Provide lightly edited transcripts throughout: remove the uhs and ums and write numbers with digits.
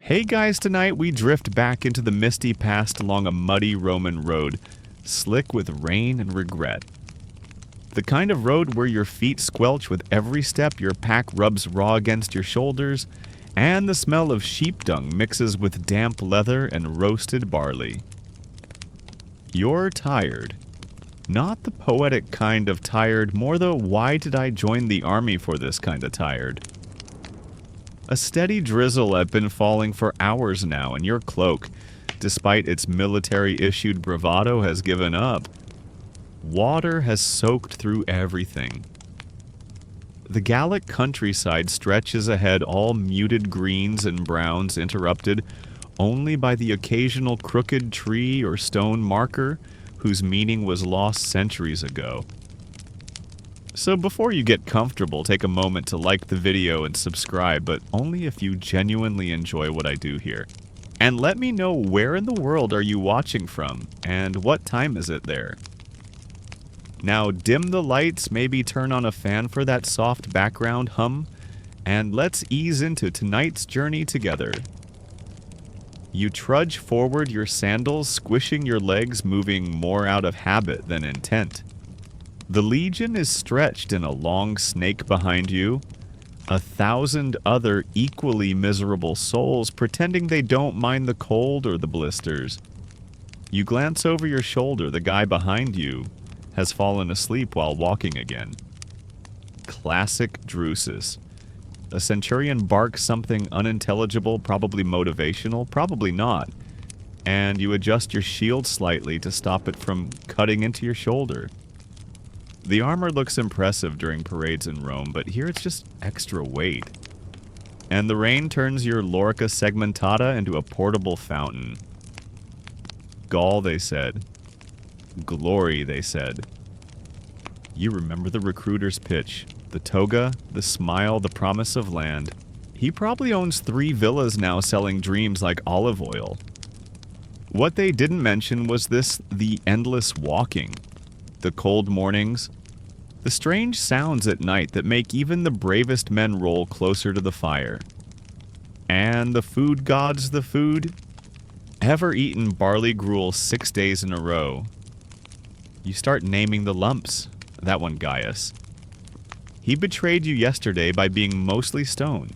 Hey guys, tonight we drift back into the misty past along a muddy Roman road, slick with rain and regret. The kind of road where your feet squelch with every step your pack rubs raw against your shoulders, and the smell of sheep dung mixes with damp leather and roasted barley. You're tired. Not the poetic kind of tired, more the why did I join the army for this kind of tired. A steady drizzle had been falling for hours now, and your cloak, despite its military-issued bravado, has given up. Water has soaked through everything. The Gallic countryside stretches ahead, all muted greens and browns interrupted only by the occasional crooked tree or stone marker whose meaning was lost centuries ago. So before you get comfortable, take a moment to like the video and subscribe, but only if you genuinely enjoy what I do here. And let me know where in the world are you watching from, and what time is it there? Now dim the lights, maybe turn on a fan for that soft background hum, and let's ease into tonight's journey together. You trudge forward, your sandals squishing your legs, moving more out of habit than intent. The Legion is stretched in a long snake behind you, 1,000 other equally miserable souls pretending they don't mind the cold or the blisters. You glance over your shoulder, the guy behind you has fallen asleep while walking again. Classic Drusus. A centurion barks something unintelligible, probably motivational, probably not, and you adjust your shield slightly to stop it from cutting into your shoulder. The armor looks impressive during parades in Rome, but here it's just extra weight. And the rain turns your Lorica segmentata into a portable fountain. Gaul, they said. Glory, they said. You remember the recruiter's pitch. The toga, the smile, the promise of land. He probably owns 3 villas now selling dreams like olive oil. What they didn't mention was the endless walking. The cold mornings, the strange sounds at night that make even the bravest men roll closer to the fire. And the food gods, the food. Ever eaten barley gruel 6 days in a row? You start naming the lumps. That one, Gaius. He betrayed you yesterday by being mostly stone.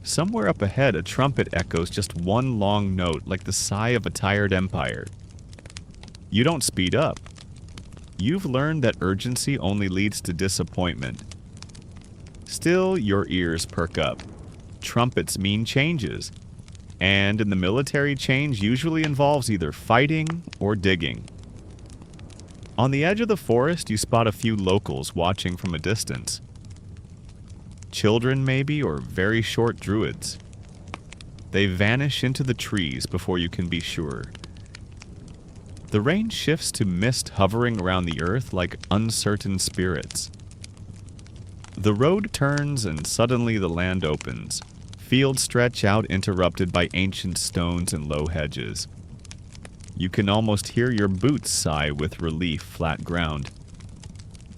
Somewhere up ahead, a trumpet echoes just one long note, like the sigh of a tired empire. You don't speed up. You've learned that urgency only leads to disappointment. Still, your ears perk up. Trumpets mean changes. And in the military, change usually involves either fighting or digging. On the edge of the forest, you spot a few locals watching from a distance. Children, maybe, or very short druids. They vanish into the trees before you can be sure. The rain shifts to mist hovering around the earth like uncertain spirits. The road turns and suddenly the land opens. Fields stretch out interrupted by ancient stones and low hedges. You can almost hear your boots sigh with relief, flat ground.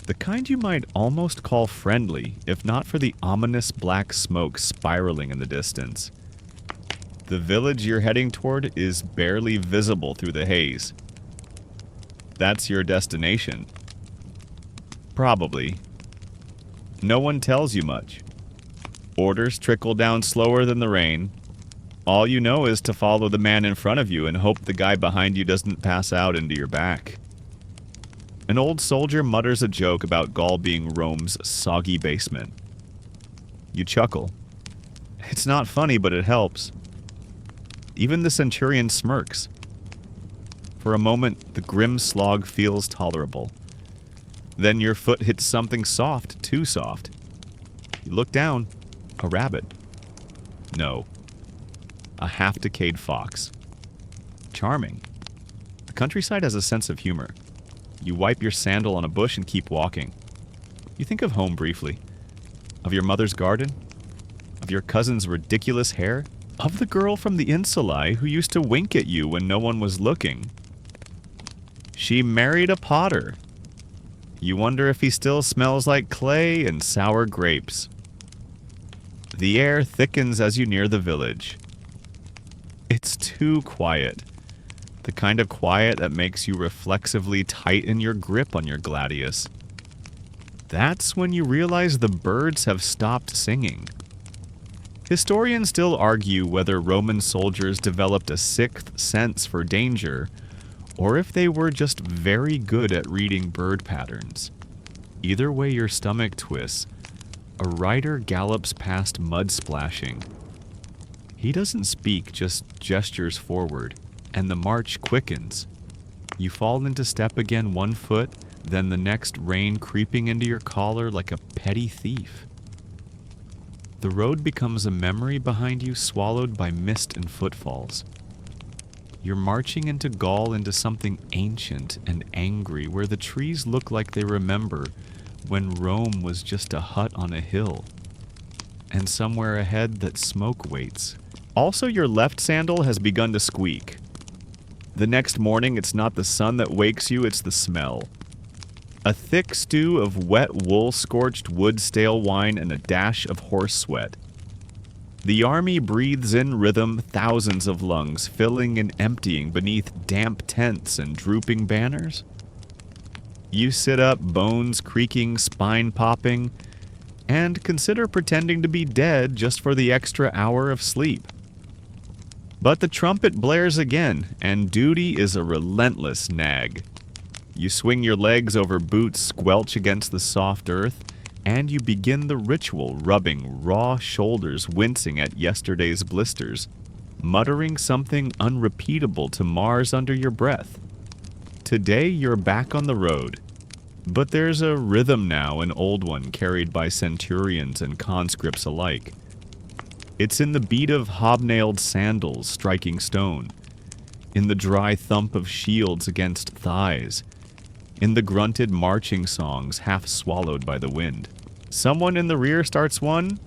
The kind you might almost call friendly, if not for the ominous black smoke spiraling in the distance. The village you're heading toward is barely visible through the haze. That's your destination. Probably. No one tells you much. Orders trickle down slower than the rain. All you know is to follow the man in front of you and hope the guy behind you doesn't pass out into your back. An old soldier mutters a joke about Gaul being Rome's soggy basement. You chuckle. It's not funny, but it helps. Even the centurion smirks. For a moment, the grim slog feels tolerable. Then your foot hits something soft, too soft. You look down. A rabbit. No. A half-decayed fox. Charming. The countryside has a sense of humor. You wipe your sandal on a bush and keep walking. You think of home briefly. Of your mother's garden. Of your cousin's ridiculous hair. Of the girl from the insulae who used to wink at you when no one was looking. She married a potter. You wonder if he still smells like clay and sour grapes. The air thickens as you near the village. It's too quiet. The kind of quiet that makes you reflexively tighten your grip on your gladius. That's when you realize the birds have stopped singing. Historians still argue whether Roman soldiers developed a sixth sense for danger, or if they were just very good at reading bird patterns. Either way your stomach twists, a rider gallops past mud splashing. He doesn't speak, just gestures forward, and the march quickens. You fall into step again 1 foot, then the next rain creeping into your collar like a petty thief. The road becomes a memory behind you, swallowed by mist and footfalls. You're marching into Gaul, into something ancient and angry, where the trees look like they remember when Rome was just a hut on a hill, and somewhere ahead that smoke waits. Also, your left sandal has begun to squeak. The next morning, it's not the sun that wakes you, it's the smell. A thick stew of wet wool-scorched wood stale wine and a dash of horse sweat. The army breathes in rhythm thousands of lungs, filling and emptying beneath damp tents and drooping banners. You sit up, bones creaking, spine popping, and consider pretending to be dead just for the extra hour of sleep. But the trumpet blares again, and duty is a relentless nag. You swing your legs over boots, squelch against the soft earth, and you begin the ritual, rubbing raw shoulders, wincing at yesterday's blisters, muttering something unrepeatable to Mars under your breath. Today you're back on the road, but there's a rhythm now, an old one carried by centurions and conscripts alike. It's in the beat of hobnailed sandals striking stone, in the dry thump of shields against thighs, in the grunted marching songs half swallowed by the wind. Someone in the rear starts one.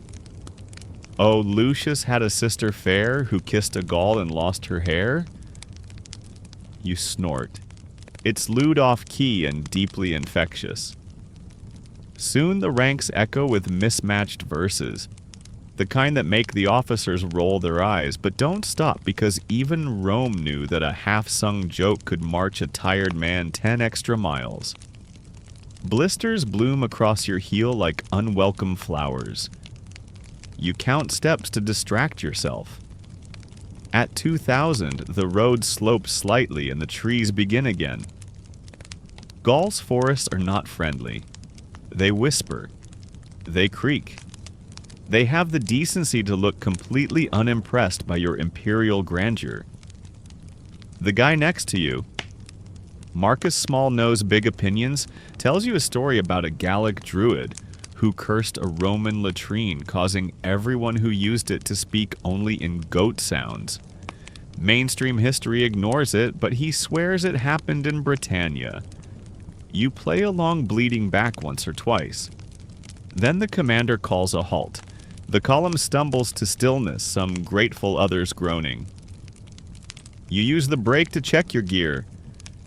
Oh, Lucius had a sister fair who kissed a Gaul and lost her hair. You snort. It's lewd off key and deeply infectious. Soon the ranks echo with mismatched verses, the kind that make the officers roll their eyes, but don't stop, because even Rome knew that a half-sung joke could march a tired man 10 extra miles. Blisters bloom across your heel like unwelcome flowers. You count steps to distract yourself. At 2,000, the road slopes slightly and the trees begin again. Gaul's forests are not friendly. They whisper. They creak. They have the decency to look completely unimpressed by your imperial grandeur. The guy next to you, Marcus Small Nose Big Opinions, tells you a story about a Gallic druid who cursed a Roman latrine, causing everyone who used it to speak only in goat sounds. Mainstream history ignores it, but he swears it happened in Britannia. You play along, bleeding back once or twice. Then the commander calls a halt. The column stumbles to stillness, some grateful others groaning. You use the brake to check your gear.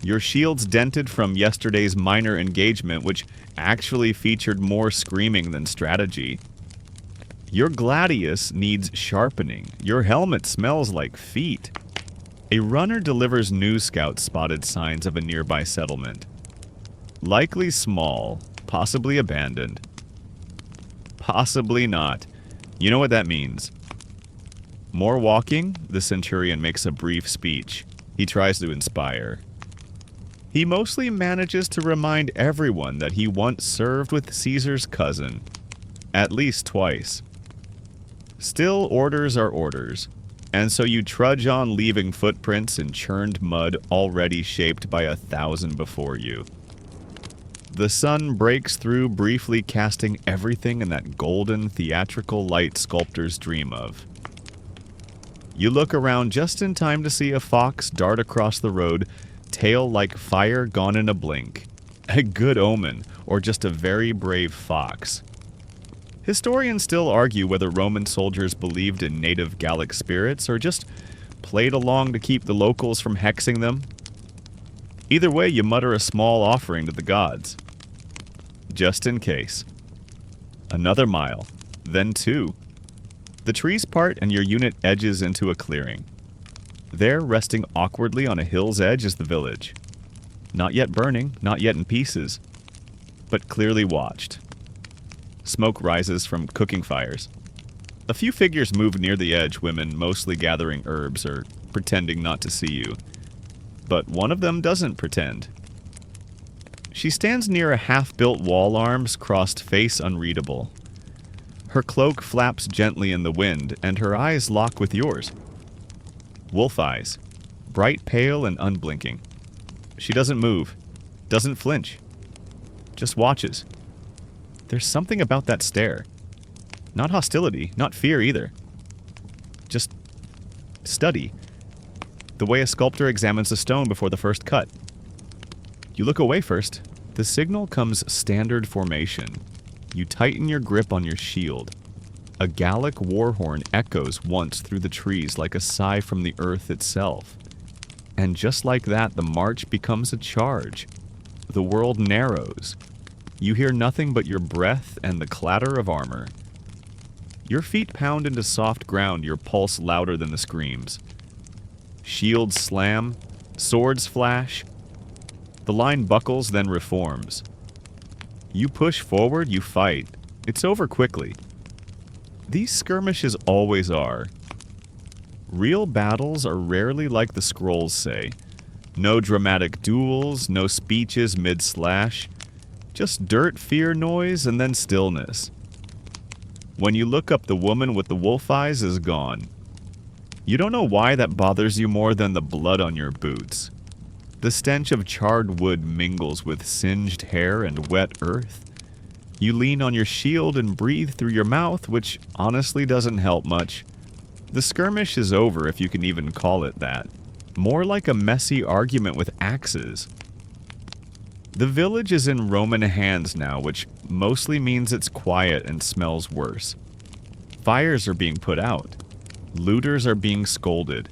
Your shield's dented from yesterday's minor engagement, which actually featured more screaming than strategy. Your gladius needs sharpening. Your helmet smells like feet. A runner delivers news scouts spotted signs of a nearby settlement. Likely small, possibly abandoned. Possibly not. You know what that means. More walking? The centurion makes a brief speech. He tries to inspire. He mostly manages to remind everyone that he once served with Caesar's cousin. At least twice. Still, orders are orders. And so you trudge on, leaving footprints in churned mud already shaped by 1,000 before you. The sun breaks through, briefly casting everything in that golden, theatrical light sculptors dream of. You look around just in time to see a fox dart across the road, tail like fire gone in a blink. A good omen, or just a very brave fox. Historians still argue whether Roman soldiers believed in native Gallic spirits or just played along to keep the locals from hexing them. Either way, you mutter a small offering to the gods. Just in case. Another mile, then 2. The trees part and your unit edges into a clearing. There, resting awkwardly on a hill's edge, is the village. Not yet burning, not yet in pieces, but clearly watched. Smoke rises from cooking fires. A few figures move near the edge, women mostly gathering herbs or pretending not to see you. But one of them doesn't pretend. She stands near a half-built wall, arms crossed, face unreadable. Her cloak flaps gently in the wind, and her eyes lock with yours. Wolf eyes, bright pale and unblinking. She doesn't move, doesn't flinch, just watches. There's something about that stare. Not hostility, not fear either. Just study. The way a sculptor examines a stone before the first cut. You look away first. The signal comes standard formation. You tighten your grip on your shield. A Gallic war horn echoes once through the trees like a sigh from the earth itself. And just like that, the march becomes a charge. The world narrows. You hear nothing but your breath and the clatter of armor. Your feet pound into soft ground, your pulse louder than the screams. Shields slam, swords flash. The line buckles, then reforms. You push forward, you fight. It's over quickly. These skirmishes always are. Real battles are rarely like the scrolls say. No dramatic duels, no speeches mid-slash. Just dirt, fear, noise, and then stillness. When you look up, the woman with the wolf eyes is gone. You don't know why that bothers you more than the blood on your boots. The stench of charred wood mingles with singed hair and wet earth. You lean on your shield and breathe through your mouth, which honestly doesn't help much. The skirmish is over, if you can even call it that. More like a messy argument with axes. The village is in Roman hands now, which mostly means it's quiet and smells worse. Fires are being put out. Looters are being scolded.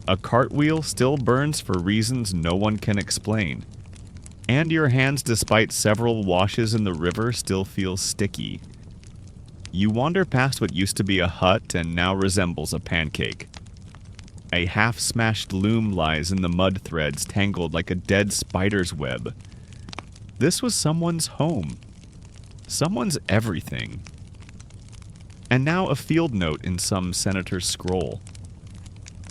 A cartwheel still burns for reasons no one can explain. And your hands, despite several washes in the river, still feel sticky. You wander past what used to be a hut and now resembles a pancake. A half-smashed loom lies in the mud threads, tangled like a dead spider's web. This was someone's home. Someone's everything. And now a field note in some senator's scroll.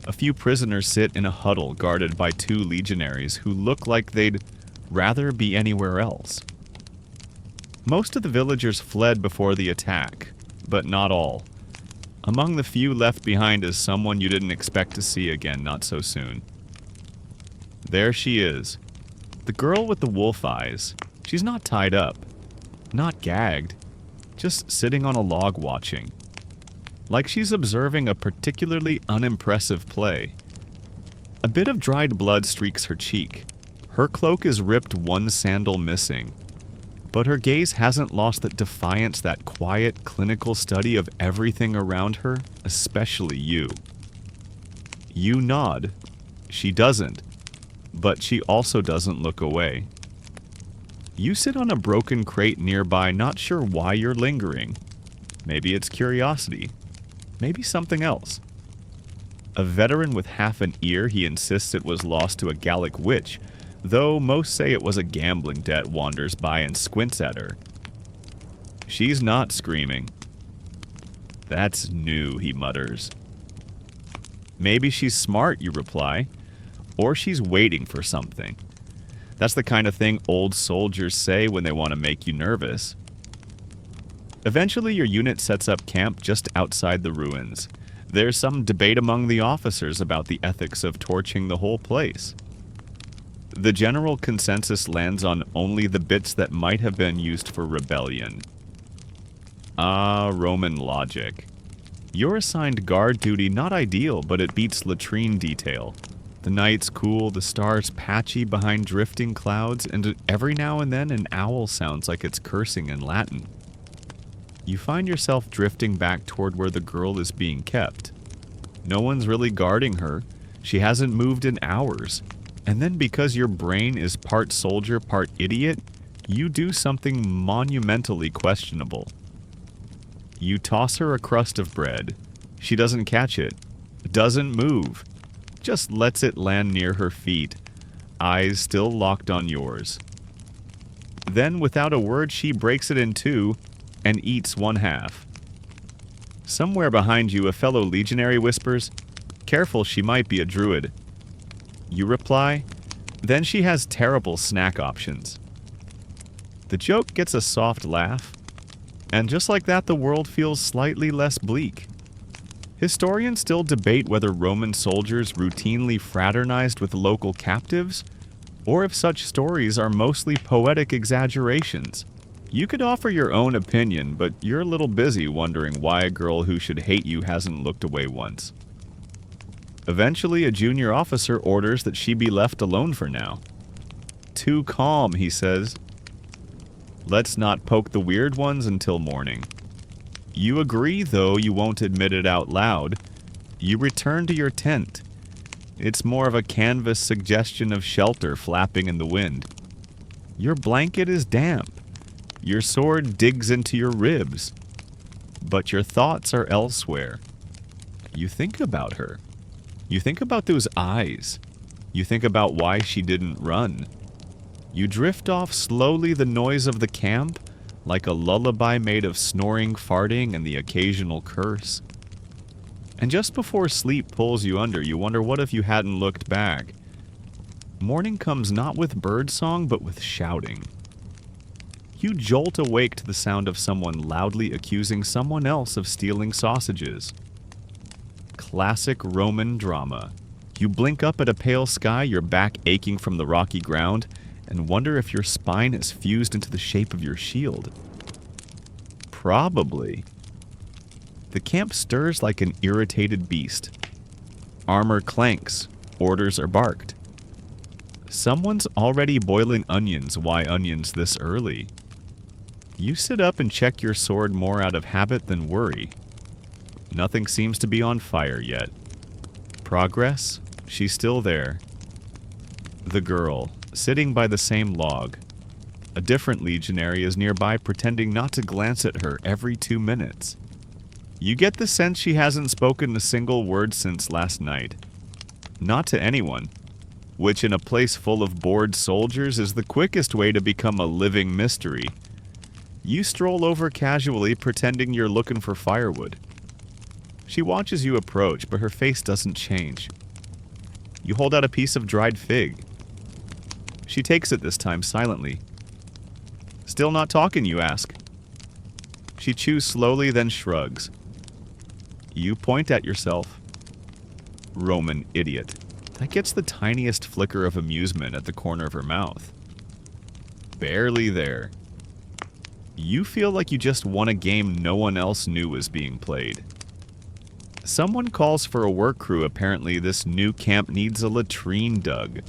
A few prisoners sit in a huddle guarded by 2 legionaries who look like they'd rather be anywhere else. Most of the villagers fled before the attack, but not all. Among the few left behind is someone you didn't expect to see again not so soon. There she is. The girl with the wolf eyes. She's not tied up, not gagged, just sitting on a log watching. Like she's observing a particularly unimpressive play. A bit of dried blood streaks her cheek. Her cloak is ripped, one sandal missing. But her gaze hasn't lost that defiance, that quiet, clinical study of everything around her, especially you. You nod. She doesn't. But she also doesn't look away. You sit on a broken crate nearby, not sure why you're lingering. Maybe it's curiosity. Maybe something else. A veteran with half an ear, he insists it was lost to a Gallic witch, though most say it was a gambling debt, wanders by and squints at her. She's not screaming. That's new, he mutters. Maybe she's smart, you reply. Or she's waiting for something. That's the kind of thing old soldiers say when they want to make you nervous. Eventually, your unit sets up camp just outside the ruins. There's some debate among the officers about the ethics of torching the whole place. The general consensus lands on only the bits that might have been used for rebellion. Ah, Roman logic. You're assigned guard duty, not ideal, but it beats latrine detail. The night's cool, the stars patchy behind drifting clouds, and every now and then an owl sounds like it's cursing in Latin. You find yourself drifting back toward where the girl is being kept. No one's really guarding her. She hasn't moved in hours. And then because your brain is part soldier, part idiot, you do something monumentally questionable. You toss her a crust of bread. She doesn't catch it, doesn't move, just lets it land near her feet, eyes still locked on yours. Then, without a word, she breaks it in two and eats one half. Somewhere behind you, a fellow legionary whispers, "Careful, she might be a druid." You reply, "Then she has terrible snack options." The joke gets a soft laugh, and just like that, the world feels slightly less bleak. Historians still debate whether Roman soldiers routinely fraternized with local captives, or if such stories are mostly poetic exaggerations. You could offer your own opinion, but you're a little busy wondering why a girl who should hate you hasn't looked away once. Eventually, a junior officer orders that she be left alone for now. "Too calm," he says. "Let's not poke the weird ones until morning." You agree, though you won't admit it out loud. You return to your tent. It's more of a canvas suggestion of shelter flapping in the wind. Your blanket is damp. Your sword digs into your ribs. But your thoughts are elsewhere. You think about her. You think about those eyes. You think about why she didn't run. You drift off slowly, the noise of the camp, like a lullaby made of snoring, farting, and the occasional curse. And just before sleep pulls you under, you wonder what if you hadn't looked back. Morning comes not with birdsong, but with shouting. You jolt awake to the sound of someone loudly accusing someone else of stealing sausages. Classic Roman drama. You blink up at a pale sky, your back aching from the rocky ground, and wonder if your spine is fused into the shape of your shield. Probably. The camp stirs like an irritated beast. Armor clanks, orders are barked. Someone's already boiling onions. Why onions this early? You sit up and check your sword more out of habit than worry. Nothing seems to be on fire yet. Progress? She's still there. The girl, sitting by the same log. A different legionary is nearby, pretending not to glance at her every 2 minutes. You get the sense she hasn't spoken a single word since last night. Not to anyone, which in a place full of bored soldiers is the quickest way to become a living mystery. You stroll over casually, pretending you're looking for firewood. She watches you approach, but her face doesn't change. You hold out a piece of dried fig. She takes it this time silently. "Still not talking, you ask?" She chews slowly, then shrugs. You point at yourself. Roman idiot. That gets the tiniest flicker of amusement at the corner of her mouth. Barely there. You feel like you just won a game no one else knew was being played. Someone calls for a work crew. Apparently this new camp needs a latrine dug.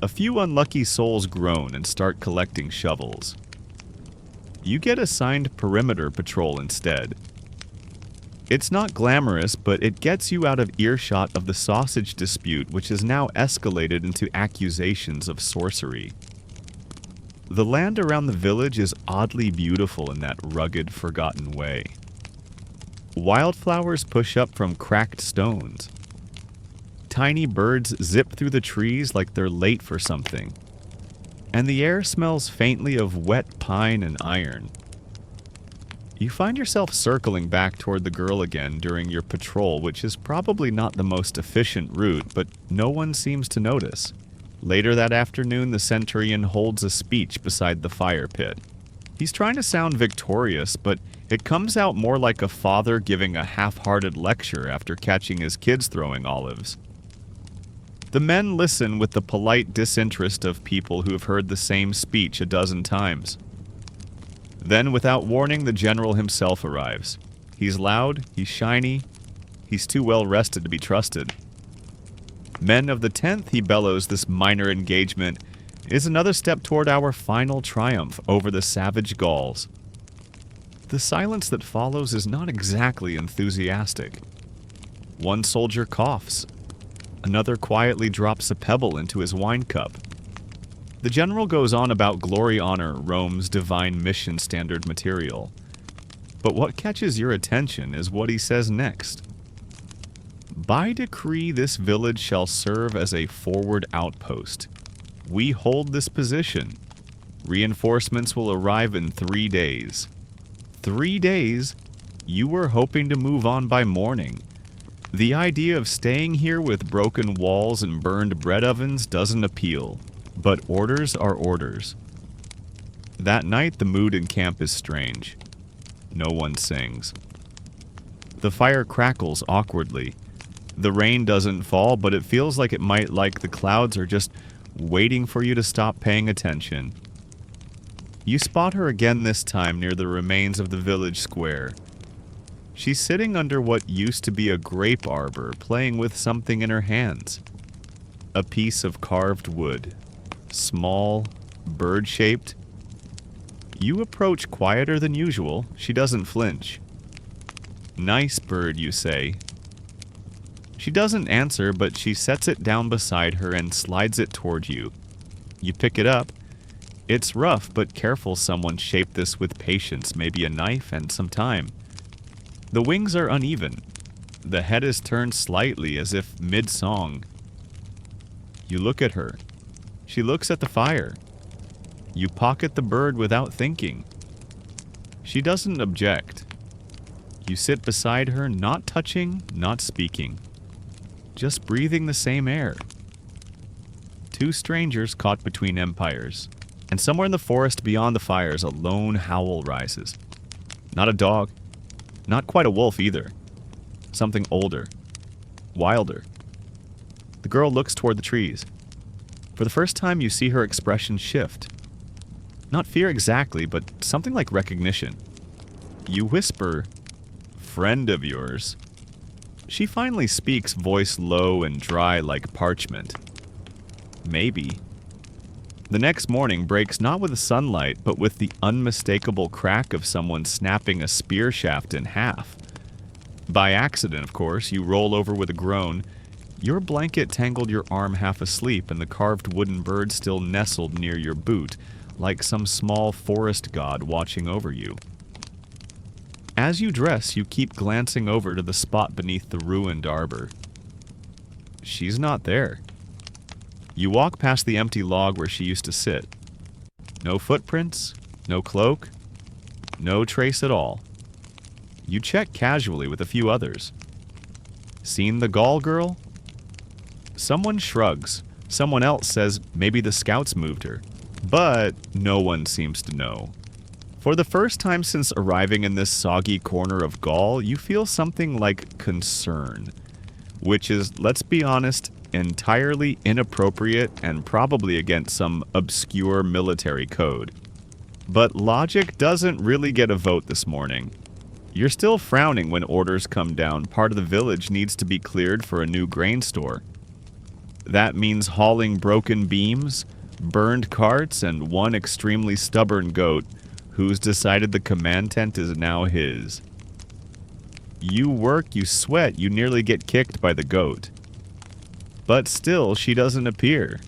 A few unlucky souls groan and start collecting shovels. You get assigned perimeter patrol instead. It's not glamorous, but it gets you out of earshot of the sausage dispute, which has now escalated into accusations of sorcery. The land around the village is oddly beautiful in that rugged, forgotten way. Wildflowers push up from cracked stones. Tiny birds zip through the trees like they're late for something. And the air smells faintly of wet pine and iron. You find yourself circling back toward the girl again during your patrol, which is probably not the most efficient route, but no one seems to notice. Later that afternoon, the centurion holds a speech beside the fire pit. He's trying to sound victorious, but it comes out more like a father giving a half-hearted lecture after catching his kids throwing olives. The men listen with the polite disinterest of people who have heard the same speech a dozen times. Then, without warning, the general himself arrives. He's loud, he's shiny, he's too well rested to be trusted. "Men of the 10th," he bellows, "this minor engagement is another step toward our final triumph over the savage Gauls." The silence that follows is not exactly enthusiastic. One soldier coughs. Another quietly drops a pebble into his wine cup. The general goes on about glory, honor, Rome's divine mission standard material. But what catches your attention is what he says next. By decree, this village shall serve as a forward outpost. We hold this position. Reinforcements will arrive in 3 days. 3 days? You were hoping to move on by morning. The idea of staying here with broken walls and burned bread ovens doesn't appeal, but orders are orders. That night, the mood in camp is strange. No one sings. The fire crackles awkwardly. The rain doesn't fall, but it feels like it might, like the clouds are just waiting for you to stop paying attention. You spot her again this time near the remains of the village square. She's sitting under what used to be a grape arbor, playing with something in her hands. A piece of carved wood. Small, bird-shaped. You approach quieter than usual. She doesn't flinch. "Nice bird," you say. She doesn't answer, but she sets it down beside her and slides it toward you. You pick it up. It's rough, but careful someone shaped this with patience, maybe a knife and some time. The wings are uneven. The head is turned slightly as if mid-song. You look at her. She looks at the fire. You pocket the bird without thinking. She doesn't object. You sit beside her, not touching, not speaking. Just breathing the same air. Two strangers caught between empires. And somewhere in the forest beyond the fires, a lone howl rises. Not a dog. Not quite a wolf either. Something older. Wilder. The girl looks toward the trees. For the first time, you see her expression shift. Not fear exactly, but something like recognition. You whisper, "Friend of yours." She finally speaks, voice low and dry like parchment. Maybe. The next morning breaks not with the sunlight, but with the unmistakable crack of someone snapping a spear shaft in half. By accident, of course, you roll over with a groan. Your blanket tangled your arm half asleep, and the carved wooden bird still nestled near your boot, like some small forest god watching over you. As you dress, you keep glancing over to the spot beneath the ruined arbor. She's not there. You walk past the empty log where she used to sit. No footprints, no cloak, no trace at all. You check casually with a few others. Seen the Gaul girl? Someone shrugs. Someone else says maybe the scouts moved her. But no one seems to know. For the first time since arriving in this soggy corner of Gaul, you feel something like concern. Which is, let's be honest, entirely inappropriate and probably against some obscure military code. But logic doesn't really get a vote this morning. You're still frowning when orders come down. Part of the village needs to be cleared for a new grain store. That means hauling broken beams, burned carts, and one extremely stubborn goat who's decided the command tent is now his. You work, you sweat, you nearly get kicked by the goat. But still, she doesn't appear.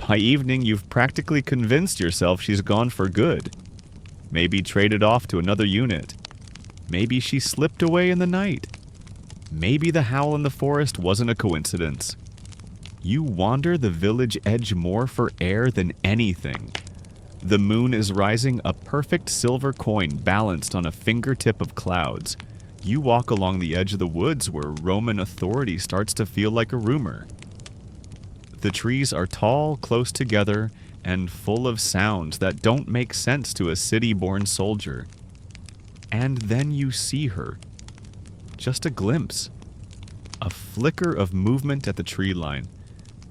By evening, you've practically convinced yourself she's gone for good. Maybe traded off to another unit. Maybe she slipped away in the night. Maybe the howl in the forest wasn't a coincidence. You wander the village edge more for air than anything. The moon is rising, a perfect silver coin balanced on a fingertip of clouds. You walk along the edge of the woods where Roman authority starts to feel like a rumor. The trees are tall, close together, and full of sounds that don't make sense to a city-born soldier. And then you see her. Just a glimpse. A flicker of movement at the tree line.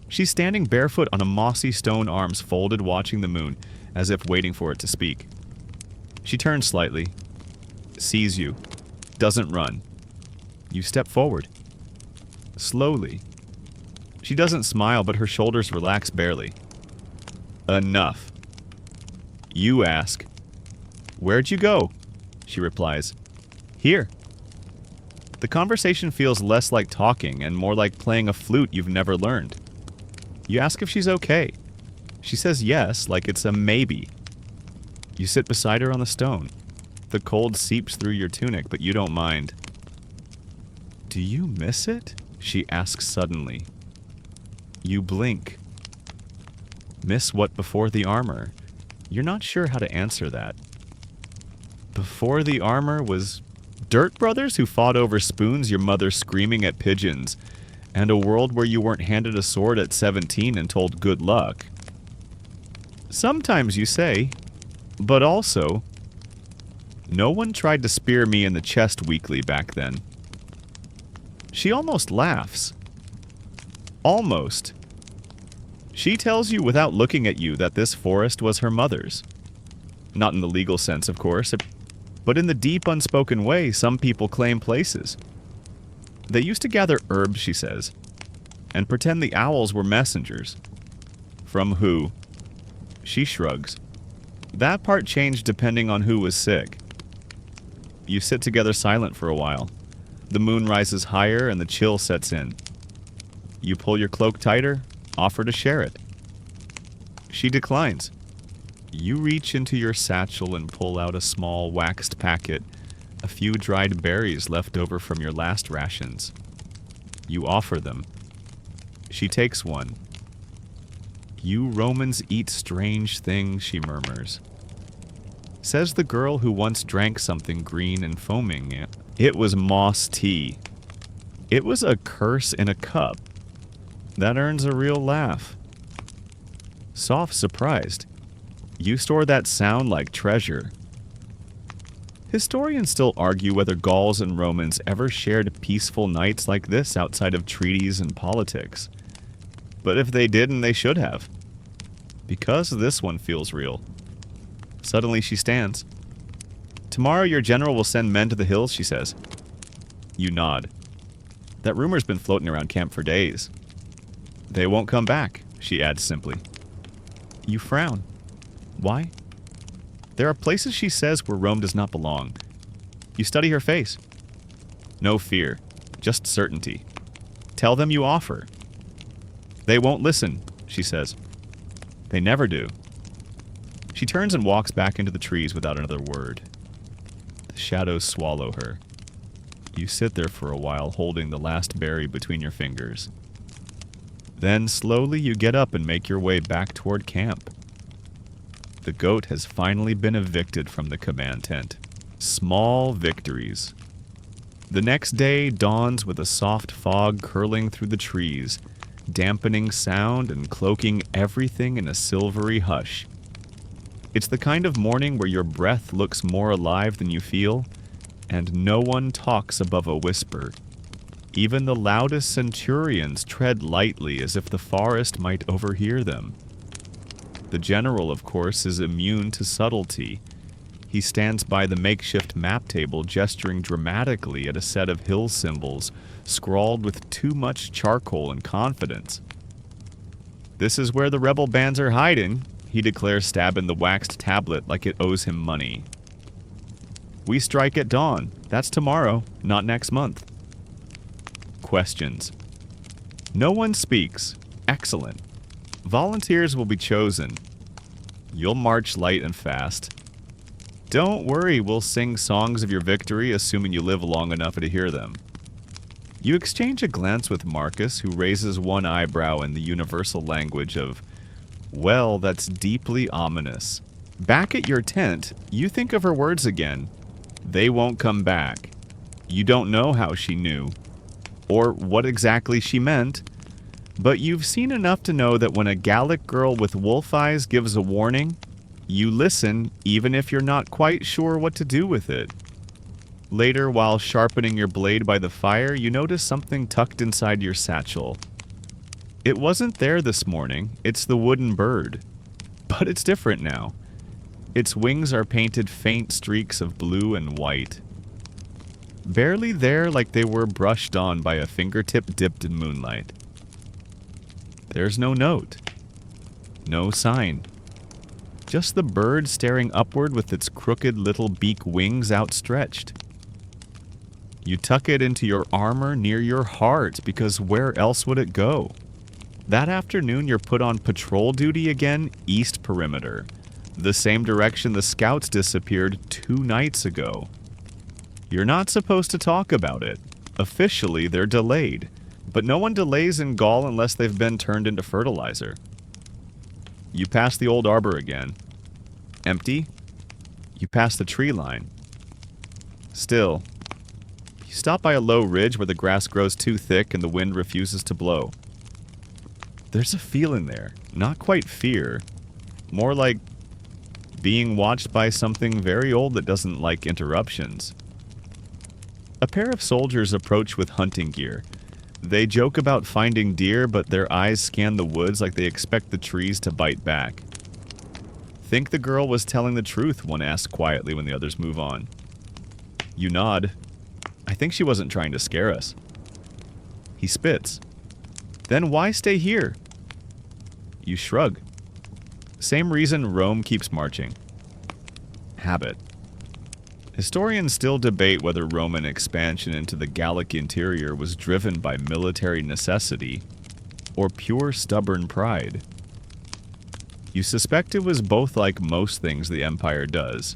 She's standing barefoot on a mossy stone, arms folded, watching the moon, as if waiting for it to speak. She turns slightly, sees you, doesn't run. You step forward. Slowly. She doesn't smile, but her shoulders relax barely. Enough. You ask, "Where'd you go?" She replies, "Here." The conversation feels less like talking and more like playing a flute you've never learned. You ask if she's okay. She says yes, like it's a maybe. You sit beside her on the stone. The cold seeps through your tunic, but you don't mind. "Do you miss it?" She asks suddenly. You blink. Miss what before the armor? You're not sure how to answer that. Before the armor was Dirt Brothers who fought over spoons, your mother screaming at pigeons, and a world where you weren't handed a sword at 17 and told good luck. Sometimes you say, but also, no one tried to spear me in the chest weekly back then. She almost laughs. Almost. She tells you without looking at you that this forest was her mother's. Not in the legal sense, of course, but in the deep unspoken way some people claim places. They used to gather herbs, she says, and pretend the owls were messengers. From who? She shrugs. That part changed depending on who was sick. You sit together silent for a while. The moon rises higher and the chill sets in. You pull your cloak tighter, offer to share it. She declines. You reach into your satchel and pull out a small waxed packet, a few dried berries left over from your last rations. You offer them. She takes one. You Romans eat strange things, she murmurs. Says the girl who once drank something green and foaming. It was moss tea. It was a curse in a cup. That earns a real laugh. Soft surprised. You store that sound like treasure. Historians still argue whether Gauls and Romans ever shared peaceful nights like this outside of treaties and politics. But if they didn't, they should have. Because this one feels real. Suddenly she stands. Tomorrow your general will send men to the hills, she says. You nod. That rumor's been floating around camp for days. They won't come back, she adds simply. You frown. Why? There are places, she says, where Rome does not belong. You study her face. No fear, just certainty. Tell them you offer. They won't listen, she says. They never do. She turns and walks back into the trees without another word. The shadows swallow her. You sit there for a while, holding the last berry between your fingers. Then, slowly, you get up and make your way back toward camp. The goat has finally been evicted from the command tent. Small victories. The next day dawns with a soft fog curling through the trees, dampening sound and cloaking everything in a silvery hush. It's the kind of morning where your breath looks more alive than you feel, and no one talks above a whisper. Even the loudest centurions tread lightly as if the forest might overhear them. The general, of course, is immune to subtlety. He stands by the makeshift map table, gesturing dramatically at a set of hill symbols, scrawled with too much charcoal and confidence. This is where the rebel bands are hiding, he declares, stabbing the waxed tablet like it owes him money. We strike at dawn. That's tomorrow, not next month. Questions. No one speaks. Excellent. Volunteers will be chosen. You'll march light and fast. Don't worry, we'll sing songs of your victory, assuming you live long enough to hear them. You exchange a glance with Marcus, who raises one eyebrow in the universal language of, well, that's deeply ominous. Back at your tent, you think of her words again. They won't come back. You don't know how she knew, or what exactly she meant, but you've seen enough to know that when a Gallic girl with wolf eyes gives a warning, you listen even if you're not quite sure what to do with it. Later, while sharpening your blade by the fire, you notice something tucked inside your satchel. It wasn't there this morning, it's the wooden bird. But it's different now. Its wings are painted faint streaks of blue and white. Barely there, like they were brushed on by a fingertip dipped in moonlight. There's no note. No sign. Just the bird staring upward with its crooked little beak wings outstretched. You tuck it into your armor near your heart, because where else would it go? That afternoon you're put on patrol duty again, east perimeter. The same direction the scouts disappeared 2 nights ago. You're not supposed to talk about it. Officially, they're delayed. But no one delays in Gaul unless they've been turned into fertilizer. You pass the old arbor again. Empty. You pass the tree line. Still. You stop by a low ridge where the grass grows too thick and the wind refuses to blow. There's a feeling there. Not quite fear. More like being watched by something very old that doesn't like interruptions. A pair of soldiers approach with hunting gear. They joke about finding deer, but their eyes scan the woods like they expect the trees to bite back. Think the girl was telling the truth, one asks quietly when the others move on. You nod. I think she wasn't trying to scare us. He spits. Then why stay here? You shrug. Same reason Rome keeps marching. Habit. Historians still debate whether Roman expansion into the Gallic interior was driven by military necessity or pure stubborn pride. You suspect it was both, like most things the empire does.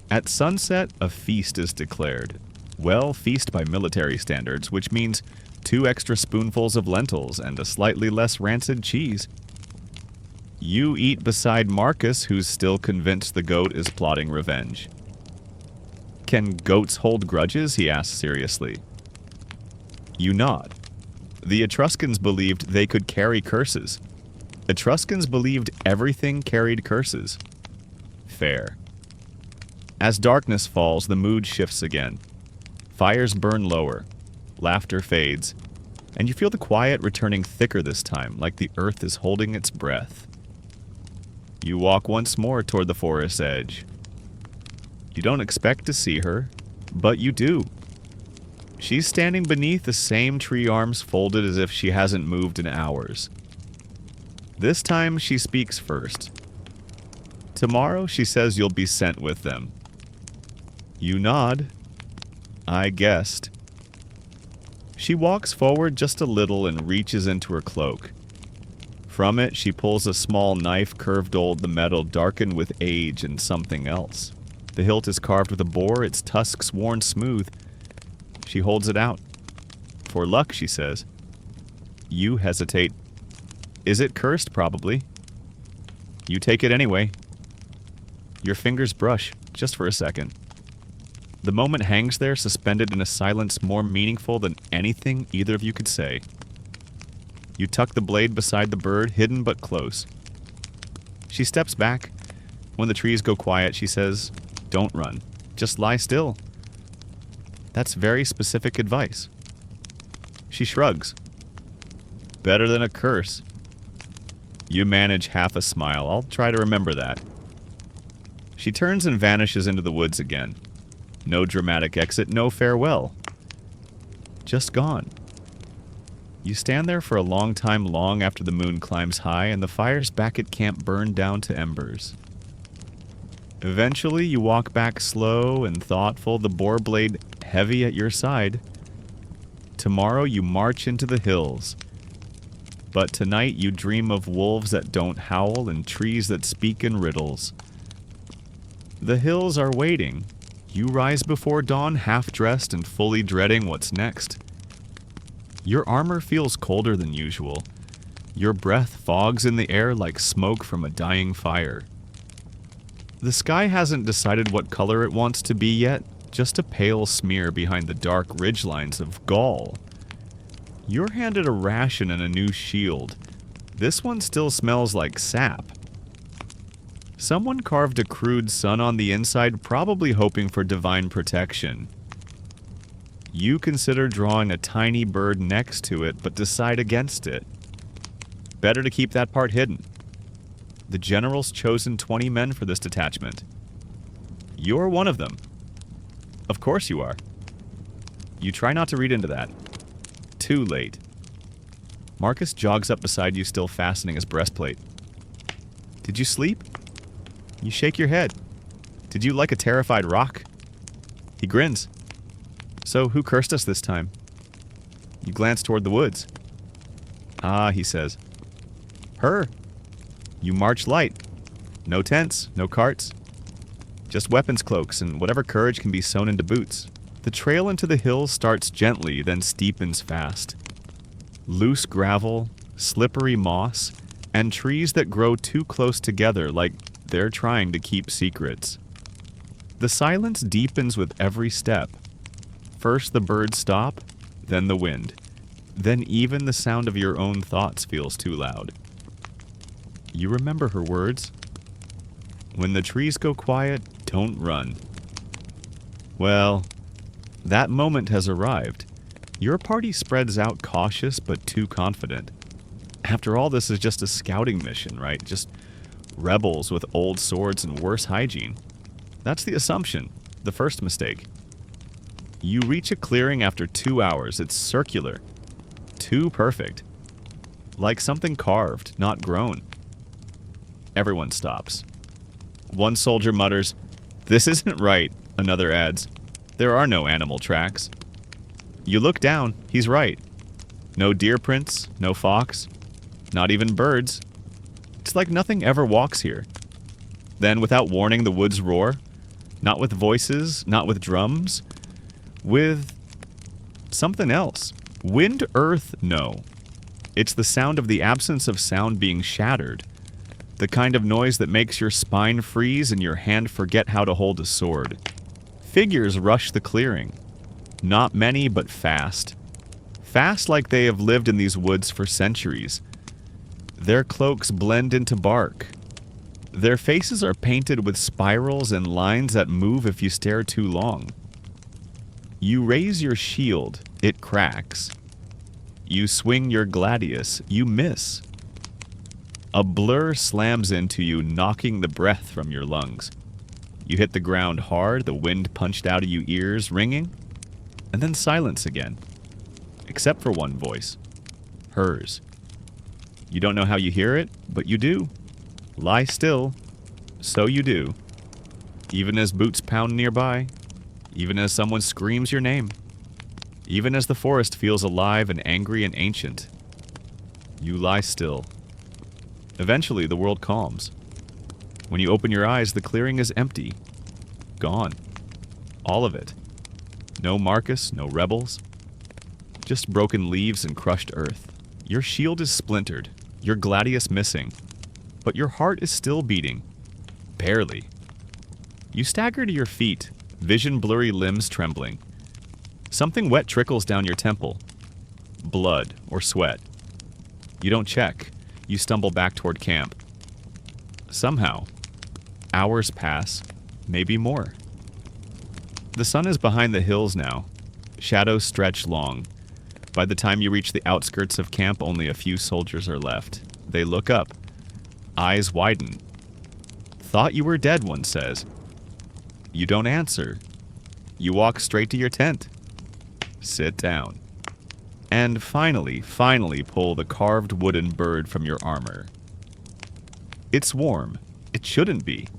At sunset, a feast is declared. Well, feast by military standards, which means 2 extra spoonfuls of lentils and a slightly less rancid cheese. You eat beside Marcus, who's still convinced the goat is plotting revenge. Can goats hold grudges? He asks seriously. You nod. The Etruscans believed they could carry curses. Etruscans believed everything carried curses. Fair. As darkness falls, the mood shifts again. Fires burn lower. Laughter fades. And you feel the quiet returning thicker this time, like the earth is holding its breath. You walk once more toward the forest's edge. You don't expect to see her, but you do. She's standing beneath the same tree arms folded as if she hasn't moved in hours. This time she speaks first. Tomorrow she says you'll be sent with them. You nod. I guessed. She walks forward just a little and reaches into her cloak. From it, she pulls a small knife curved old, the metal darkened with age and something else. The hilt is carved with a boar, its tusks worn smooth. She holds it out. For luck, she says. You hesitate. Is it cursed? Probably. You take it anyway. Your fingers brush, just for a second. The moment hangs there, suspended in a silence more meaningful than anything either of you could say. You tuck the blade beside the bird, hidden but close. She steps back. When the trees go quiet, she says, "Don't run. Just lie still." That's very specific advice. She shrugs. Better than a curse. You manage half a smile. I'll try to remember that. She turns and vanishes into the woods again. No dramatic exit, no farewell. Just gone. You stand there for a long time, long after the moon climbs high and the fires back at camp burn down to embers. Eventually, you walk back slow and thoughtful, the boar blade heavy at your side. Tomorrow, you march into the hills. But tonight, you dream of wolves that don't howl and trees that speak in riddles. The hills are waiting. You rise before dawn, half-dressed and fully dreading what's next. Your armor feels colder than usual. Your breath fogs in the air like smoke from a dying fire. The sky hasn't decided what color it wants to be yet, just a pale smear behind the dark ridgelines of Gaul. You're handed a ration and a new shield. This one still smells like sap. Someone carved a crude sun on the inside, probably hoping for divine protection. You consider drawing a tiny bird next to it, but decide against it. Better to keep that part hidden. The general's chosen 20 men for this detachment. You're one of them. Of course you are. You try not to read into that. Too late. Marcus jogs up beside you, still fastening his breastplate. Did you sleep? You shake your head. Did you like a terrified rock? He grins. So who cursed us this time? You glance toward the woods. Ah, he says. Her. You march light. No tents, no carts. Just weapons cloaks and whatever courage can be sewn into boots. The trail into the hills starts gently, then steepens fast. Loose gravel, slippery moss, and trees that grow too close together like they're trying to keep secrets. The silence deepens with every step. First the birds stop, then the wind. Then even the sound of your own thoughts feels too loud. You remember her words? When the trees go quiet, don't run. Well, that moment has arrived. Your party spreads out cautious but too confident. After all, this is just a scouting mission, right? Just rebels with old swords and worse hygiene. That's the assumption, the first mistake. You reach a clearing after 2 hours. It's circular. Too perfect. Like something carved, not grown. Everyone stops. One soldier mutters, "This isn't right," another adds, "There are no animal tracks." You look down, he's right. No deer prints, no fox, not even birds. It's like nothing ever walks here. Then, without warning, the woods roar. Not with voices, not with drums. With something else. Wind, earth, no. It's the sound of the absence of sound being shattered. The kind of noise that makes your spine freeze and your hand forget how to hold a sword. Figures rush the clearing. Not many, but fast. Fast like they have lived in these woods for centuries. Their cloaks blend into bark. Their faces are painted with spirals and lines that move if you stare too long. You raise your shield, it cracks. You swing your gladius, you miss. A blur slams into you, knocking the breath from your lungs. You hit the ground hard, the wind punched out of your ears, ringing, and then silence again. Except for one voice. Hers. You don't know how you hear it, but you do. Lie still. So you do. Even as boots pound nearby. Even as someone screams your name. Even as the forest feels alive and angry and ancient. You lie still. Eventually, the world calms. When you open your eyes, the clearing is empty. Gone. All of it. No Marcus, no rebels. Just broken leaves and crushed earth. Your shield is splintered. Your gladius missing. But your heart is still beating. Barely. You stagger to your feet, vision blurry limbs trembling. Something wet trickles down your temple. Blood or sweat. You don't check. You stumble back toward camp. Somehow, hours pass, maybe more. The sun is behind the hills now. Shadows stretch long. By the time you reach the outskirts of camp, only a few soldiers are left. They look up. Eyes widen. "Thought you were dead," one says. You don't answer. You walk straight to your tent. Sit down. And finally pull the carved wooden bird from your armor. It's warm. It shouldn't be.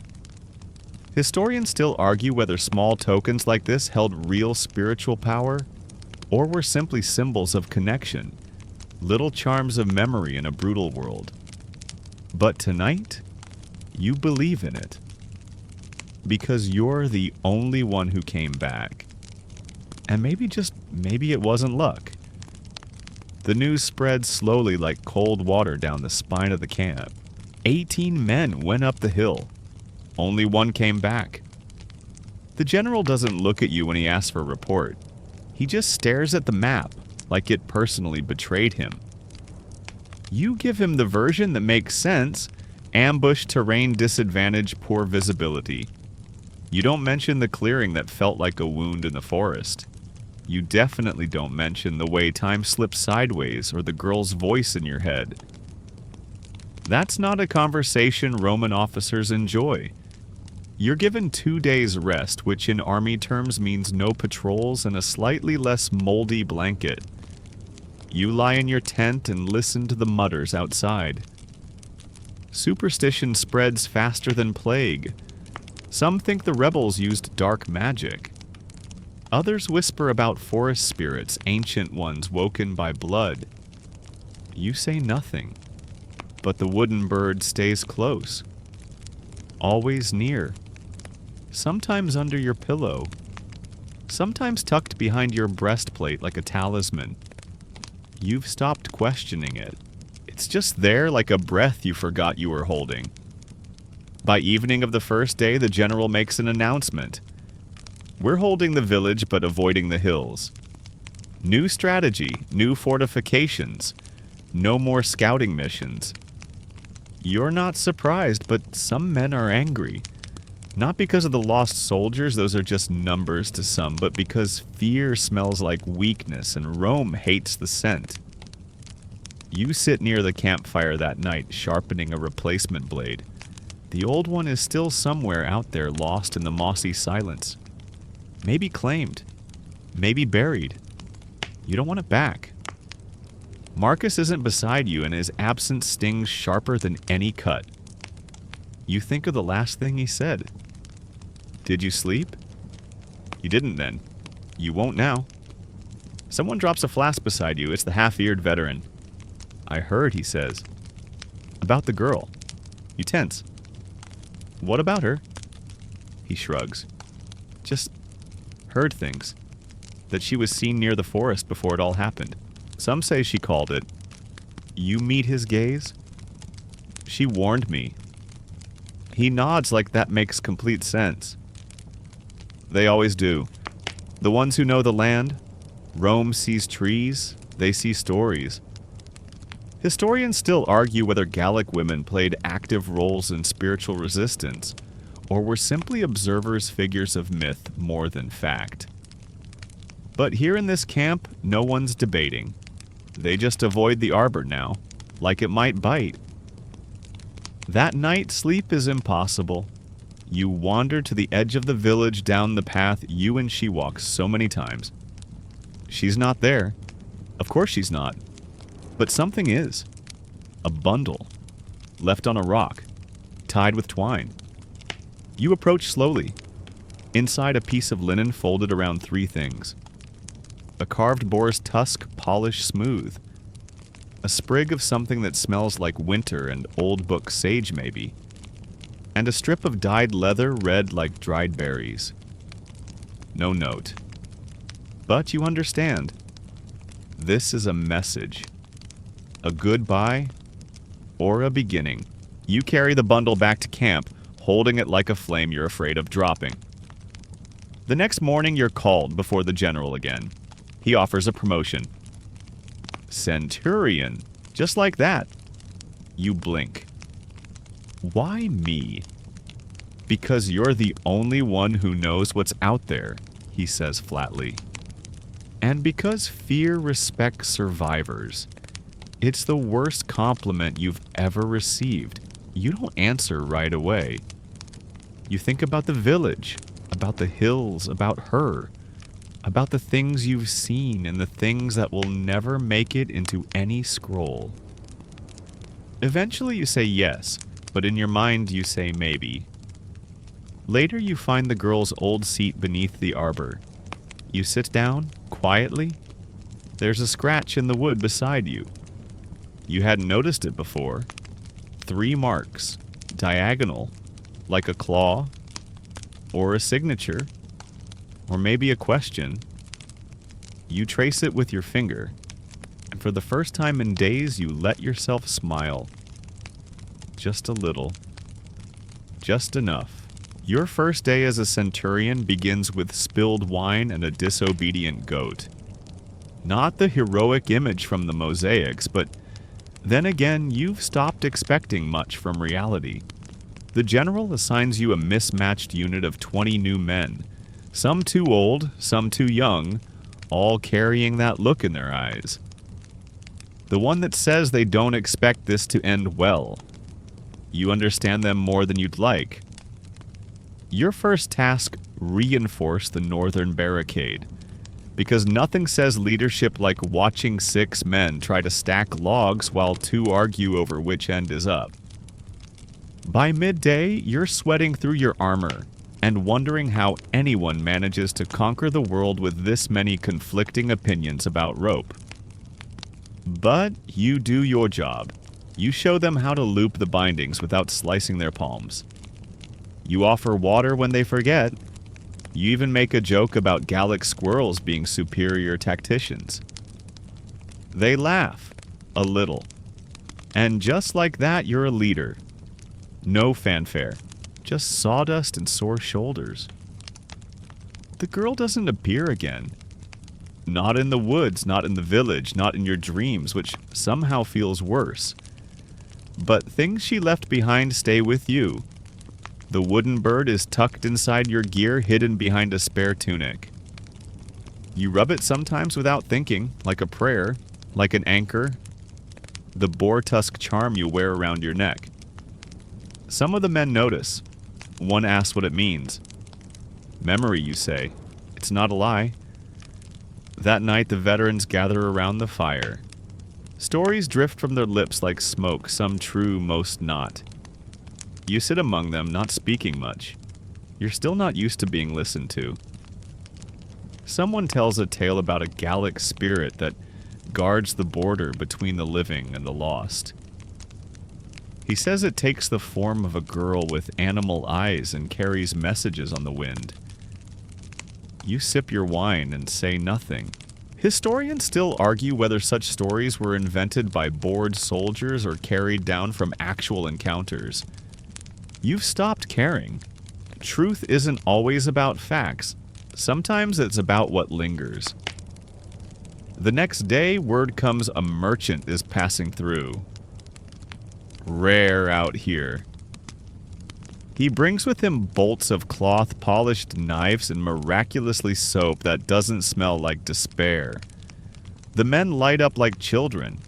Historians still argue whether small tokens like this held real spiritual power, or were simply symbols of connection, little charms of memory in a brutal world. But tonight, you believe in it. Because you're the only one who came back. And maybe it wasn't luck. The news spread slowly like cold water down the spine of the camp. 18 men went up the hill. Only one came back. The general doesn't look at you when he asks for a report. He just stares at the map, like it personally betrayed him. You give him the version that makes sense: ambush, terrain disadvantage, poor visibility. You don't mention the clearing that felt like a wound in the forest. You definitely don't mention the way time slipped sideways or the girl's voice in your head. That's not a conversation Roman officers enjoy. You're given 2 days rest, which in army terms means no patrols and a slightly less moldy blanket. You lie in your tent and listen to the mutters outside. Superstition spreads faster than plague. Some think the rebels used dark magic. Others whisper about forest spirits, ancient ones woken by blood. You say nothing, but the wooden bird stays close. Always near. Sometimes under your pillow. Sometimes tucked behind your breastplate like a talisman. You've stopped questioning it. It's just there like a breath you forgot you were holding. By evening of the first day, the general makes an announcement. We're holding the village but avoiding the hills. New strategy, new fortifications, no more scouting missions. You're not surprised, but some men are angry. Not because of the lost soldiers, those are just numbers to some, but because fear smells like weakness and Rome hates the scent. You sit near the campfire that night, sharpening a replacement blade. The old one is still somewhere out there, lost in the mossy silence. Maybe claimed. Maybe buried. You don't want it back. Marcus isn't beside you, and his absence stings sharper than any cut. You think of the last thing he said. Did you sleep? You didn't then. You won't now. Someone drops a flask beside you. It's the half-eared veteran. I heard, he says. About the girl. You tense. What about her? He shrugs. Just heard things. That she was seen near the forest before it all happened. Some say she called it. You meet his gaze? She warned me. He nods like that makes complete sense. They always do. The ones who know the land, Rome sees trees, they see stories. Historians still argue whether Gallic women played active roles in spiritual resistance, or were simply observers, figures of myth more than fact. But here in this camp, no one's debating. They just avoid the arbor now, like it might bite. That night, sleep is impossible. You wander to the edge of the village down the path you and she walked so many times. She's not there. Of course she's not. But something is. A bundle. Left on a rock. Tied with twine. You approach slowly. Inside a piece of linen folded around three things. A carved boar's tusk polished smooth. A sprig of something that smells like winter and old book sage maybe. And a strip of dyed leather red like dried berries. No note. But you understand. This is a message. A goodbye or a beginning. You carry the bundle back to camp, holding it like a flame you're afraid of dropping. The next morning you're called before the general again. He offers a promotion. Centurion. Just like that. You blink. Why me? Because you're the only one who knows what's out there, he says flatly. And because fear respects survivors. It's the worst compliment you've ever received. You don't answer right away. You think about the village, about the hills, about her, about the things you've seen and the things that will never make it into any scroll. Eventually you say yes, but in your mind you say maybe. Later you find the girl's old seat beneath the arbor. You sit down, quietly. There's a scratch in the wood beside you. You hadn't noticed it before. 3 marks, diagonal, like a claw, or a signature, or maybe a question. You trace it with your finger, and for the first time in days you let yourself smile. Just a little. Just enough. Your first day as a centurion begins with spilled wine and a disobedient goat. Not the heroic image from the mosaics, but then again, you've stopped expecting much from reality. The general assigns you a mismatched unit of 20 new men, some too old, some too young, all carrying that look in their eyes. The one that says they don't expect this to end well. You understand them more than you'd like. Your first task, reinforce the northern barricade. Because nothing says leadership like watching 6 men try to stack logs while 2 argue over which end is up. By midday, you're sweating through your armor and wondering how anyone manages to conquer the world with this many conflicting opinions about rope. But you do your job. You show them how to loop the bindings without slicing their palms. You offer water when they forget. You even make a joke about Gallic squirrels being superior tacticians. They laugh. A little. And just like that, you're a leader. No fanfare. Just sawdust and sore shoulders. The girl doesn't appear again. Not in the woods, not in the village, not in your dreams, which somehow feels worse. But things she left behind stay with you. The wooden bird is tucked inside your gear, hidden behind a spare tunic. You rub it sometimes without thinking, like a prayer, like an anchor, the boar tusk charm you wear around your neck. Some of the men notice. One asks what it means. Memory, you say. It's not a lie. That night, the veterans gather around the fire. Stories drift from their lips like smoke, some true, most not. You sit among them, not speaking much. You're still not used to being listened to. Someone tells a tale about a Gallic spirit that guards the border between the living and the lost. He says it takes the form of a girl with animal eyes and carries messages on the wind. You sip your wine and say nothing. Historians still argue whether such stories were invented by bored soldiers or carried down from actual encounters. You've stopped caring. Truth isn't always about facts. Sometimes it's about what lingers. The next day, word comes a merchant is passing through. Rare out here. He brings with him bolts of cloth, polished knives, and miraculously soap that doesn't smell like despair. The men light up like children.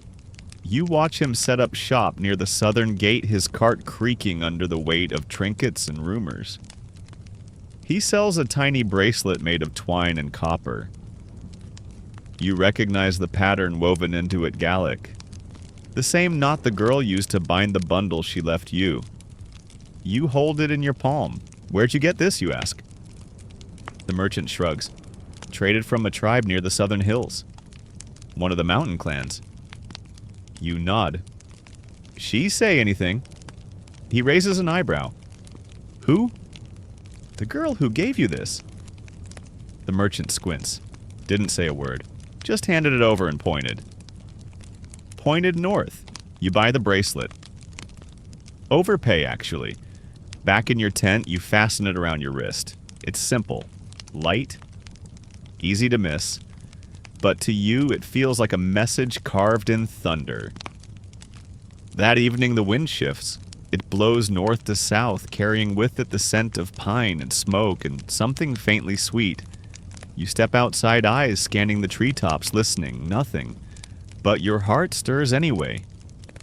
You watch him set up shop near the southern gate, his cart creaking under the weight of trinkets and rumors. He sells a tiny bracelet made of twine and copper. You recognize the pattern woven into it Gallic. The same knot the girl used to bind the bundle she left you. You hold it in your palm. Where'd you get this, you ask? The merchant shrugs. Traded from a tribe near the southern hills. One of the mountain clans. You nod. She say anything? He raises an eyebrow. Who? The girl who gave you this. The merchant squints. Didn't say a word. Just handed it over and pointed. Pointed north. You buy the bracelet. Overpay, actually. Back in your tent, you fasten it around your wrist. It's simple. Light. Easy to miss. But to you, it feels like a message carved in thunder. That evening, the wind shifts. It blows north to south, carrying with it the scent of pine and smoke and something faintly sweet. You step outside, eyes scanning the treetops, listening. Nothing. But your heart stirs anyway.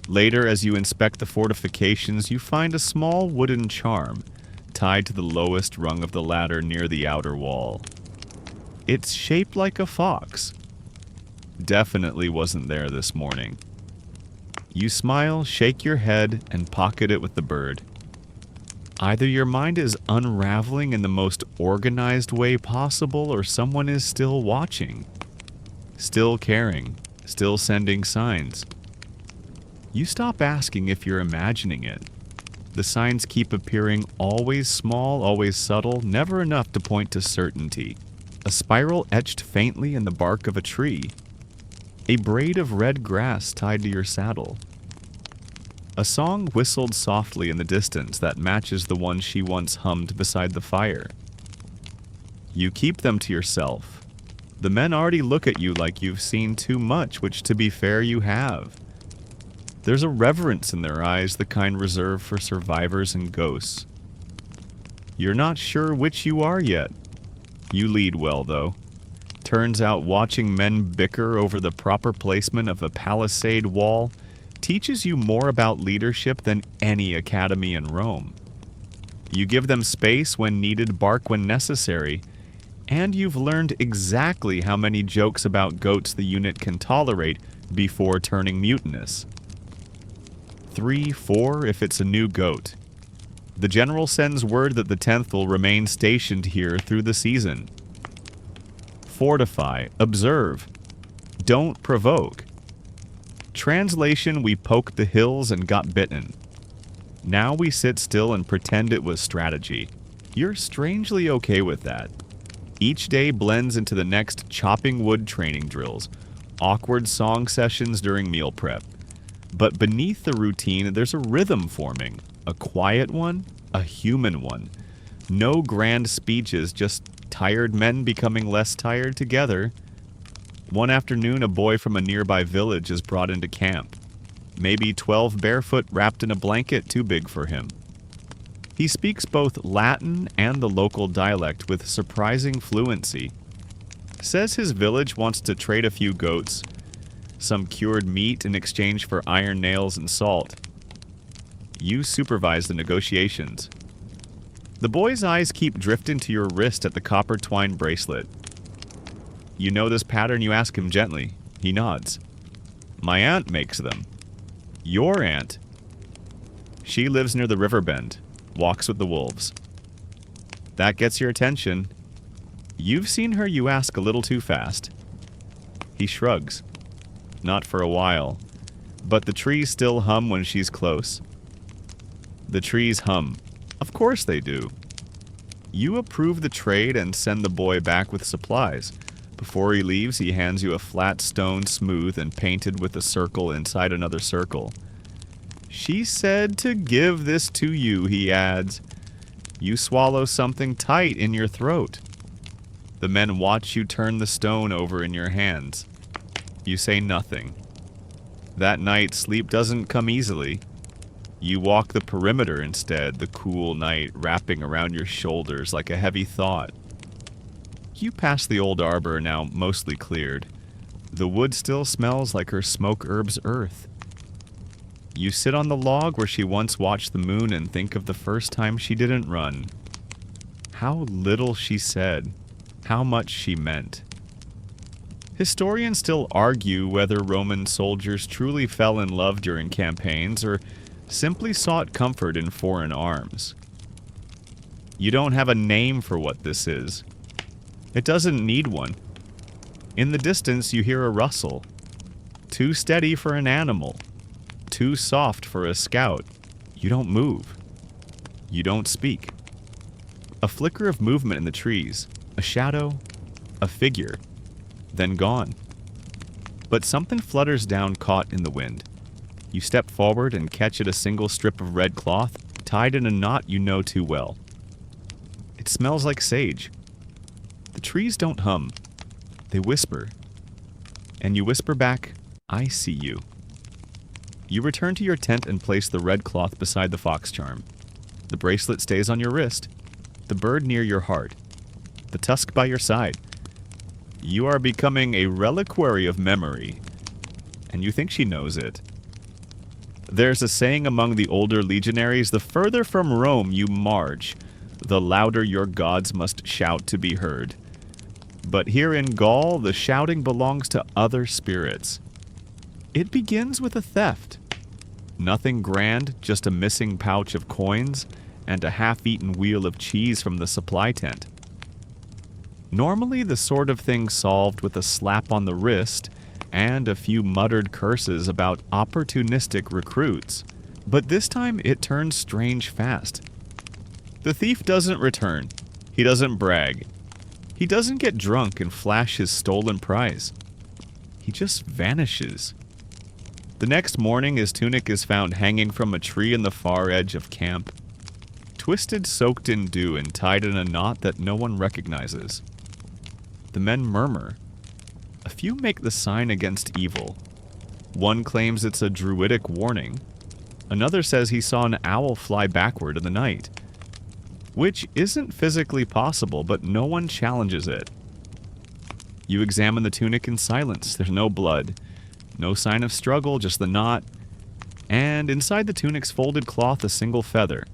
Later, as you inspect the fortifications, you find a small wooden charm tied to the lowest rung of the ladder near the outer wall. It's shaped like a fox. Definitely wasn't there this morning. You smile, shake your head, and pocket it with the bird. Either your mind is unraveling in the most organized way possible, or someone is still watching, still caring, still sending signs. You stop asking if you're imagining it. The signs keep appearing, always small, always subtle, never enough to point to certainty. A spiral etched faintly in the bark of a tree. A braid of red grass tied to your saddle. A song whistled softly in the distance that matches the one she once hummed beside the fire. You keep them to yourself. The men already look at you like you've seen too much, which, to be fair, you have. There's a reverence in their eyes, the kind reserved for survivors and ghosts. You're not sure which you are yet. You lead well, though. Turns out watching men bicker over the proper placement of a palisade wall teaches you more about leadership than any academy in Rome. You give them space when needed, bark when necessary, and you've learned exactly how many jokes about goats the unit can tolerate before turning mutinous. 3, 4 if it's a new goat. The general sends word that the 10th will remain stationed here through the season. Fortify, observe, don't provoke. Translation: we poked the hills and got bitten. Now we sit still and pretend it was strategy. You're strangely okay with that. Each day blends into the next chopping wood training drills. awkward song sessions during meal prep. But beneath the routine, there's a rhythm forming. A quiet one, a human one. No grand speeches, just tired men becoming less tired together. One afternoon, a boy from a nearby village is brought into camp. Maybe 12 barefoot wrapped in a blanket too big for him. He speaks both Latin and the local dialect with surprising fluency. Says his village wants to trade a few goats, some cured meat in exchange for iron nails and salt. You supervise the negotiations. The boy's eyes keep drifting to your wrist at the copper twine bracelet. You know this pattern, you ask him gently. He nods. My aunt makes them. Your aunt? She lives near the river bend, walks with the wolves. That gets your attention. You've seen her, you ask, a little too fast. He shrugs. Not for a while, but the trees still hum when she's close. The trees hum. Of course they do. You approve the trade and send the boy back with supplies. Before he leaves, he hands you a flat stone, smooth and painted with a circle inside another circle. She said to give this to you, he adds. You swallow something tight in your throat. The men watch you turn the stone over in your hands. You say nothing. That night, sleep doesn't come easily. You walk the perimeter instead, the cool night wrapping around your shoulders like a heavy thought. You pass the old arbor, now mostly cleared. The wood still smells like her smoke herb's earth. You sit on the log where she once watched the moon and think of the first time she didn't run. How little she said. How much she meant. Historians still argue whether Roman soldiers truly fell in love during campaigns or simply sought comfort in foreign arms. You don't have a name for what this is. It doesn't need one. In the distance, you hear a rustle. Too steady for an animal. Too soft for a scout. You don't move. You don't speak. A flicker of movement in the trees. A shadow, a figure, then gone. But something flutters down caught in the wind. You step forward and catch at a single strip of red cloth, tied in a knot you know too well. It smells like sage. The trees don't hum. They whisper. And you whisper back, I see you. You return to your tent and place the red cloth beside the fox charm. The bracelet stays on your wrist. The bird near your heart. The tusk by your side. You are becoming a reliquary of memory, and you think she knows it. There's a saying among the older legionaries, the further from Rome you march, the louder your gods must shout to be heard. But here in Gaul, the shouting belongs to other spirits. It begins with a theft. Nothing grand, just a missing pouch of coins and a half-eaten wheel of cheese from the supply tent. Normally the sort of thing solved with a slap on the wrist and a few muttered curses about opportunistic recruits. But this time it turns strange fast. The thief doesn't return. He doesn't brag. He doesn't get drunk and flash his stolen prize. He just vanishes. The next morning his tunic is found hanging from a tree in the far edge of camp. Twisted, soaked in dew and tied in a knot that no one recognizes. The men murmur. A few make the sign against evil. One claims it's a druidic warning. Another says he saw an owl fly backward in the night. Which isn't physically possible, but no one challenges it. You examine the tunic in silence. There's no blood. No sign of struggle, just the knot. And inside the tunic's folded cloth, a single feather.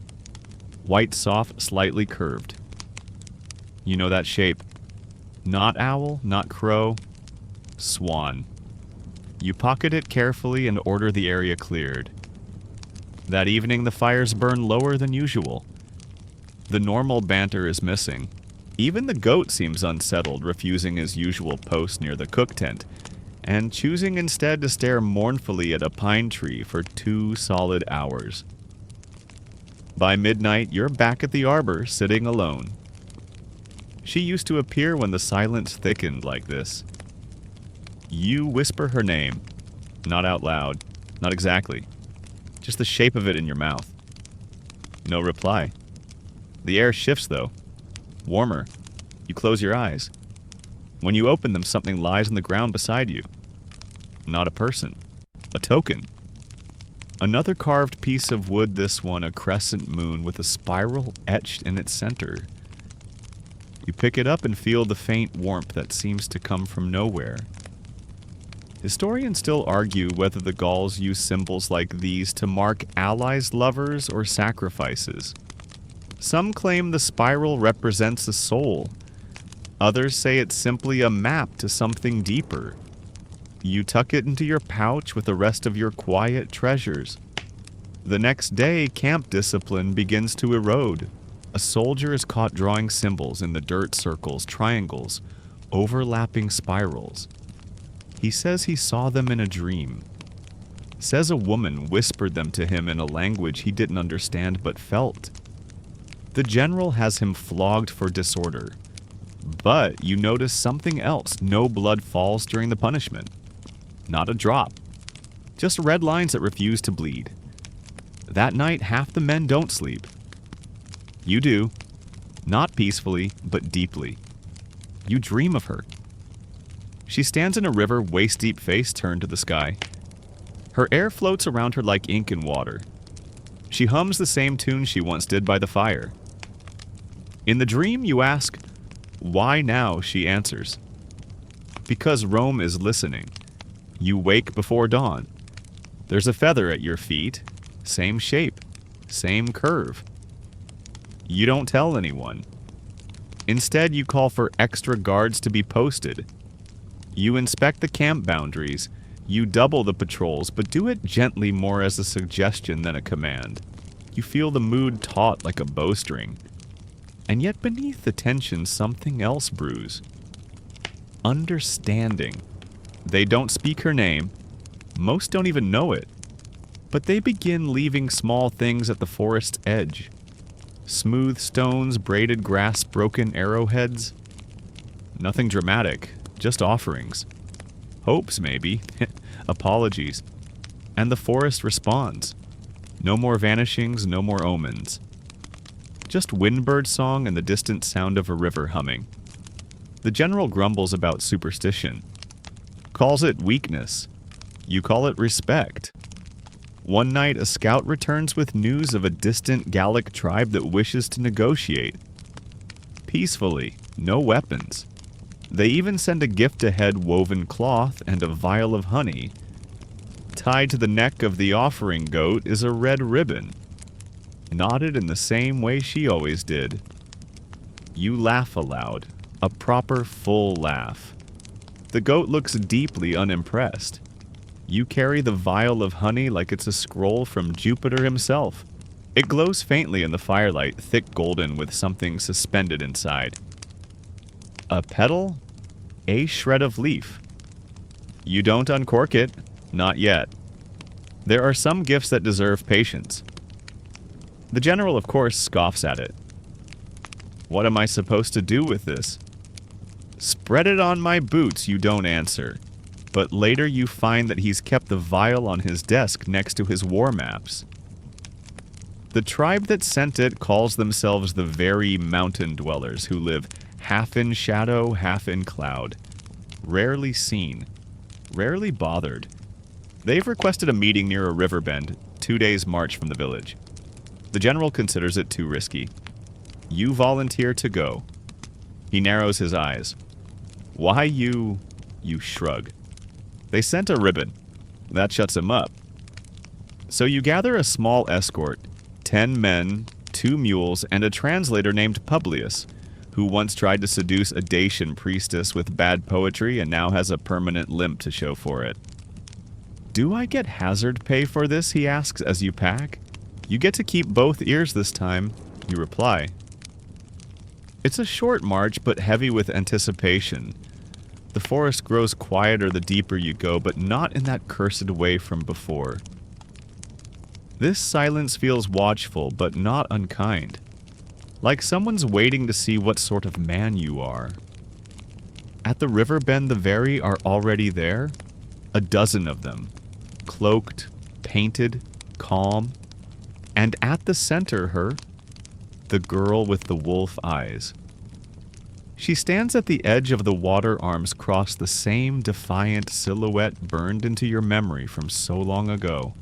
White, soft, slightly curved. You know that shape. Not owl, not crow, swan. You pocket it carefully and order the area cleared. That evening the fires burn lower than usual. The normal banter is missing. Even the goat seems unsettled, refusing his usual post near the cook tent, and choosing instead to stare mournfully at a pine tree for 2 solid hours. By midnight, you're back at the arbor, sitting alone. She used to appear when the silence thickened like this. You whisper her name. Not out loud. Not exactly. Just the shape of it in your mouth. No reply. The air shifts, though. Warmer. You close your eyes. When you open them, something lies on the ground beside you. Not a person. A token. Another carved piece of wood, this one a crescent moon with a spiral etched in its center. You pick it up and feel the faint warmth that seems to come from nowhere. Historians still argue whether the Gauls used symbols like these to mark allies, lovers, or sacrifices. Some claim the spiral represents a soul. Others say it's simply a map to something deeper. You tuck it into your pouch with the rest of your quiet treasures. The next day, camp discipline begins to erode. A soldier is caught drawing symbols in the dirt circles, triangles, overlapping spirals. He says he saw them in a dream. Says a woman whispered them to him in a language he didn't understand but felt. The general has him flogged for disorder. But you notice something else. No blood falls during the punishment. Not a drop. Just red lines that refuse to bleed. That night, half the men don't sleep. You do. Not peacefully, but deeply. You dream of her. She stands in a river, waist-deep, face turned to the sky. Her air floats around her like ink in water. She hums the same tune she once did by the fire. In the dream, you ask, "Why now?" She answers, "Because Rome is listening." You wake before dawn. There's a feather at your feet. Same shape. Same curve. You don't tell anyone. Instead, you call for extra guards to be posted. You inspect the camp boundaries. You double the patrols, but do it gently, more as a suggestion than a command. You feel the mood taut like a bowstring. And yet beneath the tension, something else brews. Understanding. They don't speak her name. Most don't even know it. But they begin leaving small things at the forest's edge. Smooth stones, braided grass, broken arrowheads. Nothing dramatic, just offerings. Hopes, maybe. Apologies. And the forest responds. No more vanishings, no more omens. Just windbird song and the distant sound of a river humming. The general grumbles about superstition. Calls it weakness. You call it respect. One night, a scout returns with news of a distant Gallic tribe that wishes to negotiate. Peacefully, no weapons. They even send a gift ahead, woven cloth and a vial of honey. Tied to the neck of the offering goat is a red ribbon. Knotted in the same way she always did. You laugh aloud, a proper full laugh. The goat looks deeply unimpressed. You carry the vial of honey like it's a scroll from Jupiter himself. It glows faintly in the firelight, thick golden with something suspended inside. A petal? A shred of leaf. You don't uncork it. Not yet. There are some gifts that deserve patience. The general, of course, scoffs at it. What am I supposed to do with this? Spread it on my boots, you don't answer. But later you find that he's kept the vial on his desk next to his war maps. The tribe that sent it calls themselves the Very Mountain Dwellers, who live half in shadow, half in cloud. Rarely seen. Rarely bothered. They've requested a meeting near a river bend, 2 days' march from the village. The general considers it too risky. You volunteer to go. He narrows his eyes. Why you... You shrug. They sent a ribbon. That shuts him up. So you gather a small escort, 10 men, 2 mules, and a translator named Publius, who once tried to seduce a Dacian priestess with bad poetry and now has a permanent limp to show for it. Do I get hazard pay for this, he asks as you pack. You get to keep both ears this time, you reply. It's a short march, but heavy with anticipation. The forest grows quieter the deeper you go, but not in that cursed way from before. This silence feels watchful, but not unkind. Like someone's waiting to see what sort of man you are. At the river bend the very are already there, a dozen of them, cloaked, painted, calm, and at the center her, the girl with the wolf eyes. She stands at the edge of the water, arms crossed, the same defiant silhouette burned into your memory from so long ago.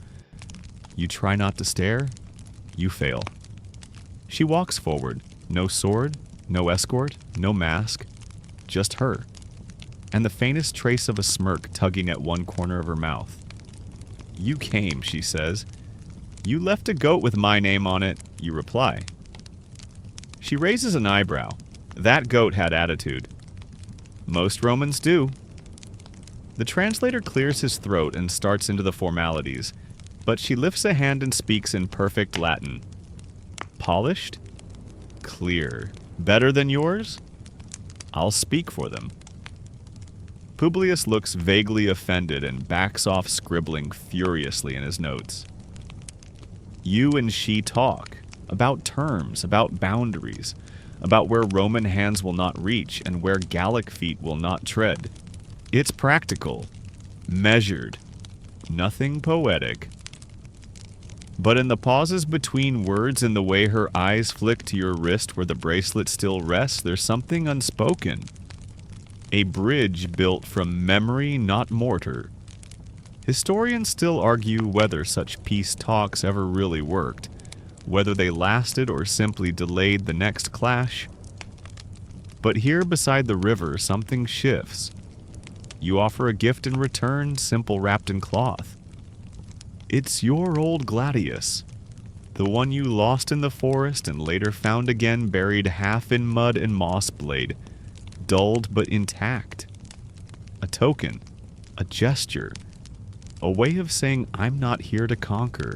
You try not to stare, you fail. She walks forward, no sword, no escort, no mask, just her, and the faintest trace of a smirk tugging at one corner of her mouth. You came, she says. You left a goat with my name on it, you reply. She raises an eyebrow. That goat had attitude. Most Romans do. The translator clears his throat and starts into the formalities, but she lifts a hand and speaks in perfect Latin. Polished? Clear. Better than yours? I'll speak for them. Publius looks vaguely offended and backs off, scribbling furiously in his notes. You and she talk about terms, about boundaries, about where Roman hands will not reach and where Gallic feet will not tread. It's practical, measured, nothing poetic. But in the pauses between words and the way her eyes flick to your wrist where the bracelet still rests, there's something unspoken. A bridge built from memory, not mortar. Historians still argue whether such peace talks ever really worked, whether they lasted or simply delayed the next clash. But here beside the river, something shifts. You offer a gift in return, simple wrapped in cloth. It's your old gladius, the one you lost in the forest and later found again buried half in mud and moss blade, dulled but intact. A token, a gesture, a way of saying I'm not here to conquer.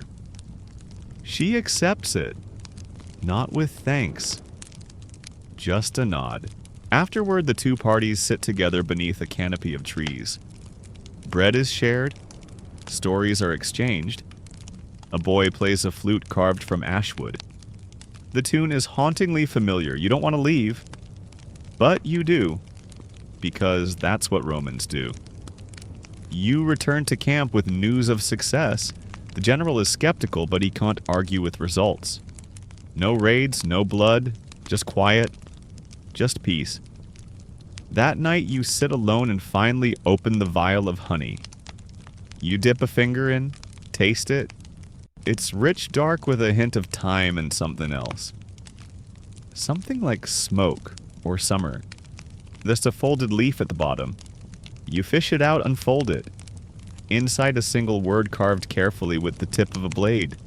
She accepts it, not with thanks, just a nod. Afterward, the two parties sit together beneath a canopy of trees. Bread is shared, stories are exchanged. A boy plays a flute carved from ashwood. The tune is hauntingly familiar. You don't want to leave, but you do, because that's what Romans do. You return to camp with news of success. The general is skeptical, but he can't argue with results. No raids, no blood, just quiet, just peace. That night you sit alone and finally open the vial of honey. You dip a finger in, taste it. It's rich, dark with a hint of thyme and something else. Something like smoke or summer. There's a folded leaf at the bottom. You fish it out, unfold it. Inside a single word carved carefully with the tip of a blade.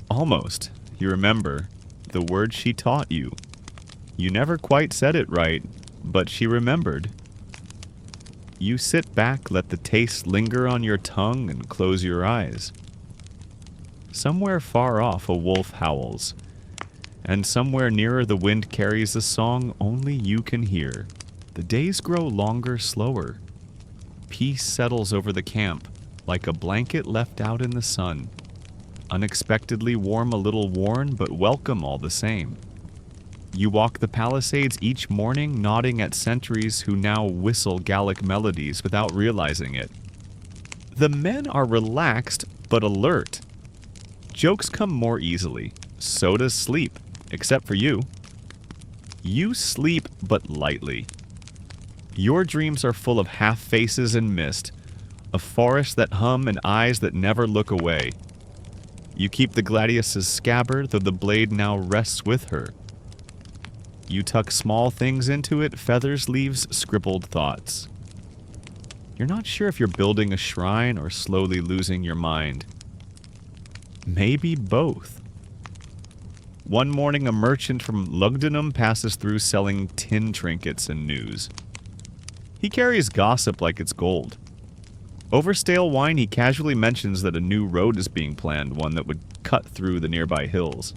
Almost, you remember, the word she taught you. You never quite said it right, but she remembered. You sit back, let the taste linger on your tongue, and close your eyes. Somewhere far off a wolf howls, and somewhere nearer the wind carries a song only you can hear. The days grow longer, slower. Peace settles over the camp, like a blanket left out in the sun. Unexpectedly warm, a little worn, but welcome all the same. You walk the palisades each morning, nodding at sentries who now whistle Gallic melodies without realizing it. The men are relaxed, but alert. Jokes come more easily. So does sleep, except for you. You sleep, but lightly. Your dreams are full of half-faces and mist, a forest that hum and eyes that never look away. You keep the gladius's scabbard, though the blade now rests with her. You tuck small things into it, feathers, leaves, scribbled thoughts. You're not sure if you're building a shrine or slowly losing your mind. Maybe both. One morning, a merchant from Lugdunum passes through selling tin trinkets and news. He carries gossip like it's gold. Over stale wine, he casually mentions that a new road is being planned, one that would cut through the nearby hills.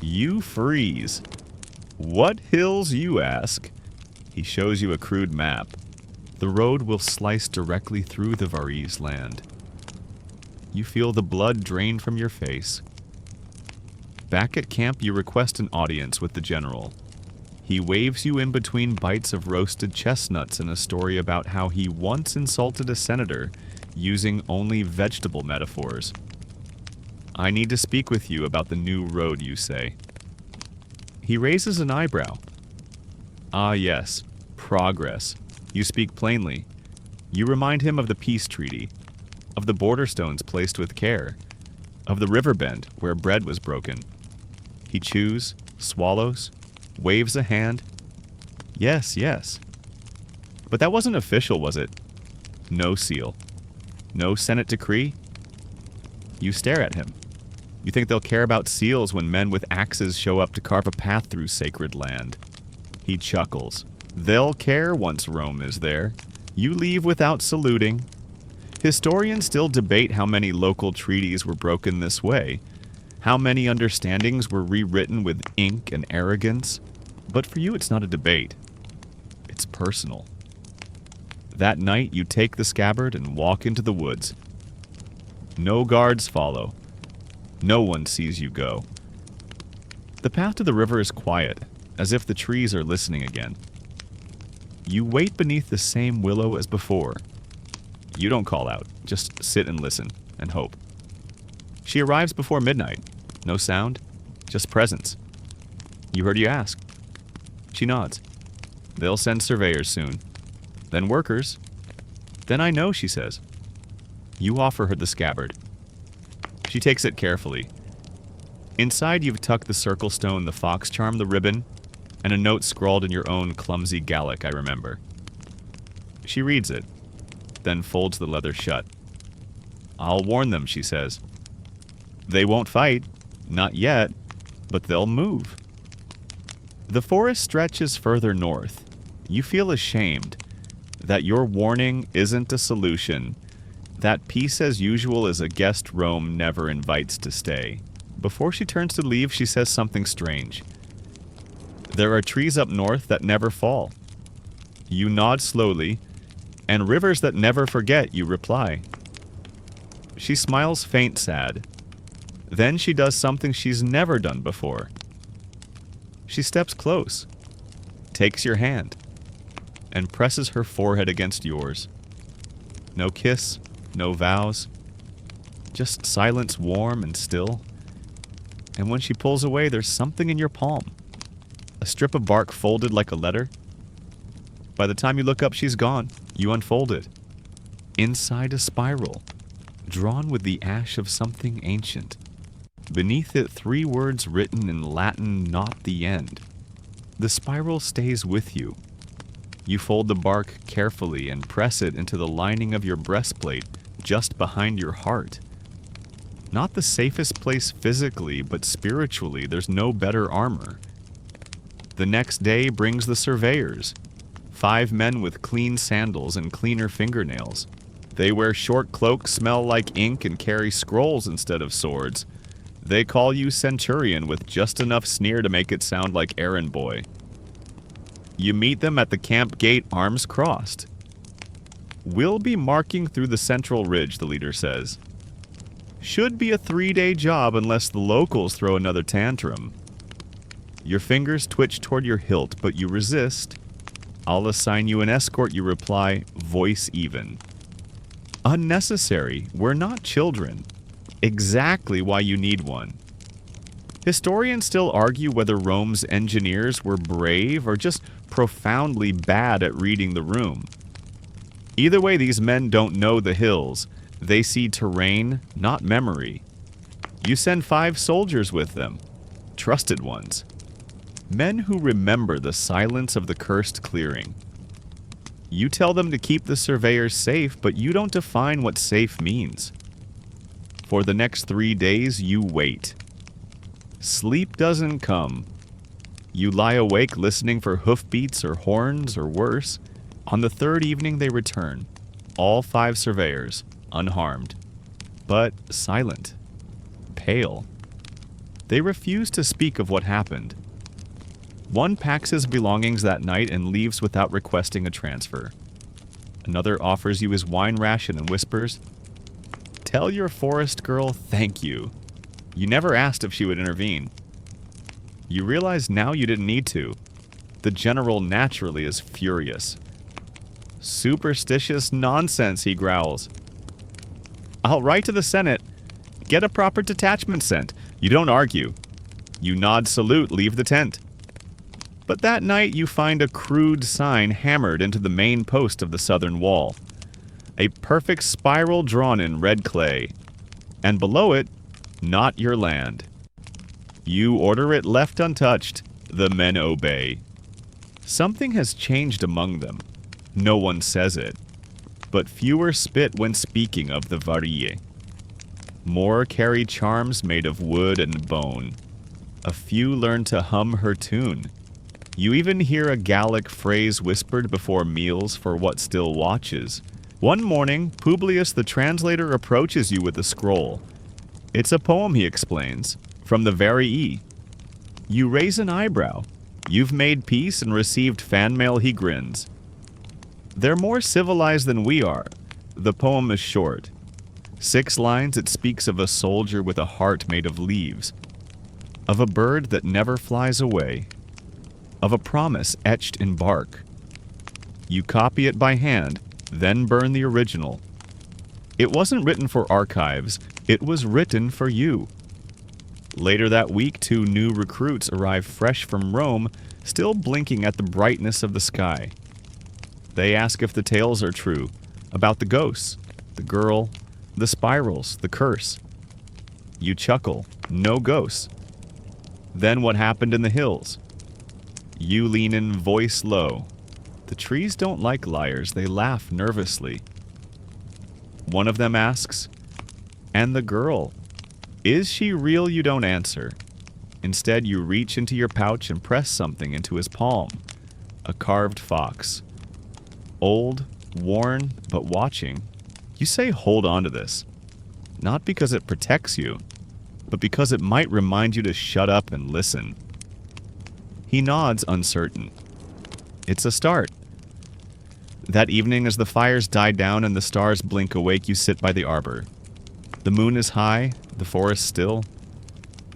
You freeze. What hills, you ask? He shows you a crude map. The road will slice directly through the Varese land. You feel the blood drain from your face. Back at camp, you request an audience with the general. He waves you in between bites of roasted chestnuts in a story about how he once insulted a senator using only vegetable metaphors. I need to speak with you about the new road, you say. He raises an eyebrow. Ah, yes, progress. You speak plainly. You remind him of the peace treaty, of the border stones placed with care, of the river bend where bread was broken. He chews, swallows, waves a hand. Yes, yes. But that wasn't official, was it? No seal. No Senate decree? You stare at him. You think they'll care about seals when men with axes show up to carve a path through sacred land. He chuckles. They'll care once Rome is there. You leave without saluting. Historians still debate how many local treaties were broken this way, how many understandings were rewritten with ink and arrogance. But for you, it's not a debate. It's personal. That night, you take the scabbard and walk into the woods. No guards follow. No one sees you go. The path to the river is quiet, as if the trees are listening again. You wait beneath the same willow as before. You don't call out, just sit and listen, and hope. She arrives before midnight. No sound, just presence. You heard you ask. She nods. They'll send surveyors soon. Then workers. Then I know, she says. You offer her the scabbard. She takes it carefully. Inside you've tucked the circle stone, the fox charm, the ribbon, and a note scrawled in your own clumsy Gallic, I remember. She reads it, then folds the leather shut. I'll warn them, she says. They won't fight, not yet, but they'll move. The forest stretches further north. You feel ashamed that your warning isn't a solution, that peace as usual is a guest Rome never invites to stay. Before she turns to leave, she says something strange. There are trees up north that never fall. You nod slowly, and rivers that never forget, you reply. She smiles faint sad. Then she does something she's never done before. She steps close, takes your hand, and presses her forehead against yours. No kiss, no vows, just silence warm and still. And when she pulls away, there's something in your palm. A strip of bark folded like a letter. By the time you look up, she's gone. You unfold it. Inside a spiral, drawn with the ash of something ancient. Beneath it, 3 words written in Latin, not the end. The spiral stays with you. You fold the bark carefully and press it into the lining of your breastplate, just behind your heart. Not the safest place physically, but spiritually, there's no better armor. The next day brings the surveyors. 5 men with clean sandals and cleaner fingernails. They wear short cloaks, smell like ink, and carry scrolls instead of swords. They call you Centurion with just enough sneer to make it sound like errand boy. You meet them at the camp gate, arms crossed. We'll be marking through the central ridge, the leader says. Should be a 3-day job unless the locals throw another tantrum. Your fingers twitch toward your hilt, but you resist. I'll assign you an escort, you reply, voice even. Unnecessary. We're not children. Exactly why you need one. Historians still argue whether Rome's engineers were brave or just profoundly bad at reading the room. Either way, these men don't know the hills. They see terrain, not memory. You send 5 soldiers with them, trusted ones. Men who remember the silence of the cursed clearing. You tell them to keep the surveyors safe, but you don't define what safe means. For the next 3 days, you wait. Sleep doesn't come. You lie awake listening for hoofbeats or horns or worse. On the 3rd evening, they return. All 5 surveyors, unharmed, but silent, pale. They refuse to speak of what happened. One packs his belongings that night and leaves without requesting a transfer. Another offers you his wine ration and whispers, "Tell your forest girl thank you. You never asked if she would intervene." You realize now you didn't need to. The general naturally is furious. "Superstitious nonsense," he growls. "I'll write to the Senate. Get a proper detachment sent." You don't argue. You nod salute, leave the tent. But that night you find a crude sign hammered into the main post of the southern wall. A perfect spiral drawn in red clay. And below it, "Not your land." You order it left untouched. The men obey. Something has changed among them. No one says it. But fewer spit when speaking of the Varie. More carry charms made of wood and bone. A few learn to hum her tune. You even hear a Gallic phrase whispered before meals for what still watches. One morning, Publius the translator approaches you with a scroll. It's a poem, he explains, from the Varii. You raise an eyebrow. You've made peace and received fan mail, he grins. They're more civilized than we are. The poem is short. 6 lines, it speaks of a soldier with a heart made of leaves, of a bird that never flies away, of a promise etched in bark. You copy it by hand, then burn the original. It wasn't written for archives, it was written for you. Later that week, 2 new recruits arrive fresh from Rome, still blinking at the brightness of the sky. They ask if the tales are true, about the ghosts, the girl, the spirals, the curse. You chuckle, no ghosts. Then what happened in the hills? You lean in, voice low. The trees don't like liars, they laugh nervously. One of them asks, "And the girl, is she real?" You don't answer. Instead, you reach into your pouch and press something into his palm. A carved fox. Old, worn, but watching. You say, "Hold on to this." Not because it protects you, but because it might remind you to shut up and listen. He nods, uncertain. It's a start. That evening, as the fires die down and the stars blink awake, you sit by the arbor. The moon is high, the forest still.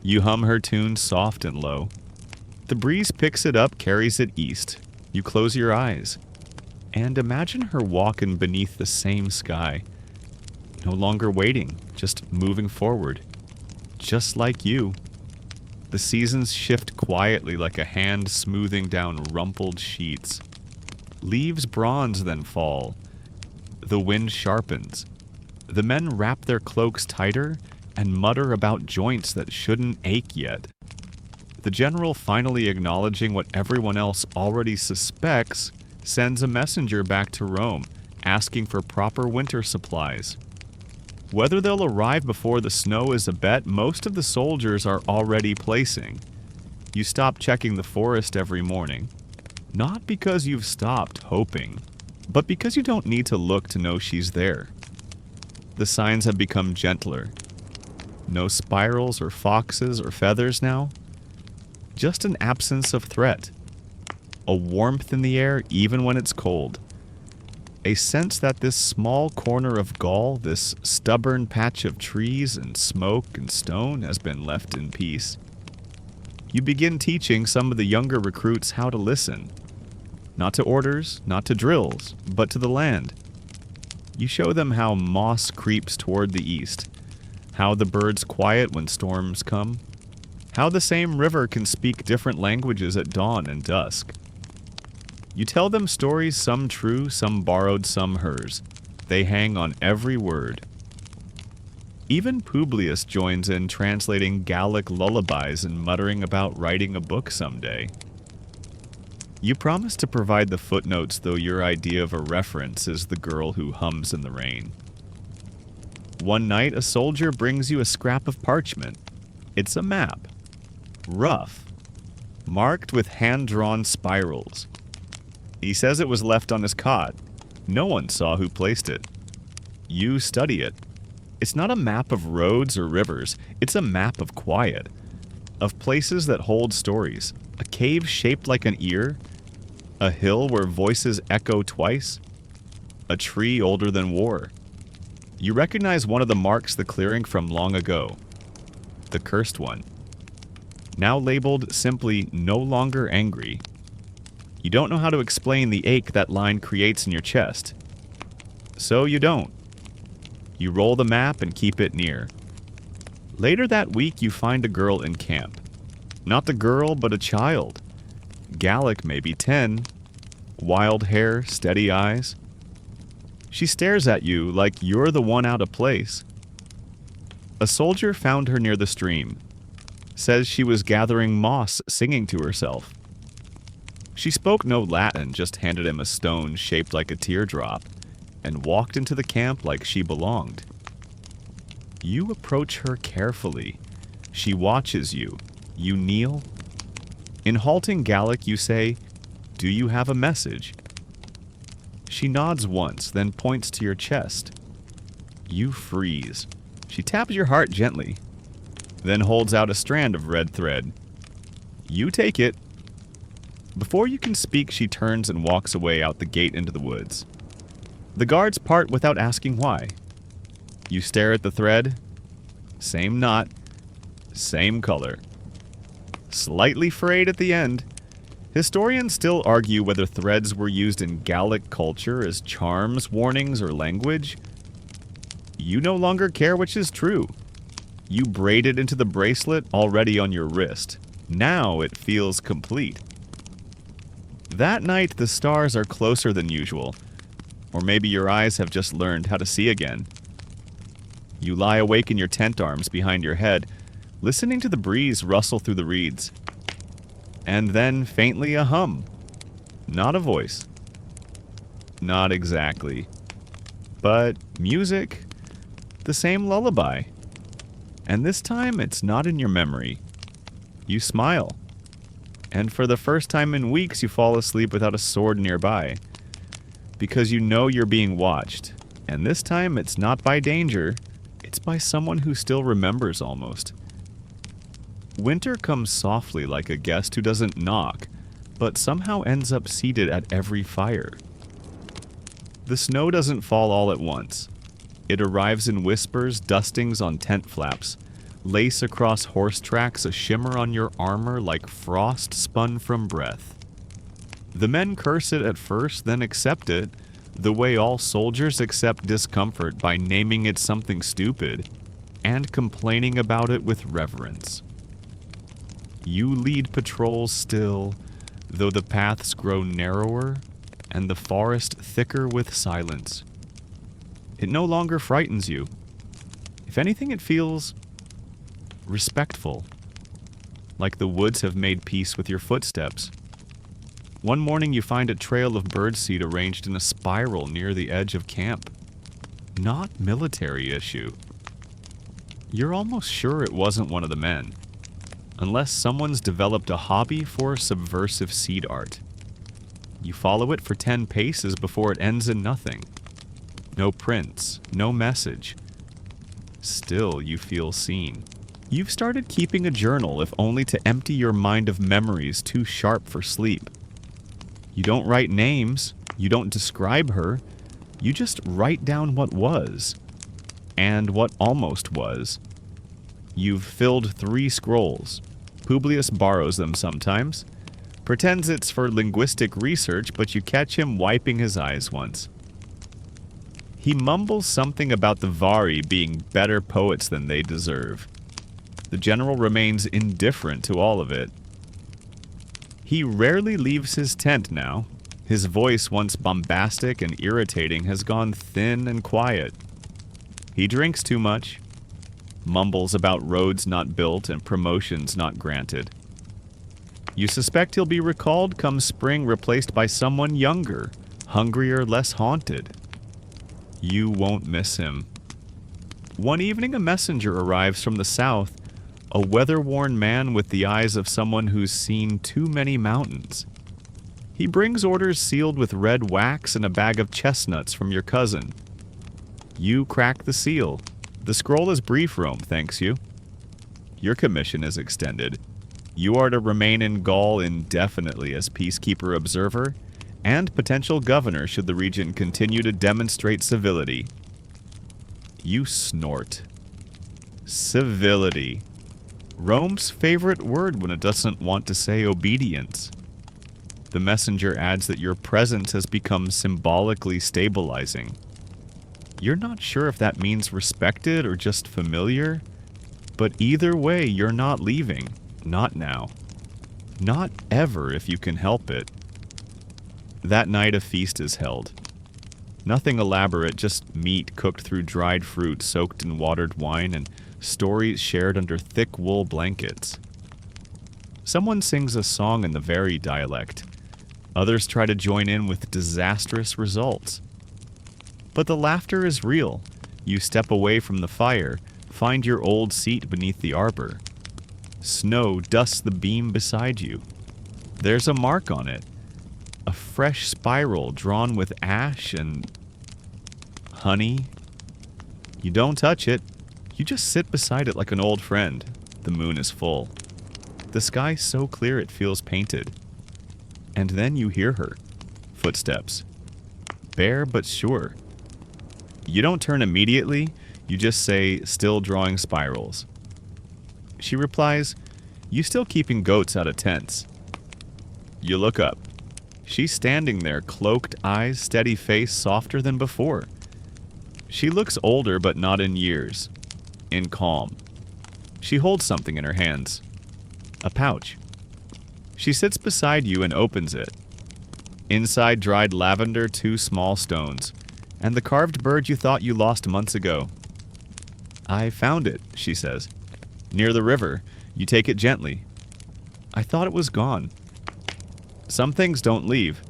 You hum her tune soft and low. The breeze picks it up, carries it east. You close your eyes. And imagine her walking beneath the same sky. No longer waiting, just moving forward. Just like you. The seasons shift quietly like a hand smoothing down rumpled sheets. Leaves bronze then fall. The wind sharpens. The men wrap their cloaks tighter and mutter about joints that shouldn't ache yet. The general, finally acknowledging what everyone else already suspects, sends a messenger back to Rome, asking for proper winter supplies. Whether they'll arrive before the snow is a bet most of the soldiers are already placing. You stop checking the forest every morning. Not because you've stopped hoping, but because you don't need to look to know she's there. The signs have become gentler. No spirals or foxes or feathers now. Just an absence of threat. A warmth in the air even when it's cold. A sense that this small corner of Gaul, this stubborn patch of trees and smoke and stone, has been left in peace. You begin teaching some of the younger recruits how to listen. Not to orders, not to drills, but to the land. You show them how moss creeps toward the east, how the birds quiet when storms come, how the same river can speak different languages at dawn and dusk. You tell them stories, some true, some borrowed, some hers. They hang on every word. Even Publius joins in translating Gallic lullabies and muttering about writing a book someday. You promise to provide the footnotes, though your idea of a reference is the girl who hums in the rain. One night, a soldier brings you a scrap of parchment. It's a map. Rough. Marked with hand-drawn spirals. He says it was left on his cot. No one saw who placed it. You study it. It's not a map of roads or rivers. It's a map of quiet. Of places that hold stories. A cave shaped like an ear. A hill where voices echo twice. A tree older than war. You recognize one of the marks the clearing from long ago. The cursed one. Now labeled simply no longer angry. You don't know how to explain the ache that line creates in your chest. So you don't. You roll the map and keep it near. Later that week, you find a girl in camp. Not the girl, but a child. Gallic, maybe 10. Wild hair, steady eyes. She stares at you like you're the one out of place. A soldier found her near the stream. Says she was gathering moss, singing to herself. She spoke no Latin, just handed him a stone shaped like a teardrop, and walked into the camp like she belonged. You approach her carefully. She watches you. You kneel. In halting Gallic, you say, "Do you have a message?" She nods once, then points to your chest. You freeze. She taps your heart gently, then holds out a strand of red thread. You take it. Before you can speak, she turns and walks away out the gate into the woods. The guards part without asking why. You stare at the thread. Same knot. Same color. Slightly frayed at the end. Historians still argue whether threads were used in Gallic culture as charms, warnings, or language. You no longer care which is true. You braid it into the bracelet already on your wrist. Now it feels complete. That night, the stars are closer than usual. Or maybe your eyes have just learned how to see again. You lie awake in your tent arms behind your head, listening to the breeze rustle through the reeds. And then faintly a hum. Not a voice. Not exactly. But music. The same lullaby. And this time it's not in your memory. You smile. And for the first time in weeks, you fall asleep without a sword nearby. Because you know you're being watched. And this time it's not by danger. It's by someone who still remembers almost. Winter comes softly like a guest who doesn't knock, but somehow ends up seated at every fire. The snow doesn't fall all at once. It arrives in whispers, dustings on tent flaps, lace across horse tracks, a shimmer on your armor like frost spun from breath. The men curse it at first, then accept it, the way all soldiers accept discomfort by naming it something stupid, and complaining about it with reverence. You lead patrols still, though the paths grow narrower and the forest thicker with silence. It no longer frightens you. If anything, it feels respectful, like the woods have made peace with your footsteps. One morning you find a trail of birdseed arranged in a spiral near the edge of camp. Not military issue. You're almost sure it wasn't one of the men, unless someone's developed a hobby for subversive seed art. You follow it for 10 paces before it ends in nothing. No prints, no message. Still, you feel seen. You've started keeping a journal, if only to empty your mind of memories too sharp for sleep. You don't write names, you don't describe her, you just write down what was, and what almost was. You've filled 3 scrolls. Publius borrows them sometimes, pretends it's for linguistic research, but you catch him wiping his eyes once. He mumbles something about the Vari being better poets than they deserve. The general remains indifferent to all of it. He rarely leaves his tent now. His voice, once bombastic and irritating, has gone thin and quiet. He drinks too much, mumbles about roads not built and promotions not granted. You suspect he'll be recalled come spring, replaced by someone younger, hungrier, less haunted. You won't miss him. One evening a messenger arrives from the south, a weather-worn man with the eyes of someone who's seen too many mountains. He brings orders sealed with red wax and a bag of chestnuts from your cousin. You crack the seal. The scroll is brief, Rome, thanks you. Your commission is extended. You are to remain in Gaul indefinitely as peacekeeper observer and potential governor should the region continue to demonstrate civility. You snort. Civility. Rome's favorite word when it doesn't want to say obedience. The messenger adds that your presence has become symbolically stabilizing. You're not sure if that means respected or just familiar, but either way, you're not leaving. Not now. Not ever if you can help it. That night a feast is held. Nothing elaborate, just meat cooked through dried fruit soaked in watered wine and stories shared under thick wool blankets. Someone sings a song in the Very dialect. Others try to join in with disastrous results. But the laughter is real. You step away from the fire, find your old seat beneath the arbor. Snow dusts the beam beside you. There's a mark on it. A fresh spiral drawn with ash and honey. You don't touch it. You just sit beside it like an old friend. The moon is full. The sky so clear it feels painted. And then you hear her. Footsteps. Bare but sure. You don't turn immediately. You just say, still drawing spirals. She replies, you still keeping goats out of tents. You look up. She's standing there, cloaked eyes, steady face, softer than before. She looks older, but not in years. In calm. She holds something in her hands. A pouch. She sits beside you and opens it. Inside dried lavender, 2 small stones, and the carved bird you thought you lost months ago. I found it, she says. Near the river. You take it gently. I thought it was gone. Some things don't leave,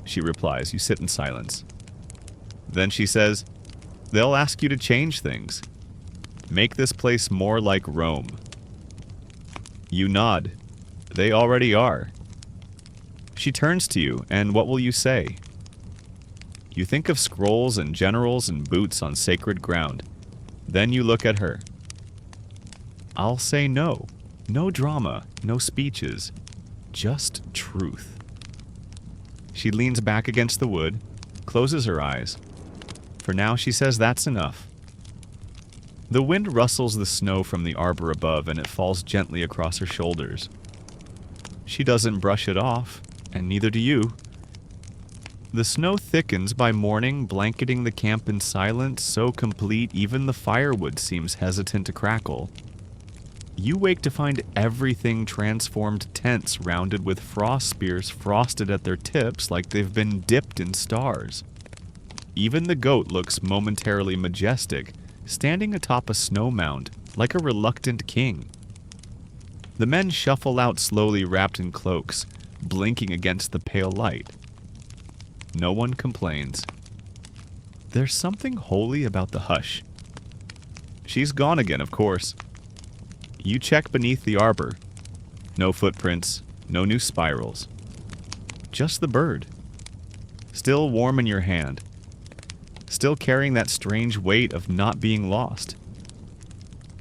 she replies. You sit in silence. Then she says, they'll ask you to change things. Make this place more like Rome. You nod. They already are. She turns to you, and what will you say? You think of scrolls and generals and boots on sacred ground. Then you look at her. I'll say no. No drama, no speeches. Just truth. She leans back against the wood, closes her eyes. For now, she says that's enough. The wind rustles the snow from the arbor above, and it falls gently across her shoulders. She doesn't brush it off, and neither do you. The snow thickens by morning, blanketing the camp in silence so complete even the firewood seems hesitant to crackle. You wake to find everything transformed tents rounded with frost spears frosted at their tips like they've been dipped in stars. Even the goat looks momentarily majestic, standing atop a snow mound like a reluctant king. The men shuffle out slowly wrapped in cloaks, blinking against the pale light. No one complains. There's something holy about the hush. She's gone again, of course. You check beneath the arbor. No footprints, no new spirals. Just the bird. Still warm in your hand. Still carrying that strange weight of not being lost.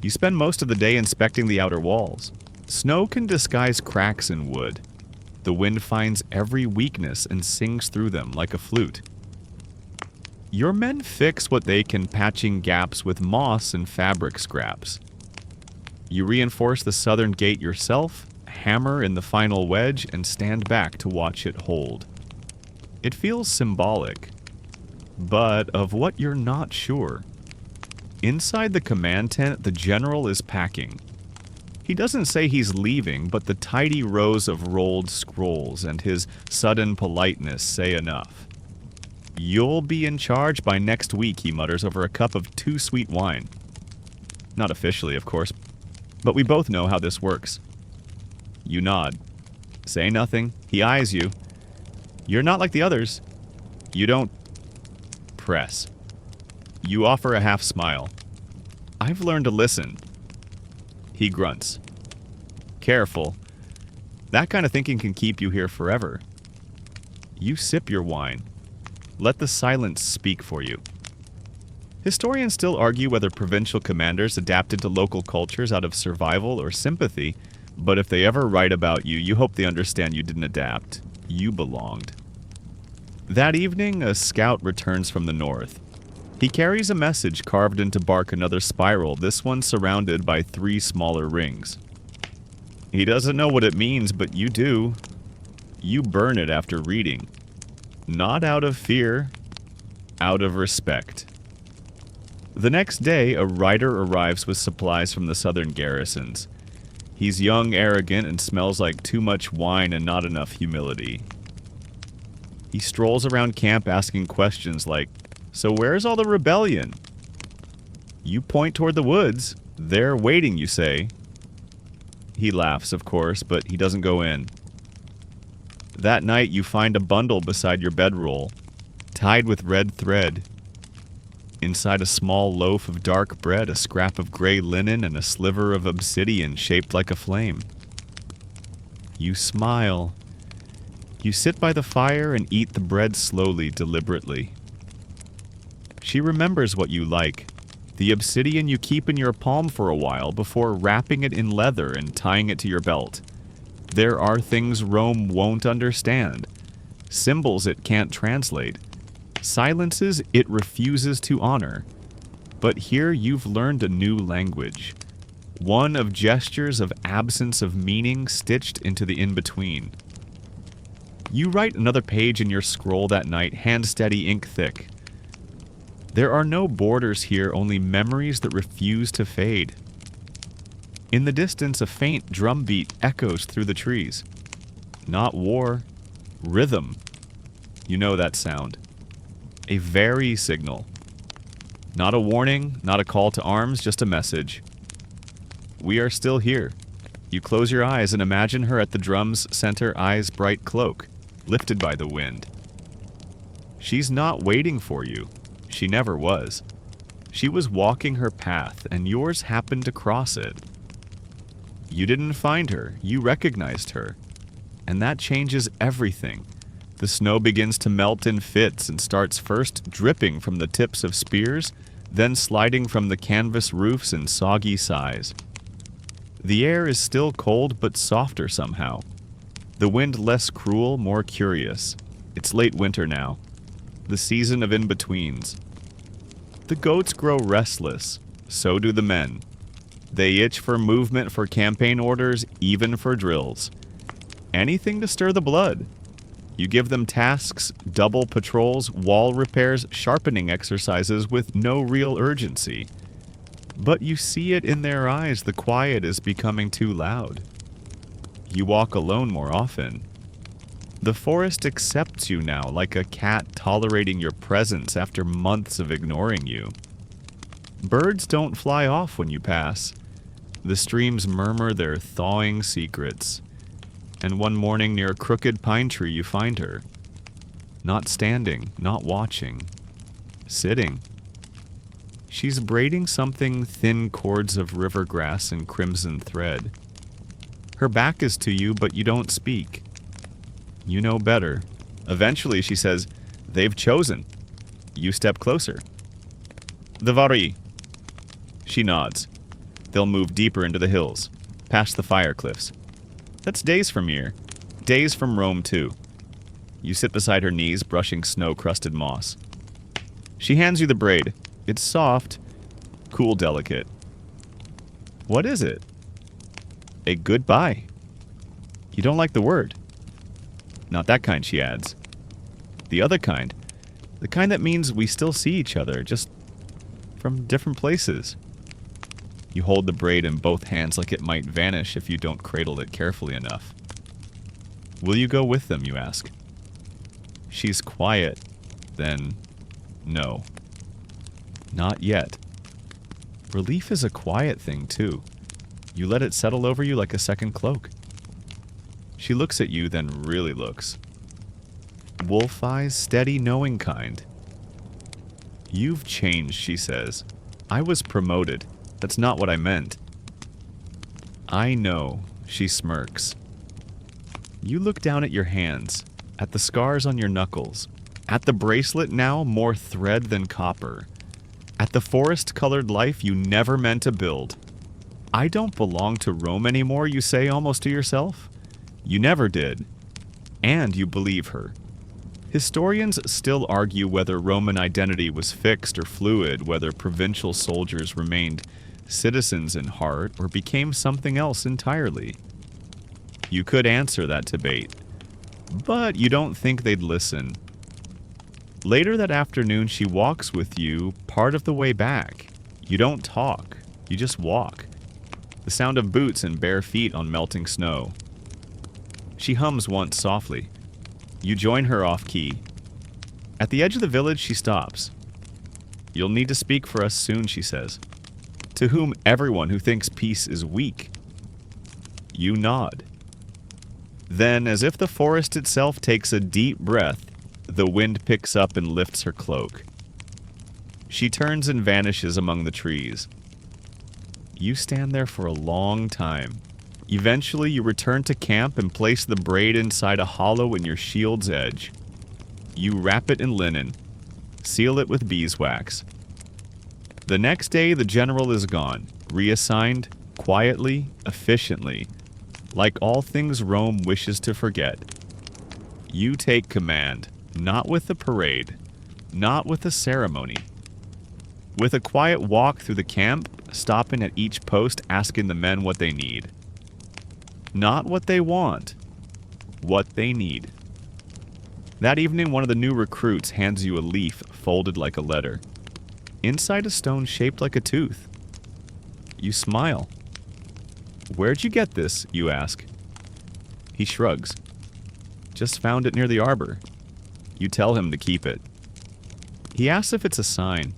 You spend most of the day inspecting the outer walls. Snow can disguise cracks in wood. The wind finds every weakness and sings through them like a flute. Your men fix what they can, patching gaps with moss and fabric scraps. You reinforce the southern gate yourself, hammer in the final wedge, and stand back to watch it hold. It feels symbolic, but of what you're not sure. Inside the command tent, the general is packing. He doesn't say he's leaving, but the tidy rows of rolled scrolls and his sudden politeness say enough. You'll be in charge by next week, he mutters over a cup of too sweet wine. Not officially, of course, but we both know how this works. You nod. Say nothing. He eyes you. You're not like the others. You don't press. You offer a half smile. I've learned to listen. He grunts. Careful. That kind of thinking can keep you here forever. You sip your wine. Let the silence speak for you. Historians still argue whether provincial commanders adapted to local cultures out of survival or sympathy, but if they ever write about you, you hope they understand you didn't adapt. You belonged. That evening, a scout returns from the north. He carries a message carved into bark, another spiral, this one surrounded by 3 smaller rings. He doesn't know what it means, but you do. You burn it after reading. Not out of fear, out of respect. The next day, a rider arrives with supplies from the southern garrisons. He's young, arrogant, and smells like too much wine and not enough humility. He strolls around camp asking questions like, "So where's all the rebellion?" You point toward the woods. "They're waiting," you say. He laughs, of course, but he doesn't go in. That night, you find a bundle beside your bedroll, tied with red thread. Inside a small loaf of dark bread, a scrap of gray linen, and a sliver of obsidian shaped like a flame. You smile. You sit by the fire and eat the bread slowly, deliberately. She remembers what you like. The obsidian you keep in your palm for a while before wrapping it in leather and tying it to your belt. There are things Rome won't understand, symbols it can't translate, silences it refuses to honor. But here you've learned a new language, one of gestures of absence of meaning stitched into the in-between. You write another page in your scroll that night, hand-steady, ink thick. There are no borders here, only memories that refuse to fade. In the distance, a faint drumbeat echoes through the trees. Not war, rhythm. You know that sound. A very signal. Not a warning, not a call to arms, just a message. We are still here. You close your eyes and imagine her at the drum's center, eyes bright cloak, lifted by the wind. She's not waiting for you. She never was. She was walking her path, and yours happened to cross it. You didn't find her. You recognized her. And that changes everything. The snow begins to melt in fits and starts first dripping from the tips of spears, then sliding from the canvas roofs in soggy sighs. The air is still cold but softer somehow. The wind less cruel, more curious. It's late winter now. The season of in-betweens. The goats grow restless. So do the men. They itch for movement, for campaign orders, even for drills. Anything to stir the blood. You give them tasks, double patrols, wall repairs, sharpening exercises with no real urgency. But you see it in their eyes, the quiet is becoming too loud. You walk alone more often. The forest accepts you now, like a cat tolerating your presence after months of ignoring you. Birds don't fly off when you pass. The streams murmur their thawing secrets. And one morning near a crooked pine tree you find her. Not standing, not watching. Sitting. She's braiding something thin cords of river grass and crimson thread. Her back is to you, but you don't speak. You know better. Eventually she says, "They've chosen." You step closer. "The Vari." She nods. They'll move deeper into the hills, past the fire cliffs. That's days from here. Days from Rome, too. You sit beside her knees, brushing snow-crusted moss. She hands you the braid. It's soft, cool, delicate. What is it? A goodbye. You don't like the word. Not that kind, she adds. The other kind. The kind that means we still see each other, just from different places. You hold the braid in both hands like it might vanish if you don't cradle it carefully enough. Will you go with them, you ask. She's quiet. Then, no. Not yet. Relief is a quiet thing, too. You let it settle over you like a second cloak. She looks at you, then really looks. Wolf eyes, steady, knowing kind. You've changed, she says. I was promoted. That's not what I meant. I know, she smirks. You look down at your hands, at the scars on your knuckles, at the bracelet now more thread than copper, at the forest-colored life you never meant to build. I don't belong to Rome anymore, you say almost to yourself. You never did. And you believe her. Historians still argue whether Roman identity was fixed or fluid, whether provincial soldiers remained citizens in heart or became something else entirely. You could answer that debate. but you don't think they'd listen. Later that afternoon, she walks with you part of the way back. You don't talk, you just walk. The sound of boots and bare feet on melting snow. She hums once softly. You join her off-key. At the edge of the village, she stops. "You'll need to speak for us soon," she says. "To whom everyone who thinks peace is weak." You nod. Then, as if the forest itself takes a deep breath, the wind picks up and lifts her cloak. She turns and vanishes among the trees. You stand there for a long time. Eventually, you return to camp and place the braid inside a hollow in your shield's edge. You wrap it in linen, seal it with beeswax. The next day, the general is gone, reassigned, quietly, efficiently, like all things Rome wishes to forget. You take command, not with a parade, not with a ceremony. With a quiet walk through the camp, stopping at each post asking the men what they need. Not what they want, what they need. That evening, one of the new recruits hands you a leaf folded like a letter. Inside a stone shaped like a tooth. You smile. "Where'd you get this?" you ask. He shrugs. "Just found it near the arbor." You tell him to keep it. He asks if it's a sign.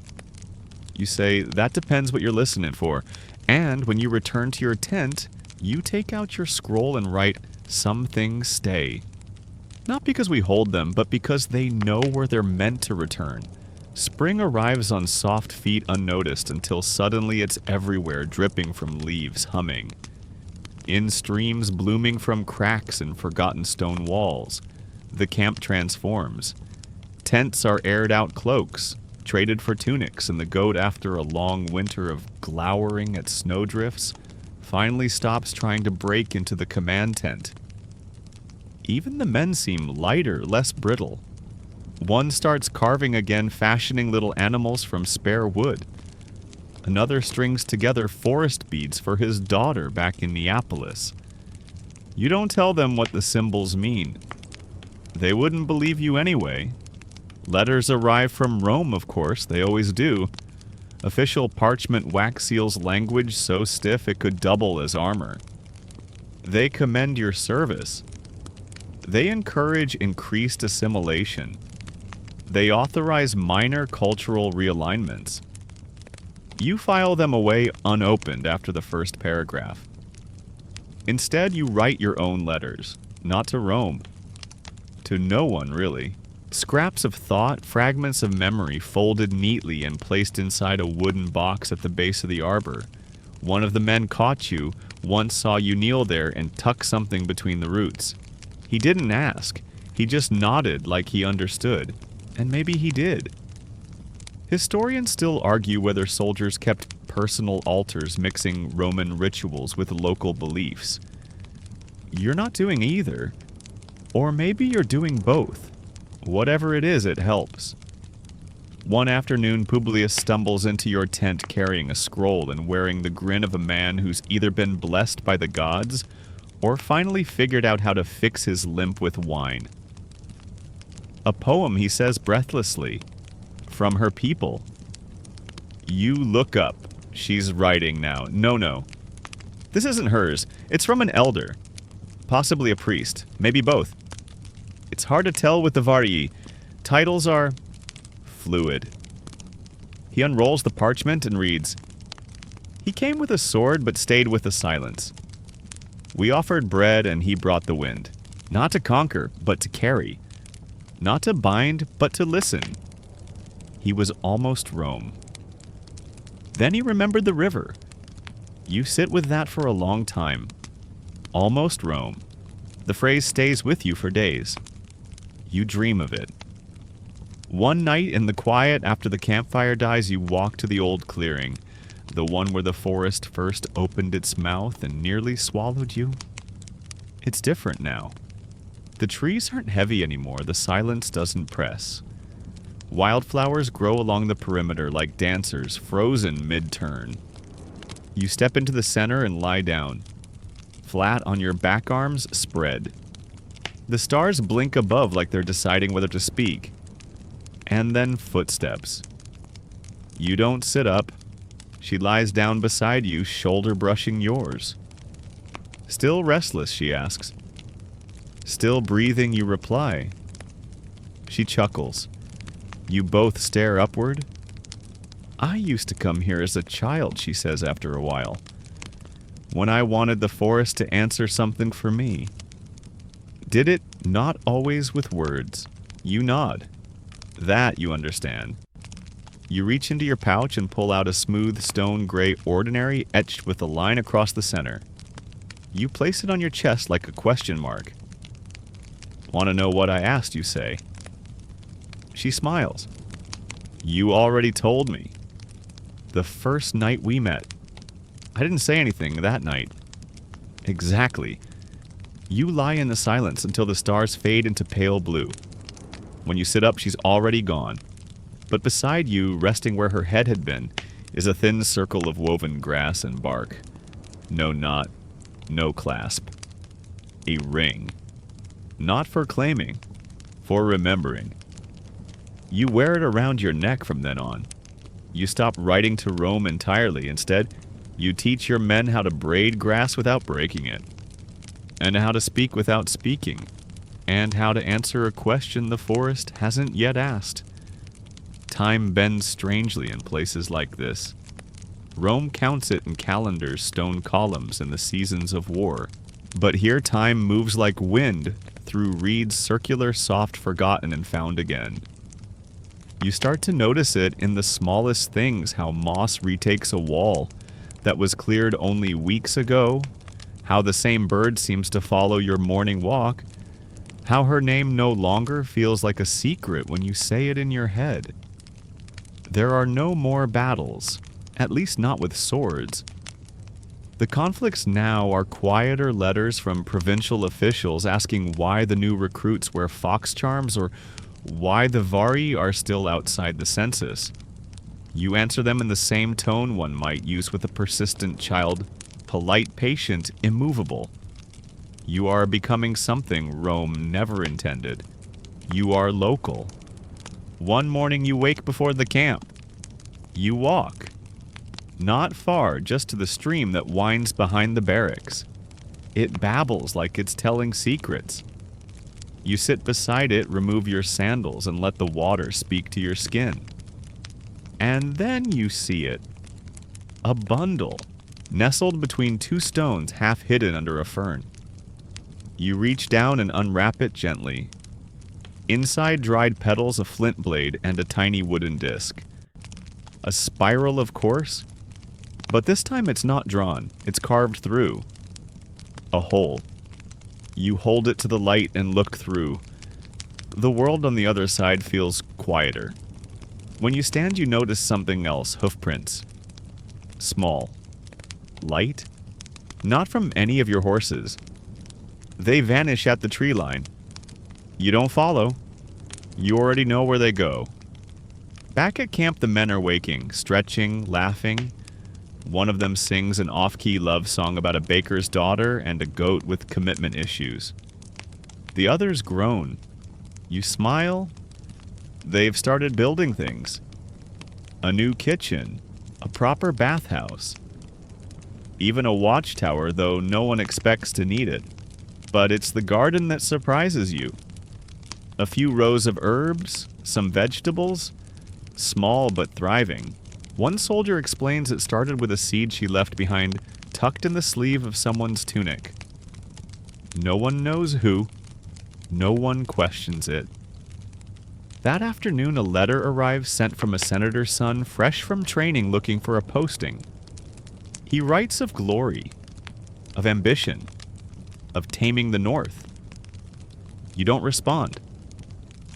You say, "That depends what you're listening for." And when you return to your tent, you take out your scroll and write, "Some things stay." Not because we hold them, but because they know where they're meant to return. Spring arrives on soft feet unnoticed until suddenly it's everywhere, dripping from leaves, humming. In streams blooming from cracks in forgotten stone walls. The camp transforms. Tents are aired-out cloaks, traded for tunics, and the goat, after a long winter of glowering at snowdrifts, finally stops trying to break into the command tent. Even the men seem lighter, less brittle. One starts carving again, fashioning little animals from spare wood. Another strings together forest beads for his daughter back in Neapolis. You don't tell them what the symbols mean. They wouldn't believe you anyway. Letters arrive from Rome, of course, they always do. Official parchment wax seals language so stiff it could double as armor. They commend your service. They encourage increased assimilation. They authorize minor cultural realignments. You file them away unopened after the first paragraph. Instead, you write your own letters, not to Rome. To no one, really. Scraps of thought, fragments of memory folded neatly and placed inside a wooden box at the base of the arbor. One of the men caught you, once saw you kneel there and tuck something between the roots. He didn't ask. He just nodded like he understood. And maybe he did. Historians still argue whether soldiers kept personal altars mixing Roman rituals with local beliefs. You're not doing either. Or maybe you're doing both. Whatever it is, it helps. One afternoon, Publius stumbles into your tent carrying a scroll and wearing the grin of a man who's either been blessed by the gods or finally figured out how to fix his limp with wine. A poem, he says breathlessly, from her people. You look up. She's writing now. No. This isn't hers. It's from an elder. Possibly a priest. Maybe both. It's hard to tell with the Varii. Titles are fluid. He unrolls the parchment and reads, "He came with a sword but stayed with the silence. We offered bread and he brought the wind. Not to conquer, but to carry. Not to bind, but to listen. He was almost Rome." Then he remembered the river. You sit with that for a long time. Almost Rome. The phrase stays with you for days. You dream of it. One night in the quiet after the campfire dies, you walk to the old clearing, the one where the forest first opened its mouth and nearly swallowed you. It's different now. The trees aren't heavy anymore, the silence doesn't press. Wildflowers grow along the perimeter like dancers, frozen mid-turn. You step into the center and lie down. Flat on your back arms, spread. The stars blink above like they're deciding whether to speak. And then footsteps. You don't sit up. She lies down beside you, shoulder brushing yours. Still restless, she asks. Still breathing, you reply. She chuckles. You both stare upward. I used to come here as a child, she says after a while, when I wanted the forest to answer something for me. Did it not always with words? You nod. That you understand. You reach into your pouch and pull out a smooth stone gray ordinary etched with a line across the center. You place it on your chest like a question mark. Want to know what I asked, you say. She smiles. You already told me. The first night we met. I didn't say anything that night. Exactly. You lie in the silence until the stars fade into pale blue. When you sit up, she's already gone. But beside you, resting where her head had been, is a thin circle of woven grass and bark. No knot, no clasp. A ring. Not for claiming, for remembering. You wear it around your neck from then on. You stop writing to Rome entirely. Instead, you teach your men how to braid grass without breaking it, and how to speak without speaking, and how to answer a question the forest hasn't yet asked. Time bends strangely in places like this. Rome counts it in calendars, stone columns, and the seasons of war. But here time moves like wind through reeds circular, soft, forgotten, and found again. You start to notice it in the smallest things, how moss retakes a wall that was cleared only weeks ago, how the same bird seems to follow your morning walk, how her name no longer feels like a secret when you say it in your head. There are no more battles, at least not with swords. The conflicts now are quieter letters from provincial officials asking why the new recruits wear fox charms or why the Vari are still outside the census. You answer them in the same tone one might use with a persistent child, polite, patient, immovable. You are becoming something Rome never intended. You are local. One morning you wake before the camp. You walk. Not far, just to the stream that winds behind the barracks. It babbles like it's telling secrets. You sit beside it, remove your sandals, and let the water speak to your skin. And then you see it. A bundle, nestled between two stones half hidden under a fern. You reach down and unwrap it gently. Inside dried petals, a flint blade, and a tiny wooden disc. A spiral, of course, but this time it's not drawn, it's carved through. A hole. You hold it to the light and look through. The world on the other side feels quieter. When you stand, you notice something else, hoofprints. Small. Light? Not from any of your horses. They vanish at the tree line. You don't follow. You already know where they go. Back at camp, the men are waking, stretching, laughing. One of them sings an off-key love song about a baker's daughter and a goat with commitment issues. The others groan. You smile. They've started building things. A new kitchen. A proper bathhouse. Even a watchtower, though no one expects to need it. But it's the garden that surprises you. A few rows of herbs, some vegetables, small but thriving. One soldier explains it started with a seed she left behind, tucked in the sleeve of someone's tunic. No one knows who. No one questions it. That afternoon, a letter arrives sent from a senator's son, fresh from training looking for a posting. He writes of glory, of ambition, of taming the North. You don't respond.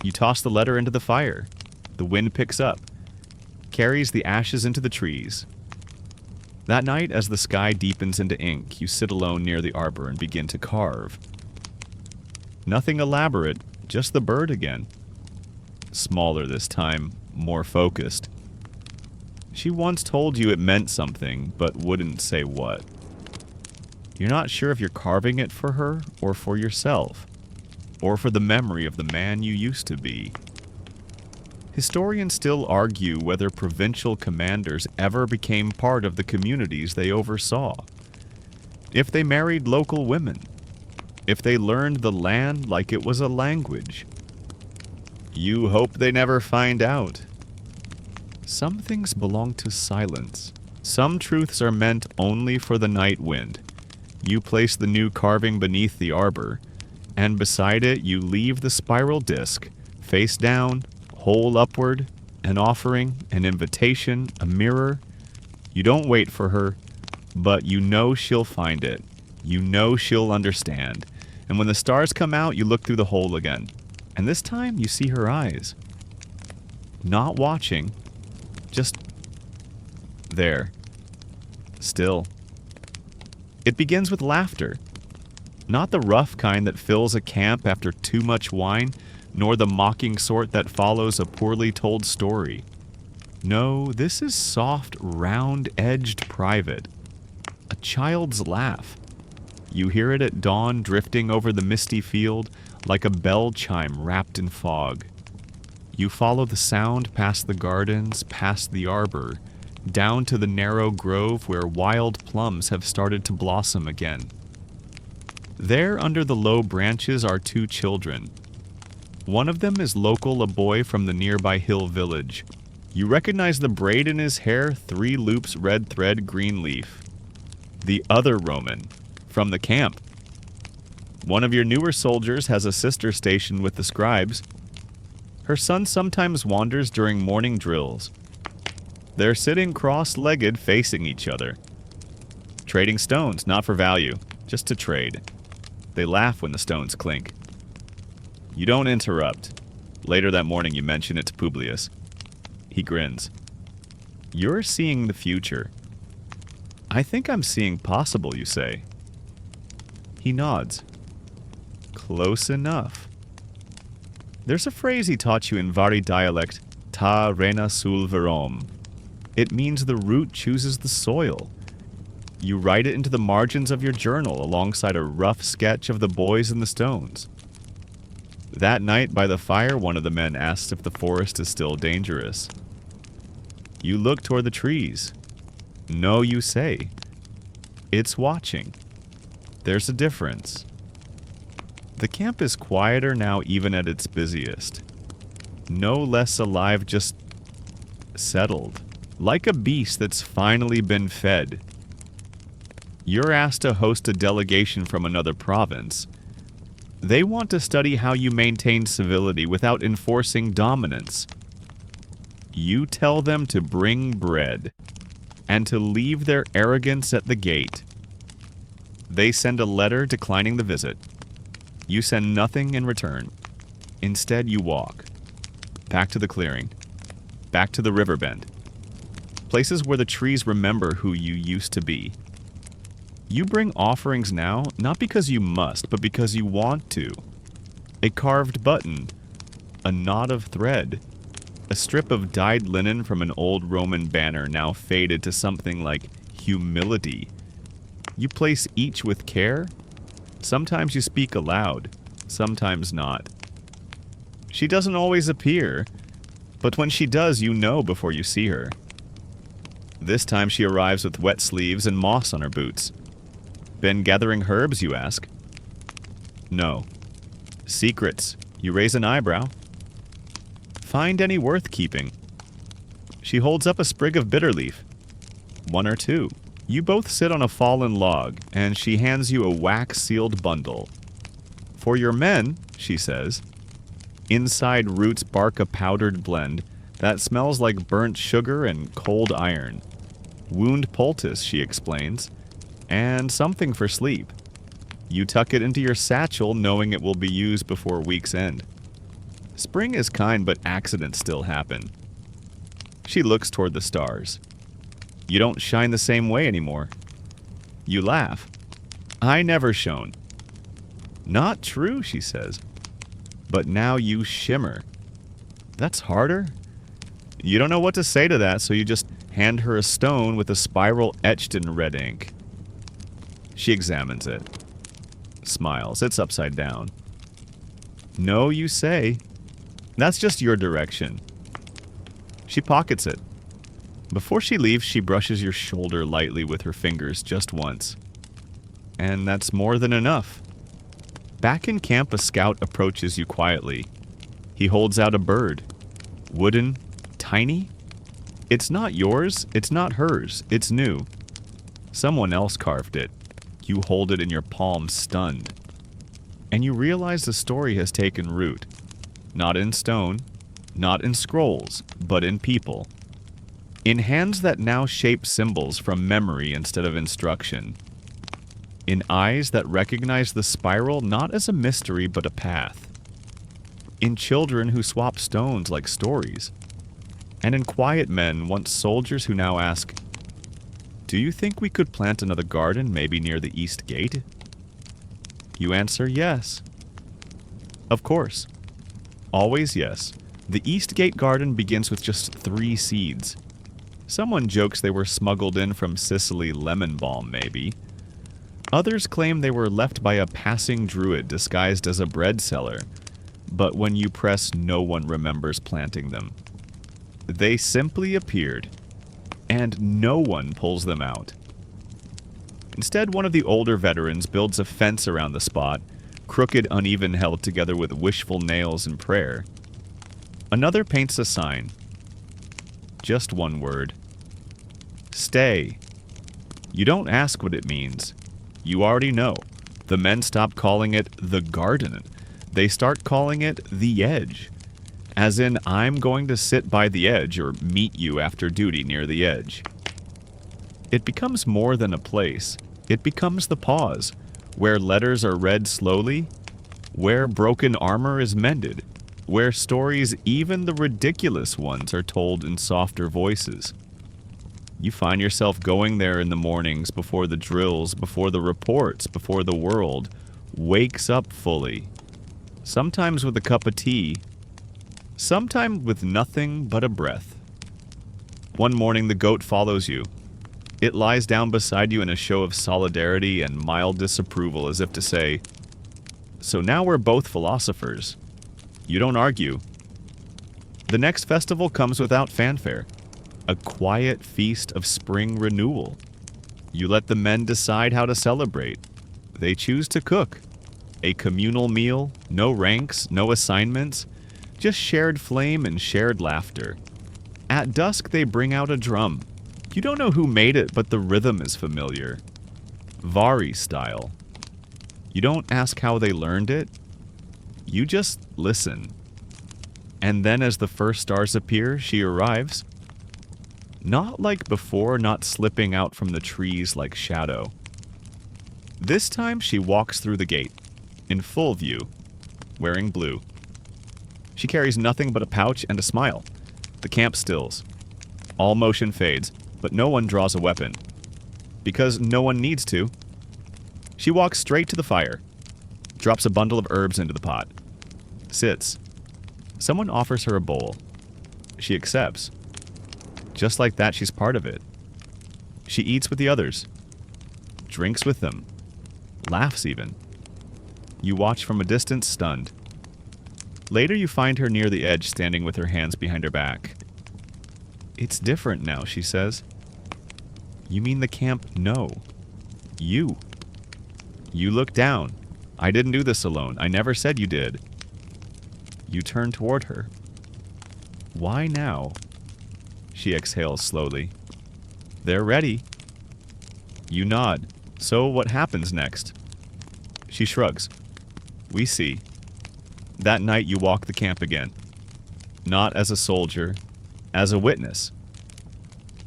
You toss the letter into the fire. The wind picks up, carries the ashes into the trees. That night, as the sky deepens into ink, you sit alone near the arbor and begin to carve. Nothing elaborate, just the bird again. Smaller this time, more focused. She once told you it meant something, but wouldn't say what. You're not sure if you're carving it for her or for yourself. or for the memory of the man you used to be. Historians still argue whether provincial commanders ever became part of the communities they oversaw. If they married local women. If they learned the land like it was a language. You hope they never find out. Some things belong to silence. Some truths are meant only for the night wind. You place the new carving beneath the arbor, and beside it you leave the spiral disc, face down, hole upward, an offering, an invitation, a mirror. You don't wait for her, but you know she'll find it. You know she'll understand. And when the stars come out, you look through the hole again. And this time you see her eyes. Not watching, just there. Still. It begins with laughter. Not the rough kind that fills a camp after too much wine, nor the mocking sort that follows a poorly told story. No, this is soft, round-edged private. A child's laugh. You hear it at dawn drifting over the misty field like a bell chime wrapped in fog. You follow the sound past the gardens, past the arbor, down to the narrow grove where wild plums have started to blossom again. There under the low branches are two children. One of them is Local, a boy from the nearby hill village. You recognize the braid in his hair, 3 loops, red thread, green leaf. The other Roman, from the camp. One of your newer soldiers has a sister stationed with the scribes. Her son sometimes wanders during morning drills. They're sitting cross-legged facing each other. Trading stones, not for value, just to trade. They laugh when the stones clink. You don't interrupt. Later that morning you mention it to Publius. He grins. You're seeing the future. I think I'm seeing possible, you say. He nods. Close enough. There's a phrase he taught you in Vari dialect, ta rena sul verom. It means the root chooses the soil. You write it into the margins of your journal alongside a rough sketch of the boys and the stones. That night by the fire, one of the men asks if the forest is still dangerous. You look toward the trees. No, you say. It's watching. There's a difference. The camp is quieter now even at its busiest. No less alive, just settled. Like a beast that's finally been fed. You're asked to host a delegation from another province. They want to study how you maintain civility without enforcing dominance. You tell them to bring bread, and to leave their arrogance at the gate. They send a letter declining the visit. You send nothing in return. Instead, you walk. Back to the clearing. Back to the river bend. Places where the trees remember who you used to be. You bring offerings now, not because you must, but because you want to. A carved button, a knot of thread, a strip of dyed linen from an old Roman banner now faded to something like humility. You place each with care. Sometimes you speak aloud, sometimes not. She doesn't always appear, but when she does, you know before you see her. This time she arrives with wet sleeves and moss on her boots. Been gathering herbs, you ask? No. Secrets. You raise an eyebrow. Find any worth keeping? She holds up a sprig of bitter leaf. 1 or 2. You both sit on a fallen log, and she hands you a wax-sealed bundle. For your men, she says. Inside roots bark a powdered blend that smells like burnt sugar and cold iron. Wound poultice, she explains. And something for sleep. You tuck it into your satchel knowing it will be used before week's end. Spring is kind, but accidents still happen. She looks toward the stars. You don't shine the same way anymore. You laugh. I never shone. Not true, she says. But now you shimmer. That's harder. You don't know what to say to that, so you just hand her a stone with a spiral etched in red ink. She examines it. Smiles. It's upside down. No, you say. That's just your direction. She pockets it. Before she leaves, she brushes your shoulder lightly with her fingers just once. And that's more than enough. Back in camp, a scout approaches you quietly. He holds out a bird. Wooden, tiny. It's not yours, it's not hers, it's new. Someone else carved it. You hold it in your palm, stunned. And you realize the story has taken root. Not in stone, not in scrolls, but in people. In hands that now shape symbols from memory instead of instruction. In eyes that recognize the spiral not as a mystery but a path. In children who swap stones like stories. And in quiet men, once soldiers who now ask, "Do you think we could plant another garden maybe near the east gate?" You answer yes. Of course. Always yes. The east gate garden begins with just 3 seeds. Someone jokes they were smuggled in from Sicily lemon balm, maybe. Others claim they were left by a passing druid disguised as a bread seller. But when you press, no one remembers planting them. They simply appeared, and no one pulls them out. Instead, one of the older veterans builds a fence around the spot, crooked, uneven, held together with wishful nails and prayer. Another paints a sign. Just one word. Stay. You don't ask what it means. You already know. The men stop calling it the garden. They start calling it the edge. As in, I'm going to sit by the edge or meet you after duty near the edge. It becomes more than a place. It becomes the pause, where letters are read slowly, where broken armor is mended, where stories, even the ridiculous ones, are told in softer voices. You find yourself going there in the mornings before the drills, before the reports, before the world wakes up fully. Sometimes with a cup of tea, sometimes with nothing but a breath. One morning the goat follows you. It lies down beside you in a show of solidarity and mild disapproval, as if to say, "So now we're both philosophers." You don't argue. The next festival comes without fanfare. A quiet feast of spring renewal. You let the men decide how to celebrate. They choose to cook. A communal meal, no ranks, no assignments, just shared flame and shared laughter. At dusk they bring out a drum. You don't know who made it, but the rhythm is familiar. Vari style. You don't ask how they learned it. You just listen. And then as the first stars appear, she arrives. Not like before, not slipping out from the trees like shadow. This time she walks through the gate, in full view, wearing blue. She carries nothing but a pouch and a smile. The camp stills. All motion fades, but no one draws a weapon. Because no one needs to. She walks straight to the fire, drops a bundle of herbs into the pot, sits. Someone offers her a bowl. She accepts. Just like that, she's part of it. She eats with the others, drinks with them, laughs even. You watch from a distance, stunned. Later you find her near the edge, standing with her hands behind her back. "It's different now," she says. "You mean the camp?" "No. You. You look down. I didn't do this alone. I never said you did." You turn toward her. "Why now?" She exhales slowly. "They're ready." You nod. "So what happens next?" She shrugs. "We see." That night you walk the camp again. Not as a soldier, as a witness.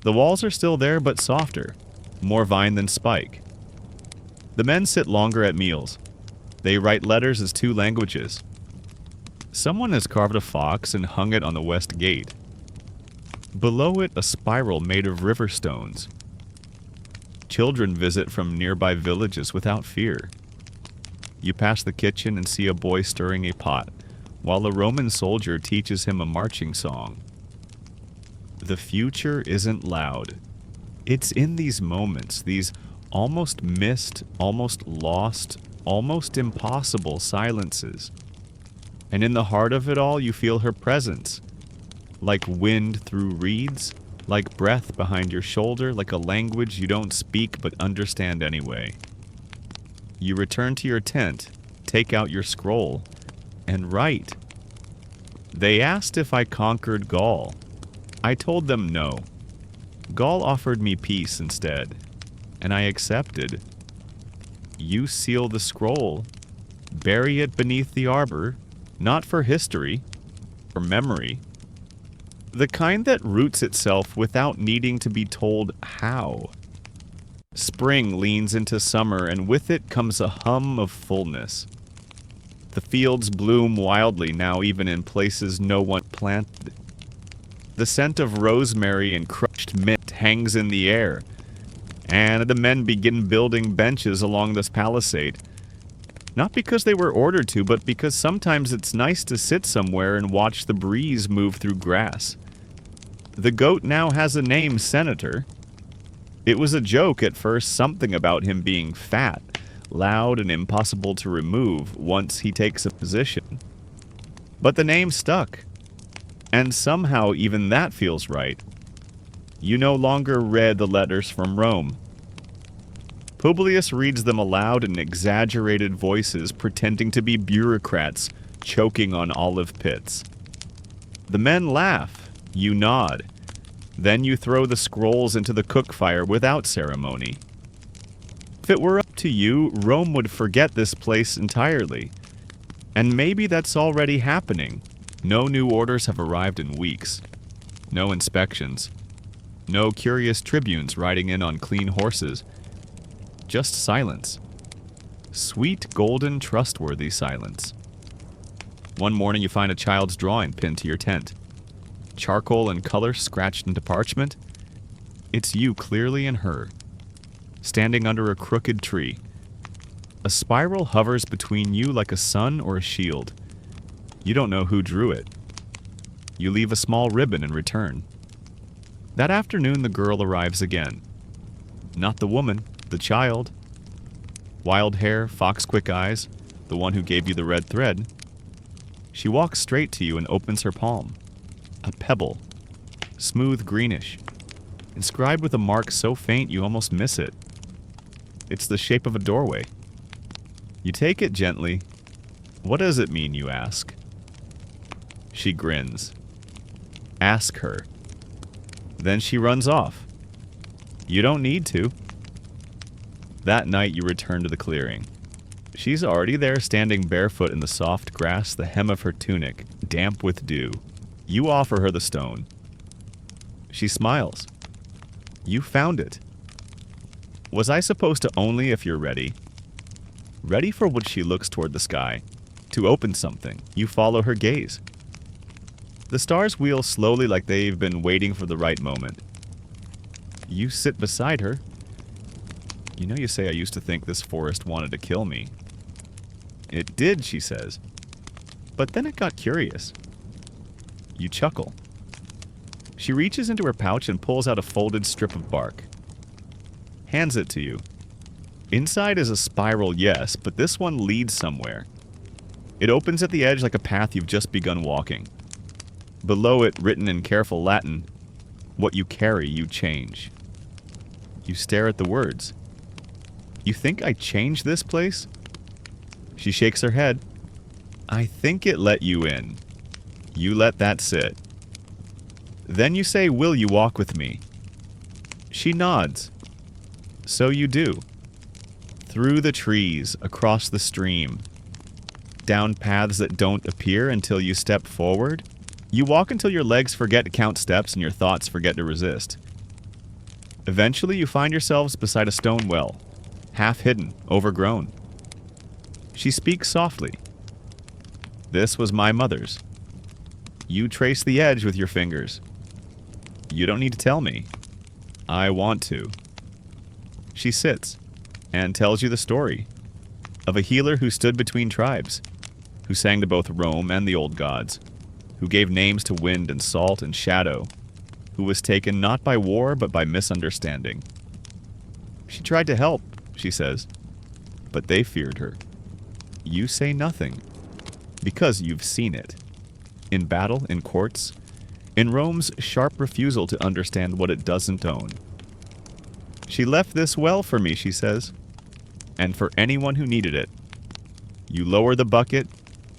The walls are still there, but softer, more vine than spike. The men sit longer at meals. They write letters as 2 languages. Someone has carved a fox and hung it on the west gate. Below it, a spiral made of river stones. Children visit from nearby villages without fear. You pass the kitchen and see a boy stirring a pot, while a Roman soldier teaches him a marching song. The future isn't loud. It's in these moments, these almost missed, almost lost, almost impossible silences. And in the heart of it all, you feel her presence. Like wind through reeds, like breath behind your shoulder, like a language you don't speak but understand anyway. You return to your tent, take out your scroll, and write. They asked if I conquered Gaul. I told them no. Gaul offered me peace instead, and I accepted. You seal the scroll, bury it beneath the arbor, not for history, for memory. The kind that roots itself without needing to be told how. Spring leans into summer, and with it comes a hum of fullness. The fields bloom wildly now, even in places no one planted. The scent of rosemary and crushed mint hangs in the air, and the men begin building benches along this palisade. Not because they were ordered to, but because sometimes it's nice to sit somewhere and watch the breeze move through grass. The goat now has a name, Senator. It was a joke at first, something about him being fat, loud, and impossible to remove once he takes a position. But the name stuck. And somehow even that feels right. You no longer read the letters from Rome. Publius reads them aloud in exaggerated voices, pretending to be bureaucrats choking on olive pits. The men laugh. You nod. Then you throw the scrolls into the cook fire without ceremony. If it were up to you, Rome would forget this place entirely. And maybe that's already happening. No new orders have arrived in weeks. No inspections. No curious tribunes riding in on clean horses. Just silence. Sweet, golden, trustworthy silence. One morning you find a child's drawing pinned to your tent. Charcoal and color scratched into parchment. It's you clearly and her, standing under a crooked tree. A spiral hovers between you like a sun or a shield. You don't know who drew it. You leave a small ribbon and return. That afternoon the girl arrives again. Not the woman, the child. Wild hair, fox-quick eyes, the one who gave you the red thread. She walks straight to you and opens her palm. A pebble, smooth greenish, inscribed with a mark so faint you almost miss it. It's the shape of a doorway. You take it gently. What does it mean, you ask? She grins. Ask her. Then she runs off. You don't need to. That night you return to the clearing. She's already there, standing barefoot in the soft grass, the hem of her tunic, damp with dew. You offer her the stone. She smiles. You found it. Was I supposed to only if you're ready? Ready for what she looks toward the sky. To open something. You follow her gaze. The stars wheel slowly like they've been waiting for the right moment. You sit beside her. You know, you say I used to think this forest wanted to kill me. It did, she says. But then it got curious. You chuckle. She reaches into her pouch and pulls out a folded strip of bark. Hands it to you. Inside is a spiral, yes, but this one leads somewhere. It opens at the edge like a path you've just begun walking. Below it, written in careful Latin, what you carry, you change. You stare at the words. You think I changed this place? She shakes her head. I think it let you in. You let that sit. Then you say, will you walk with me? She nods. So you do. Through the trees, across the stream. Down paths that don't appear until you step forward. You walk until your legs forget to count steps and your thoughts forget to resist. Eventually you find yourselves beside a stone well. Half hidden, overgrown. She speaks softly. This was my mother's. You trace the edge with your fingers. You don't need to tell me. I want to. She sits and tells you the story of a healer who stood between tribes, who sang to both Rome and the old gods, who gave names to wind and salt and shadow, who was taken not by war but by misunderstanding. She tried to help, she says, but they feared her. You say nothing. because you've seen it. In battle, in courts, in Rome's sharp refusal to understand what it doesn't own. She left this well for me, she says, and for anyone who needed it. You lower the bucket,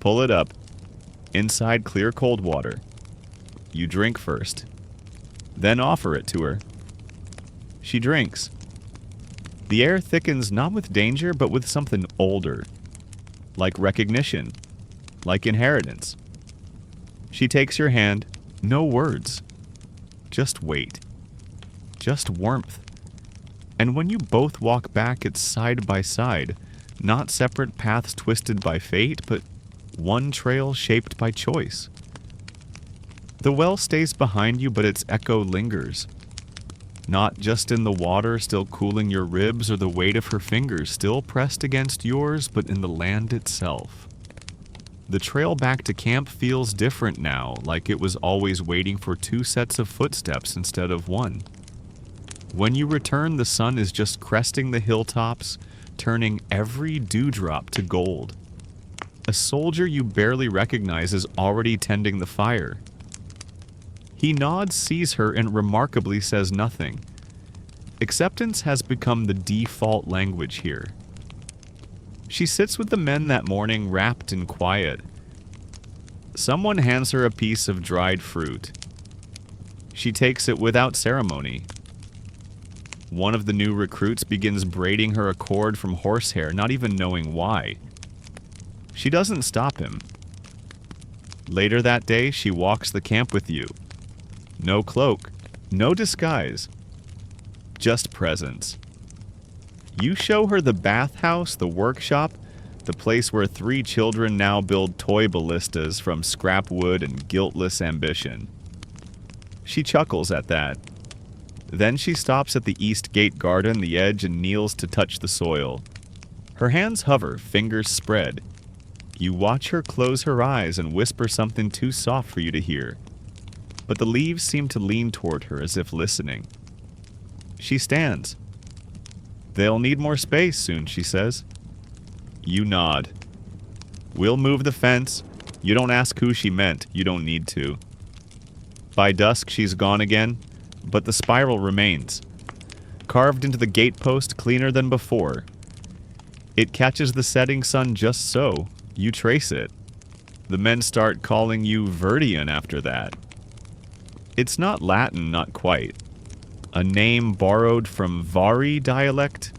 pull it up, inside clear cold water. You drink first, then offer it to her. She drinks. The air thickens not with danger, but with something older, like recognition, like inheritance. She takes your hand, no words, just weight, just warmth. And when you both walk back, it's side by side, not separate paths twisted by fate, but one trail shaped by choice. The well stays behind you, but its echo lingers. Not just in the water still cooling your ribs or the weight of her fingers still pressed against yours, but in the land itself. The trail back to camp feels different now, like it was always waiting for two sets of footsteps instead of one. When you return, the sun is just cresting the hilltops, turning every dewdrop to gold. A soldier you barely recognize is already tending the fire. He nods, sees her, and remarkably says nothing. Acceptance has become the default language here. She sits with the men that morning, wrapped in quiet. Someone hands her a piece of dried fruit. She takes it without ceremony. One of the new recruits begins braiding her a cord from horsehair, not even knowing why. She doesn't stop him. Later that day, she walks the camp with you. No cloak, no disguise, just presence. You show her the bathhouse, the workshop, the place where 3 children now build toy ballistas from scrap wood and guiltless ambition. She chuckles at that. Then she stops at the East Gate garden, the edge, and kneels to touch the soil. Her hands hover, fingers spread. You watch her close her eyes and whisper something too soft for you to hear. But the leaves seem to lean toward her as if listening. She stands. They'll need more space soon, she says. You nod. We'll move the fence. You don't ask who she meant. You don't need to. By dusk, she's gone again, but the spiral remains. Carved into the gatepost, cleaner than before. It catches the setting sun just so. You trace it. The men start calling you Verdian after that. It's not Latin, not quite. A name borrowed from Vari dialect.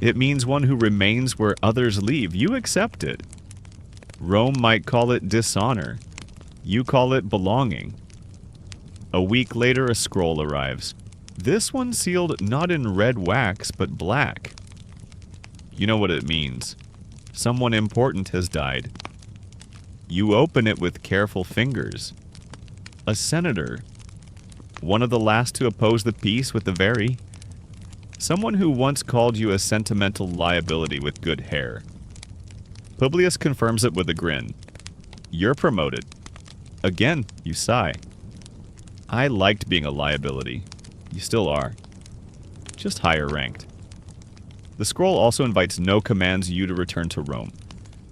It means one who remains where others leave. You accept it. Rome might call it dishonor. You call it belonging. A week later, a scroll arrives. This one sealed not in red wax, but black. You know what it means. Someone important has died. You open it with careful fingers. A senator. One of the last to oppose the peace with the very. Someone who once called you a sentimental liability with good hair. Publius confirms it with a grin. You're promoted. Again, you sigh. I liked being a liability. You still are. Just higher ranked. The scroll also invites no commands you to return to Rome,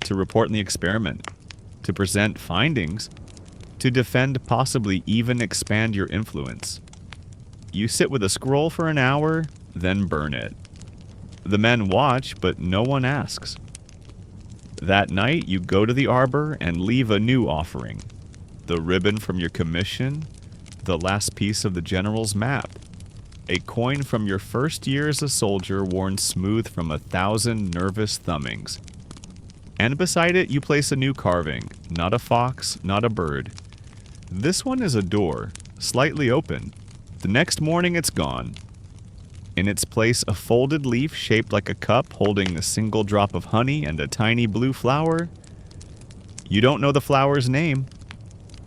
to report on the experiment, to present findings, to defend, possibly even expand your influence. You sit with a scroll for an hour, then burn it. The men watch, but no one asks. That night, you go to the arbor and leave a new offering. The ribbon from your commission, the last piece of the general's map. A coin from your first year as a soldier worn smooth from 1,000 nervous thumbings. And beside it, you place a new carving. Not a fox, not a bird. This one is a door, slightly open. The next morning, it's gone. In its place, a folded leaf shaped like a cup holding a single drop of honey and a tiny blue flower. You don't know the flower's name,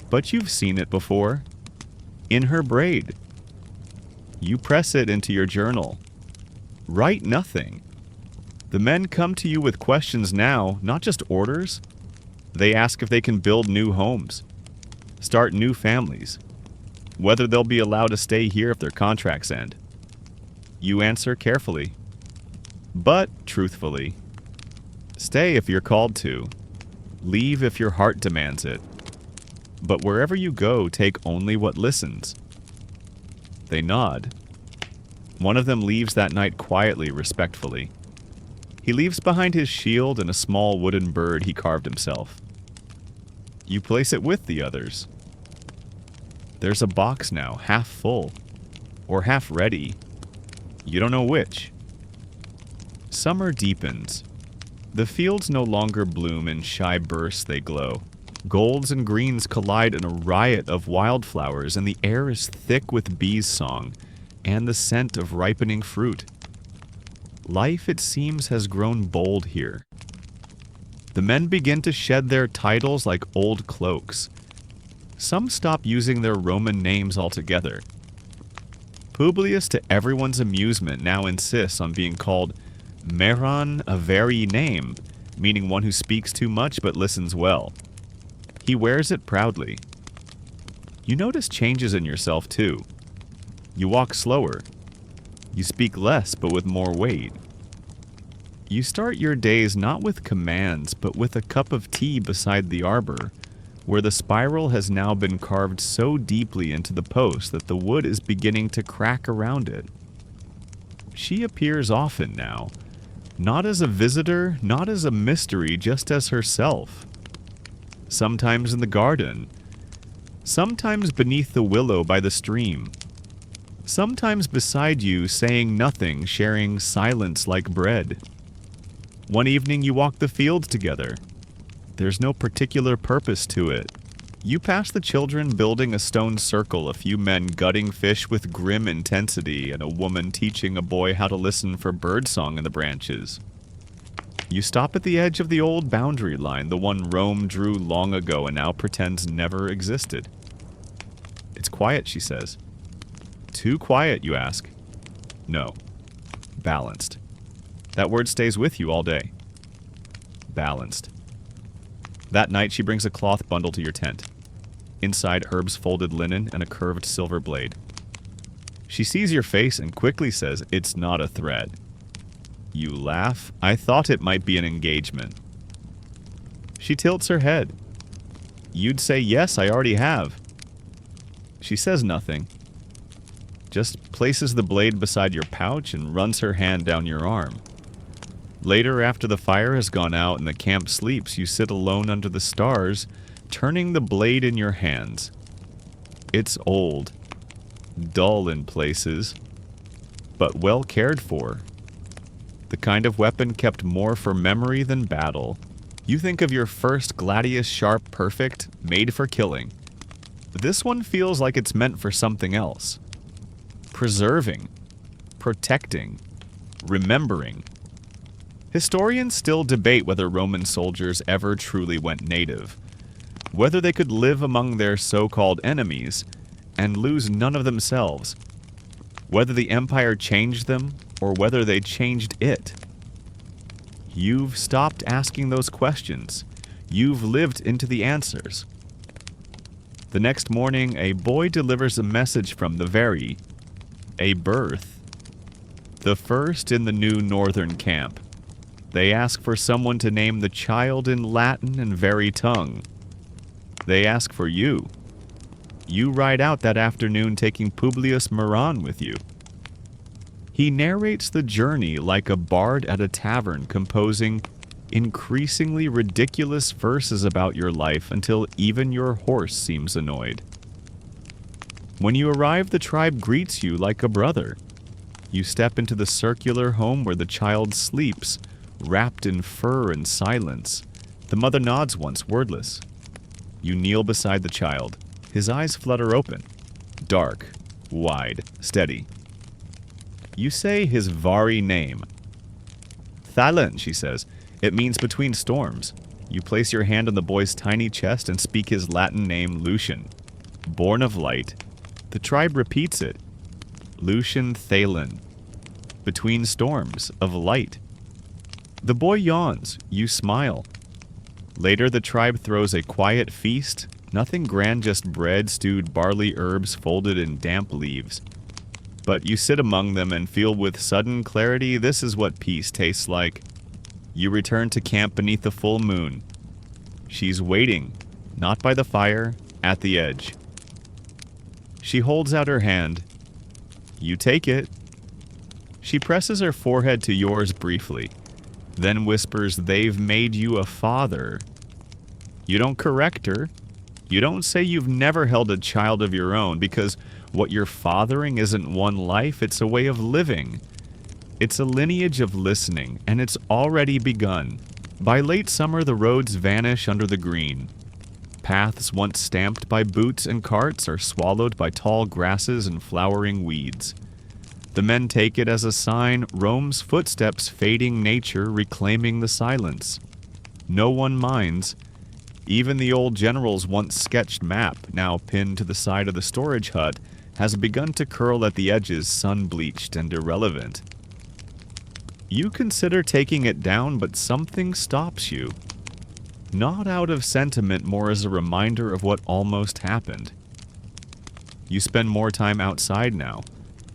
but you've seen it before. In her braid. You press it into your journal. Write nothing. The men come to you with questions now, not just orders. They ask if they can build new homes, start new families, whether they'll be allowed to stay here if their contracts end. You answer carefully, but truthfully. Stay if you're called to. Leave if your heart demands it. But wherever you go, take only what listens. They nod. One of them leaves that night quietly, respectfully. He leaves behind his shield and a small wooden bird he carved himself. You place it with the others. There's a box now, half full, or half ready. You don't know which. Summer deepens. The fields no longer bloom in shy bursts, they glow. Golds and greens collide in a riot of wildflowers, and the air is thick with bees' song and the scent of ripening fruit. Life, it seems, has grown bold here. The men begin to shed their titles like old cloaks. Some stop using their Roman names altogether. Publius, to everyone's amusement, now insists on being called Meron, a very name, meaning one who speaks too much but listens well. He wears it proudly. You notice changes in yourself, too. You walk slower. You speak less, but with more weight. You start your days not with commands, but with a cup of tea beside the arbor, where the spiral has now been carved so deeply into the post that the wood is beginning to crack around it. She appears often now, not as a visitor, not as a mystery, just as herself. Sometimes in the garden, sometimes beneath the willow by the stream, sometimes beside you, saying nothing, sharing silence like bread. One evening you walk the fields together. There's no particular purpose to it. You pass the children building a stone circle, a few men gutting fish with grim intensity, and a woman teaching a boy how to listen for birdsong in the branches. You stop at the edge of the old boundary line, the one Rome drew long ago and now pretends never existed. It's quiet, she says. Too quiet, you ask. No. Balanced. That word stays with you all day. Balanced. That night she brings a cloth bundle to your tent. Inside, herbs, folded linen, and a curved silver blade. She sees your face and quickly says, "It's not a threat." You laugh. "I thought it might be an engagement." She tilts her head. "You'd say, 'Yes, I already have.'" She says nothing. Just places the blade beside your pouch and runs her hand down your arm. Later, after the fire has gone out and the camp sleeps, you sit alone under the stars, turning the blade in your hands. It's old, dull in places, but well cared for. The kind of weapon kept more for memory than battle. You think of your first gladius sharp, perfect, made for killing. This one feels like it's meant for something else. Preserving, protecting, remembering. Historians still debate whether Roman soldiers ever truly went native, whether they could live among their so-called enemies and lose none of themselves, whether the empire changed them or whether they changed it. You've stopped asking those questions. You've lived into the answers. The next morning, a boy delivers a message from the Very, a birth, the first in the new northern camp. They ask for someone to name the child in Latin and Very tongue. They ask for you. You ride out that afternoon taking Publius Meron with you. He narrates the journey like a bard at a tavern, composing increasingly ridiculous verses about your life until even your horse seems annoyed. When you arrive, the tribe greets you like a brother. You step into the circular home where the child sleeps, wrapped in fur and silence. The mother nods once, wordless. You kneel beside the child. His eyes flutter open. Dark, wide, steady. You say his Vari name. Thalen, she says. It means between storms. You place your hand on the boy's tiny chest and speak his Latin name, Lucian. Born of light. The tribe repeats it. Lucian Thalen. Between storms, of light. The boy yawns. You smile. Later, the tribe throws a quiet feast. Nothing grand, just bread, stewed barley, herbs folded in damp leaves. But you sit among them and feel with sudden clarity, this is what peace tastes like. You return to camp beneath the full moon. She's waiting, not by the fire, at the edge. She holds out her hand. You take it. She presses her forehead to yours briefly, then whispers, "They've made you a father." You don't correct her. You don't say you've never held a child of your own, because what you're fathering isn't one life, it's a way of living. It's a lineage of listening, and it's already begun. By late summer, the roads vanish under the green. Paths once stamped by boots and carts are swallowed by tall grasses and flowering weeds. The men take it as a sign, Rome's footsteps fading nature, reclaiming the silence. No one minds. Even the old general's once sketched map, now pinned to the side of the storage hut, has begun to curl at the edges, sun-bleached and irrelevant. You consider taking it down, but something stops you. Not out of sentiment, more as a reminder of what almost happened. You spend more time outside now,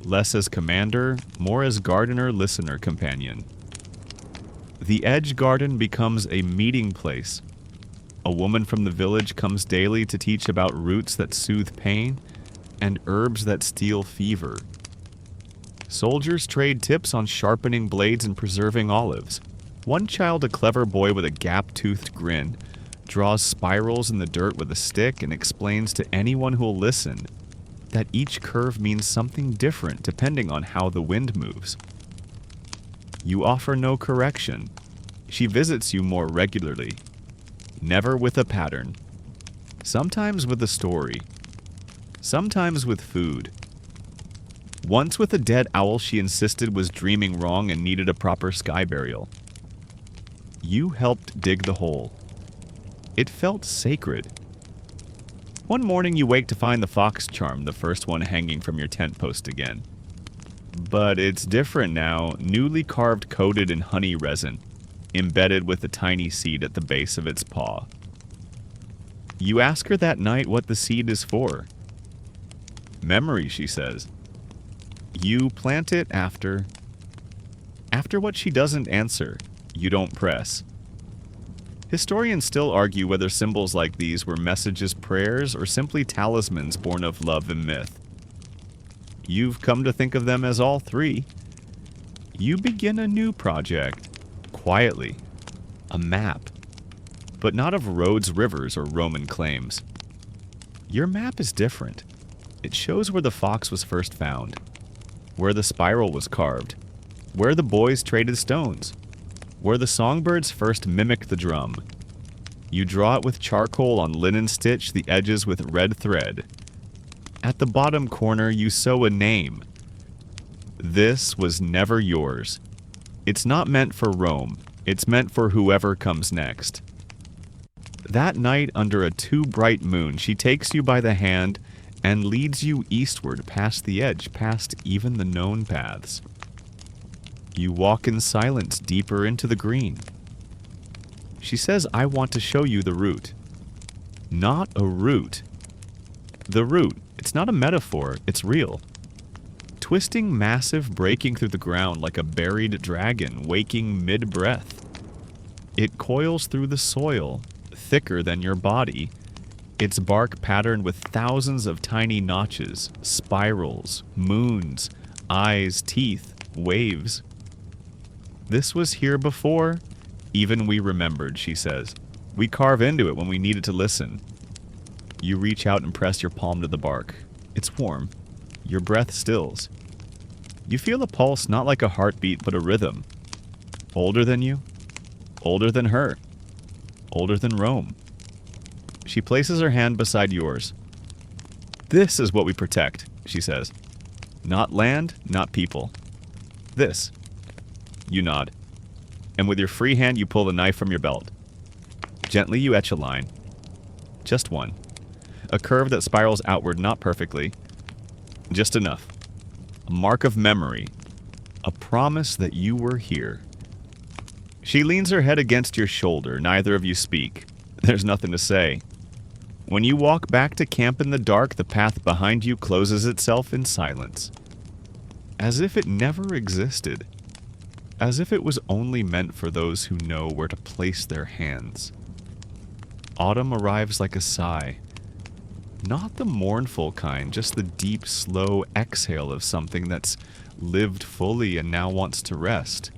less as commander, more as gardener, listener, companion. The edge garden becomes a meeting place. A woman from the village comes daily to teach about roots that soothe pain and herbs that steal fever. Soldiers trade tips on sharpening blades and preserving olives. One child, a clever boy with a gap-toothed grin, draws spirals in the dirt with a stick and explains to anyone who'll listen that each curve means something different depending on how the wind moves. You offer no correction. She visits you more regularly. Never with a pattern. Sometimes with a story. Sometimes with food. Once with a dead owl she insisted was dreaming wrong and needed a proper sky burial. You helped dig the hole. It felt sacred. One morning you wake to find the fox charm, the first one hanging from your tent post again. But it's different now, newly carved, coated in honey resin, embedded with a tiny seed at the base of its paw. You ask her that night what the seed is for. Memory, she says. You plant it after what she doesn't answer. You don't press. Historians still argue whether symbols like these were messages, prayers, or simply talismans born of love and myth. You've come to think of them as all three. You begin a new project. Quietly. A map. But not of roads, rivers, or Roman claims. Your map is different. It shows where the fox was first found. Where the spiral was carved. Where the boys traded stones. Where the songbirds first mimicked the drum. You draw it with charcoal on linen stitch, the edges with red thread. At the bottom corner you sew a name. This was never yours. It's not meant for Rome. It's meant for whoever comes next. That night, under a too bright moon, she takes you by the hand and leads you eastward past the edge, past even the known paths. You walk in silence deeper into the green. She says, "I want to show you the route." Not a route. The route. It's not a metaphor, it's real. Twisting massive, breaking through the ground like a buried dragon, waking mid-breath. It coils through the soil, thicker than your body. Its bark patterned with thousands of tiny notches, spirals, moons, eyes, teeth, waves. This was here before, even we remembered, she says. We carve into it when we needed to listen. You reach out and press your palm to the bark. It's warm. Your breath stills. You feel a pulse not like a heartbeat but a rhythm. Older than you. Older than her. Older than Rome. She places her hand beside yours. This is what we protect, she says. Not land, not people. This. You nod. And with your free hand you pull the knife from your belt. Gently you etch a line. Just one. A curve that spirals outward, not perfectly. Just enough. A mark of memory. A promise that you were here. She leans her head against your shoulder. Neither of you speak. There's nothing to say. When you walk back to camp in the dark, the path behind you closes itself in silence. As if it never existed. As if it was only meant for those who know where to place their hands. autumn arrives like a sigh. Not the mournful kind, just the deep, slow exhale of something that's lived fully and now wants to rest.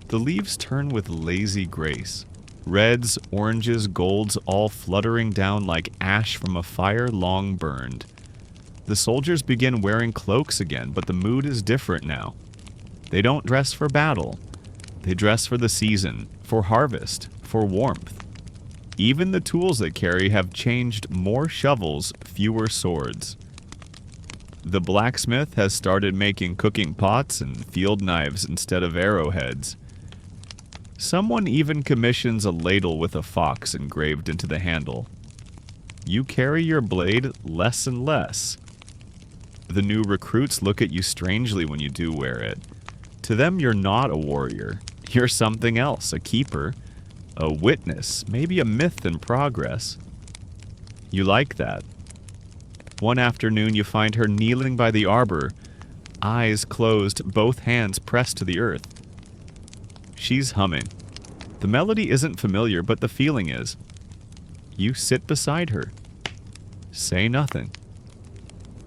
The leaves turn with lazy grace. Reds, oranges, golds all fluttering down like ash from a fire long burned. The soldiers begin wearing cloaks again, but the mood is different now. They don't dress for battle. They dress for the season, for harvest, for warmth. Even the tools they carry have changed: more shovels, fewer swords. The blacksmith has started making cooking pots and field knives instead of arrowheads. Someone even commissions a ladle with a fox engraved into the handle. You carry your blade less and less. The new recruits look at you strangely when you do wear it. To them, you're not a warrior. You're something else, a keeper, a witness, maybe a myth in progress. You like that. One afternoon, you find her kneeling by the arbor, eyes closed, both hands pressed to the earth. She's humming. The melody isn't familiar, but the feeling is. You sit beside her. Say nothing.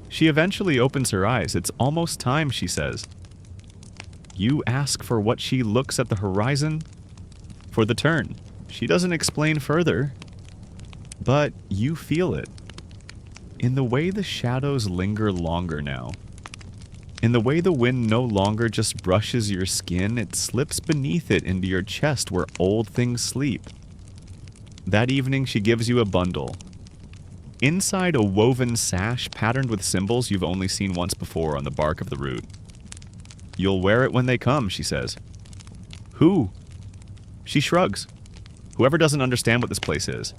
She eventually opens her eyes. It's almost time, she says. You ask for what she looks at the horizon, for the turn. She doesn't explain further, but you feel it. In the way the shadows linger longer now. In the way the wind no longer just brushes your skin, it slips beneath it into your chest where old things sleep. That evening she gives you a bundle. Inside a woven sash patterned with symbols you've only seen once before on the bark of the root. You'll wear it when they come, she says. Who? She shrugs. Whoever doesn't understand what this place is.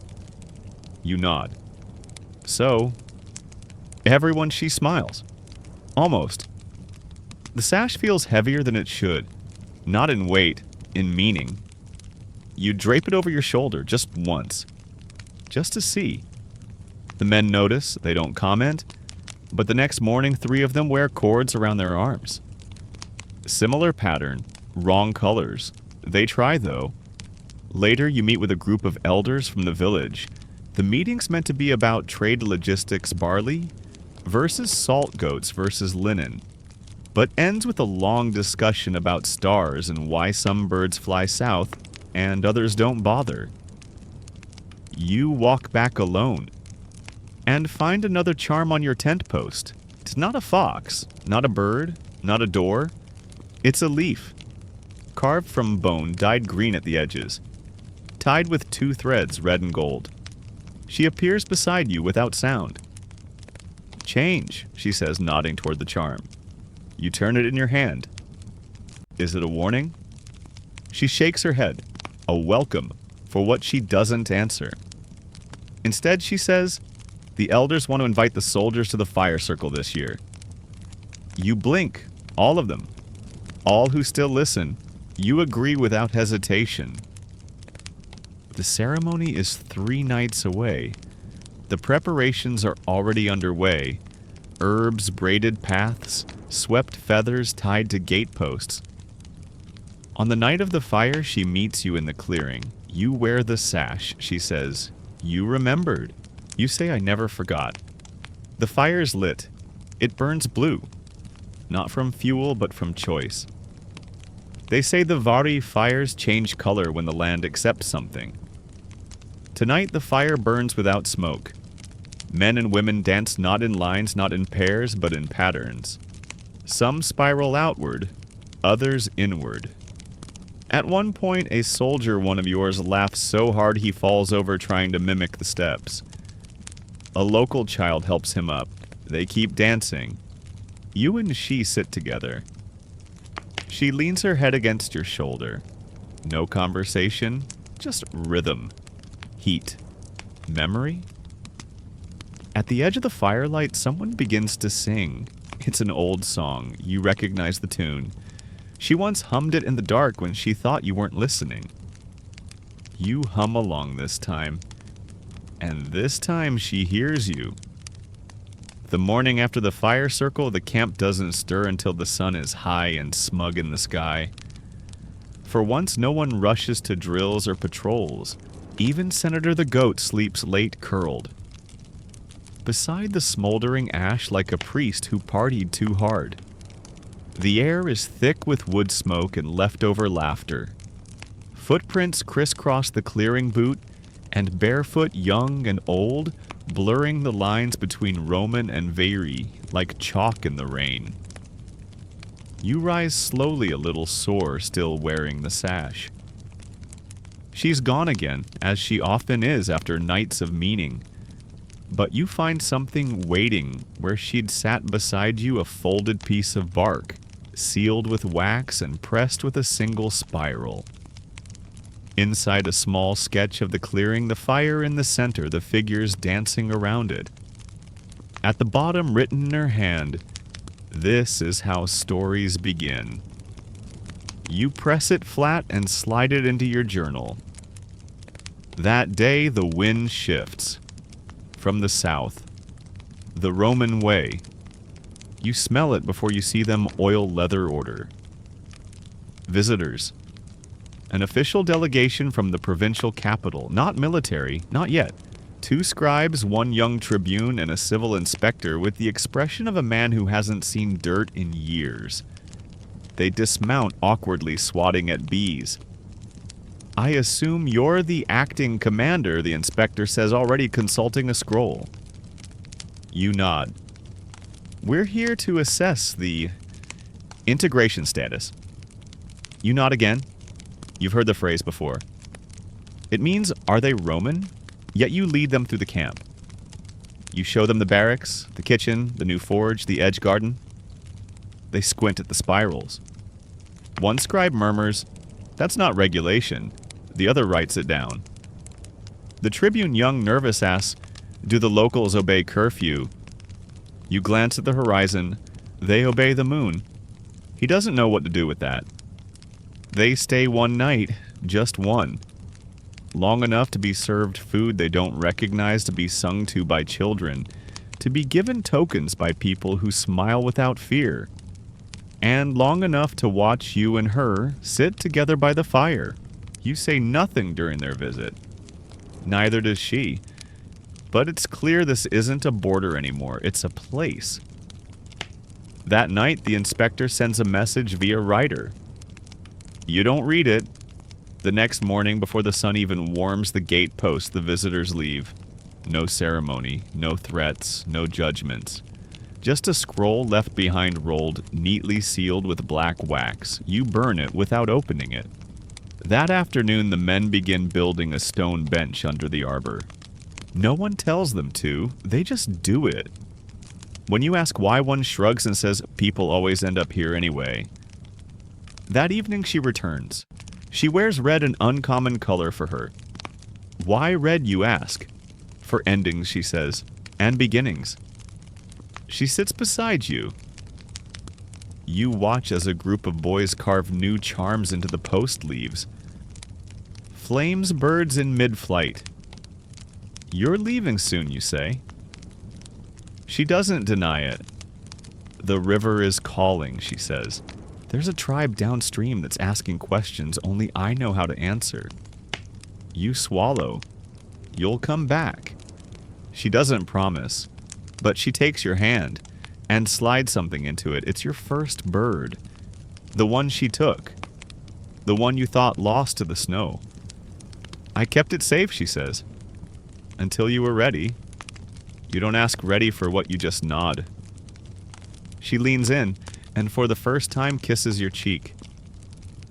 You nod. So, everyone, she smiles. Almost. The sash feels heavier than it should. Not in weight, in meaning. You drape it over your shoulder just once. Just to see. The men notice, they don't comment, but the next morning 3 of them wear cords around their arms. Similar pattern, wrong colors. They try though. Later you meet with a group of elders from the village. The meeting's meant to be about trade logistics barley versus salt goats versus linen, but ends with a long discussion about stars and why some birds fly south and others don't bother. You walk back alone and find another charm on your tent post. It's not a fox, not a bird, not a door. It's a leaf, carved from bone, dyed green at the edges, tied with 2 threads, red and gold. She appears beside you without sound. Change, she says, nodding toward the charm. You turn it in your hand. Is it a warning? She shakes her head, a welcome for what she doesn't answer. Instead, she says, the elders want to invite the soldiers to the fire circle this year. You blink, all of them. All who still listen, you agree without hesitation. The ceremony is 3 nights away. The preparations are already underway. Herbs, braided paths, swept feathers tied to gateposts. On the night of the fire, she meets you in the clearing. You wear the sash, she says. You remembered. You say, I never forgot. The fire's lit. It burns blue. Not from fuel, but from choice. They say the Vari fires change color when the land accepts something. Tonight, the fire burns without smoke. Men and women dance not in lines, not in pairs, but in patterns. Some spiral outward, others inward. At one point, a soldier one of yours laughs so hard he falls over trying to mimic the steps. A local child helps him up. They keep dancing. You and she sit together. She leans her head against your shoulder. No conversation, just rhythm, heat, memory. At the edge of the firelight, someone begins to sing. It's an old song. You recognize the tune. She once hummed it in the dark when she thought you weren't listening. You hum along this time. And this time she hears you. The morning after the fire circle, the camp doesn't stir until the sun is high and smug in the sky. For once, no one rushes to drills or patrols. Even Senator the Goat sleeps late curled. Beside the smoldering ash like a priest who partied too hard. The air is thick with wood smoke and leftover laughter. Footprints crisscross the clearing boot, and barefoot young and old, blurring the lines between Roman and Veiri like chalk in the rain. You rise slowly, a little sore, still wearing the sash. She's gone again, as she often is after nights of meaning. But you find something waiting where she'd sat beside you, a folded piece of bark, sealed with wax and pressed with a single spiral. Inside a small sketch of the clearing, the fire in the center, the figures dancing around it. At the bottom, written in her hand, "This is how stories begin." You press it flat and slide it into your journal. That day, the wind shifts. From the south. The Roman way. You smell it before you see them oil leather order. Visitors. An official delegation from the provincial capital, not military, not yet. 2 scribes, 1 young tribune, and a civil inspector with the expression of a man who hasn't seen dirt in years. They dismount awkwardly, swatting at bees. "I assume you're the acting commander," the inspector says, already consulting a scroll. You nod. "We're here to assess the integration status." You nod again. You've heard the phrase before. It means, are they Roman? Yet you lead them through the camp. You show them the barracks, the kitchen, the new forge, the edge garden. They squint at the spirals. One scribe murmurs, "That's not regulation." The other writes it down. The tribune, young, nervous, asks, "Do the locals obey curfew?" You glance at the horizon. They obey the moon. He doesn't know what to do with that. They stay one night, just one. Long enough to be served food they don't recognize, to be sung to by children, to be given tokens by people who smile without fear, and long enough to watch you and her sit together by the fire. You say nothing during their visit. Neither does she. But it's clear this isn't a border anymore, it's a place. That night, the inspector sends a message via writer. You don't read it. The next morning, before the sun even warms the gate post, the visitors leave. No ceremony, no threats, no judgments. Just a scroll left behind rolled, neatly sealed with black wax. You burn it without opening it. That afternoon, the men begin building a stone bench under the arbor. No one tells them to, they just do it. When you ask why, one shrugs and says, "People always end up here anyway." That evening she returns. She wears red, an uncommon color for her. Why red, you ask? For endings, she says, and beginnings. She sits beside you. You watch as a group of boys carve new charms into the post leaves. Flames birds in mid-flight. You're leaving soon, you say. She doesn't deny it. The river is calling, she says. There's a tribe downstream that's asking questions only I know how to answer. You swallow. You'll come back. She doesn't promise, but she takes your hand and slides something into it. It's your first bird. The one she took. The one you thought lost to the snow. I kept it safe, she says. Until you were ready. You don't ask ready for what, you just nod. She leans in and for the first time kisses your cheek.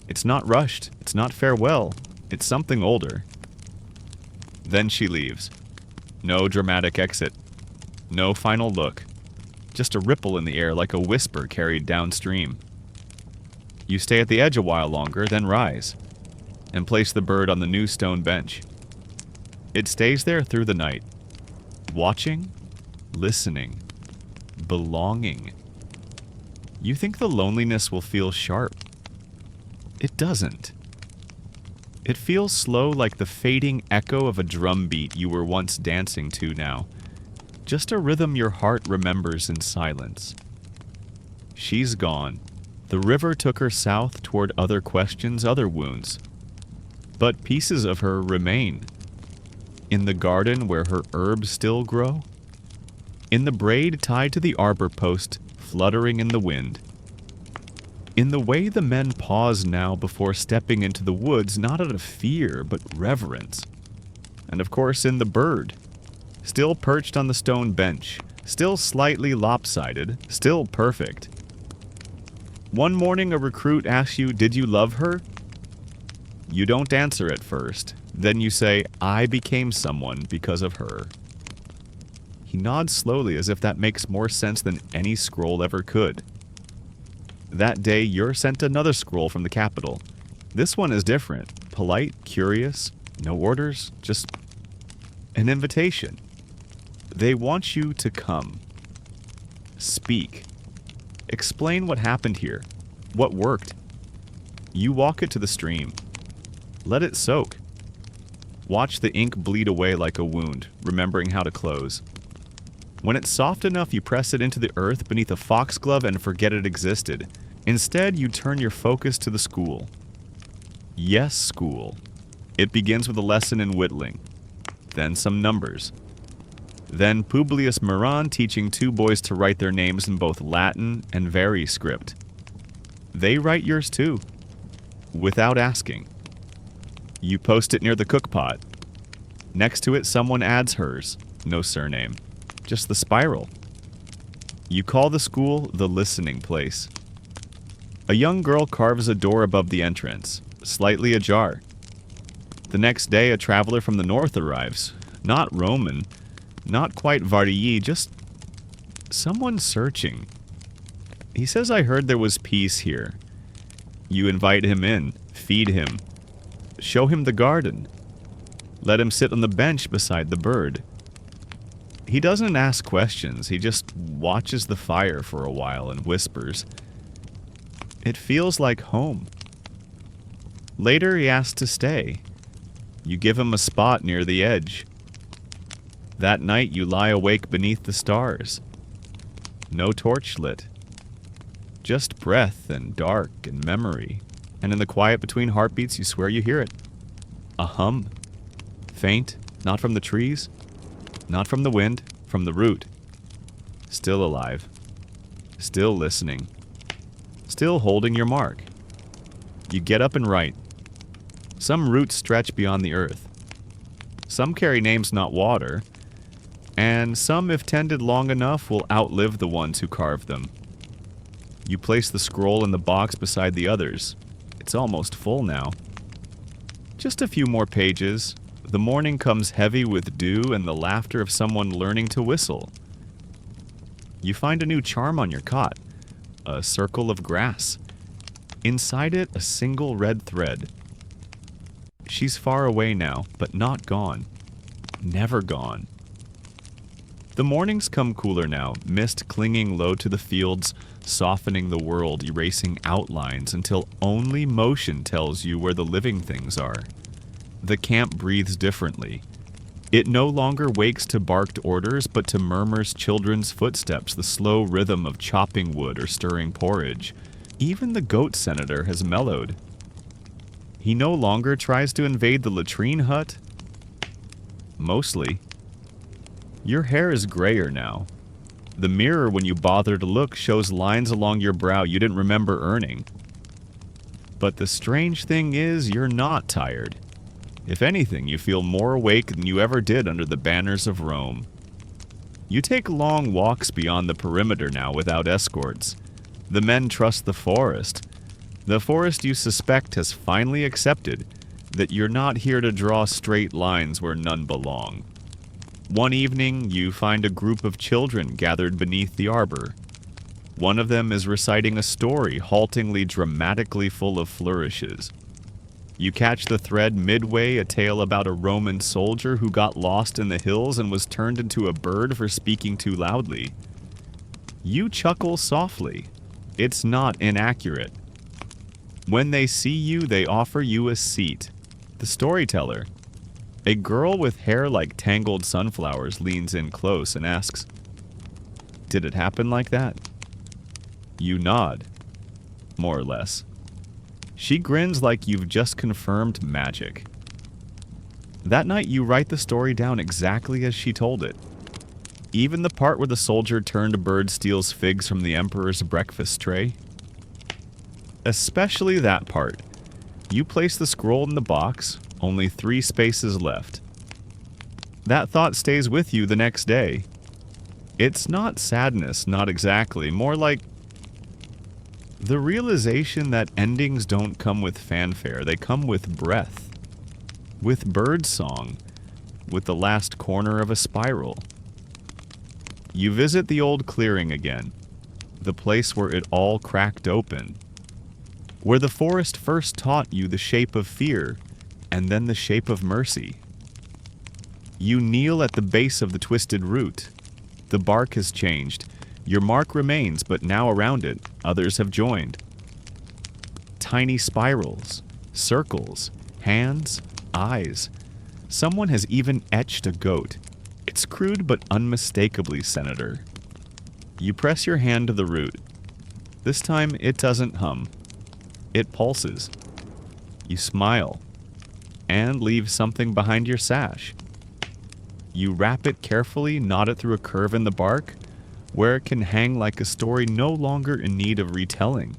It's not rushed. It's not farewell. It's something older. Then she leaves. No dramatic exit. No final look. Just a ripple in the air like a whisper carried downstream. You stay at the edge a while longer, then rise, and place the bird on the new stone bench. It stays there through the night, watching, listening, belonging. You think the loneliness will feel sharp. It doesn't. It feels slow, like the fading echo of a drum beat you were once dancing to now. Just a rhythm your heart remembers in silence. She's gone. The river took her south toward other questions, other wounds. But pieces of her remain. In the garden where her herbs still grow? In the braid tied to the arbor post, fluttering in the wind? In the way the men pause now before stepping into the woods, not out of fear, but reverence? And of course in the bird, still perched on the stone bench, still slightly lopsided, still perfect. One morning a recruit asks you, "Did you love her?" You don't answer at first. Then you say, "I became someone because of her." He nods slowly as if that makes more sense than any scroll ever could. That day, you're sent another scroll from the capital. This one is different. Polite, curious, no orders, just an invitation. They want you to come. Speak. Explain what happened here. What worked. You walk it to the stream. Let it soak. Watch the ink bleed away like a wound, remembering how to close. When it's soft enough, you press it into the earth beneath a foxglove and forget it existed. Instead, you turn your focus to the school. Yes, school. It begins with a lesson in whittling. Then some numbers. Then Publius Moran teaching 2 boys to write their names in both Latin and Very script. They write yours too, without asking. You post it near the cookpot. Next to it, someone adds hers. No surname. Just the spiral. You call the school the listening place. A young girl carves a door above the entrance, slightly ajar. The next day, a traveler from the north arrives. Not Roman, not quite Varii, just someone searching. He says, "I heard there was peace here." You invite him in, feed him, show him the garden, let him sit on the bench beside the bird. He doesn't ask questions, he just watches the fire for a while and whispers. It feels like home. Later he asks to stay. You give him a spot near the edge. That night you lie awake beneath the stars. No torch lit. Just breath and dark and memory. And in the quiet between heartbeats you swear you hear it. A hum. Faint, not from the trees, not from the wind, from the root. Still alive. Still listening. Still holding your mark. You get up and write. Some roots stretch beyond the earth. Some carry names not water. And some, if tended long enough, will outlive the ones who carved them. You place the scroll in the box beside the others. It's almost full now. Just a few more pages. The morning comes heavy with dew and the laughter of someone learning to whistle. You find a new charm on your cot. A circle of grass. Inside it, a single red thread. She's far away now, but not gone. Never gone. The mornings come cooler now, mist clinging low to the fields, softening the world, erasing outlines until only motion tells you where the living things are. The camp breathes differently. It no longer wakes to barked orders, but to murmurs children's footsteps, the slow rhythm of chopping wood or stirring porridge. Even the goat senator has mellowed. He no longer tries to invade the latrine hut. Mostly. Your hair is grayer now. The mirror, when you bother to look, shows lines along your brow you didn't remember earning. But the strange thing is, you're not tired. If anything, you feel more awake than you ever did under the banners of Rome. You take long walks beyond the perimeter now without escorts. The men trust the forest. The forest you suspect has finally accepted that you're not here to draw straight lines where none belong. One evening, you find a group of children gathered beneath the arbor. One of them is reciting a story, haltingly dramatically full of flourishes. You catch the thread midway, a tale about a Roman soldier who got lost in the hills and was turned into a bird for speaking too loudly. You chuckle softly. It's not inaccurate. When they see you, they offer you a seat. The storyteller, a girl with hair like tangled sunflowers, leans in close and asks, "Did it happen like that?" You nod, more or less. She grins like you've just confirmed magic. That night, you write the story down exactly as she told it. Even the part where the soldier turned bird steals figs from the emperor's breakfast tray. Especially that part. You place the scroll in the box, only 3 spaces left. That thought stays with you the next day. It's not sadness, not exactly, more like the realization that endings don't come with fanfare, they come with breath, with bird song, with the last corner of a spiral. You visit the old clearing again, the place where it all cracked open, where the forest first taught you the shape of fear, and then the shape of mercy. You kneel at the base of the twisted root. The bark has changed. Your mark remains, but now around it, others have joined. Tiny spirals, circles, hands, eyes. Someone has even etched a goat. It's crude but unmistakably senator. You press your hand to the root. This time it doesn't hum. It pulses. You smile and leave something behind your sash. You wrap it carefully, knot it through a curve in the bark, where it can hang like a story no longer in need of retelling.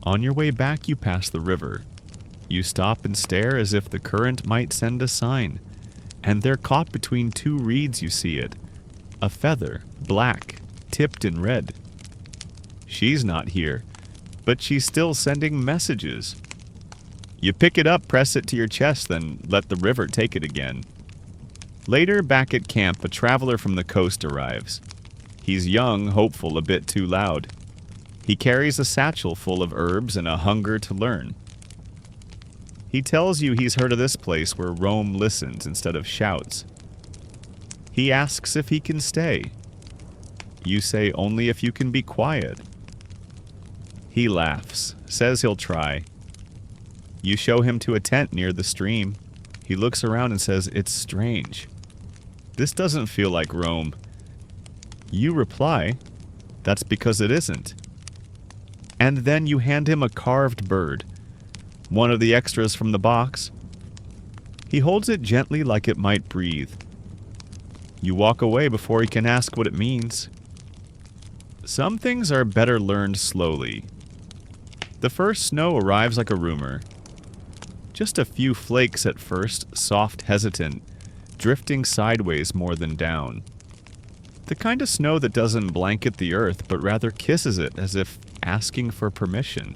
On your way back, you pass the river. You stop and stare as if the current might send a sign, and there caught between 2 reeds you see it, a feather, black, tipped in red. She's not here, but she's still sending messages. You pick it up, press it to your chest, then let the river take it again. Later, back at camp, a traveler from the coast arrives. He's young, hopeful, a bit too loud. He carries a satchel full of herbs and a hunger to learn. He tells you he's heard of this place where Rome listens instead of shouts. He asks if he can stay. You say only if you can be quiet. He laughs, says he'll try. You show him to a tent near the stream. He looks around and says it's strange. This doesn't feel like Rome. You reply, that's because it isn't. And then you hand him a carved bird, one of the extras from the box. He holds it gently like it might breathe. You walk away before he can ask what it means. Some things are better learned slowly. The first snow arrives like a rumor. Just a few flakes at first, soft, hesitant, drifting sideways more than down. The kind of snow that doesn't blanket the earth, but rather kisses it as if asking for permission.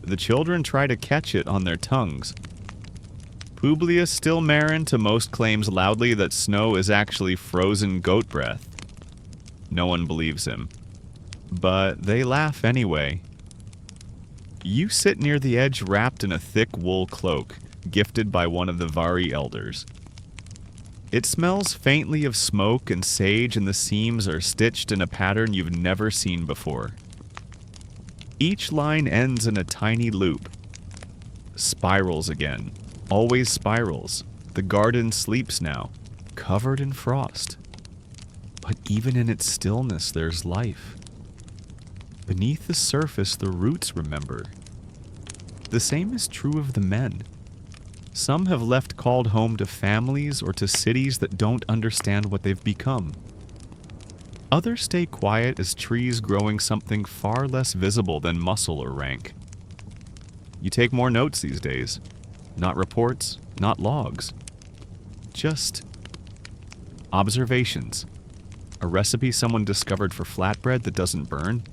The children try to catch it on their tongues. Publius still Marin to most claims loudly that snow is actually frozen goat breath. No one believes him. But they laugh anyway. You sit near the edge wrapped in a thick wool cloak, gifted by one of the Vari elders. It smells faintly of smoke and sage, and the seams are stitched in a pattern you've never seen before. Each line ends in a tiny loop. Spirals again. Always spirals. The garden sleeps now, covered in frost. But even in its stillness, there's life. Beneath the surface, the roots remember. The same is true of the men. Some have left called home to families or to cities that don't understand what they've become. Others stay quiet as trees growing something far less visible than muscle or rank. You take more notes these days. Not reports, not logs. Just observations. A recipe someone discovered for flatbread that doesn't burn.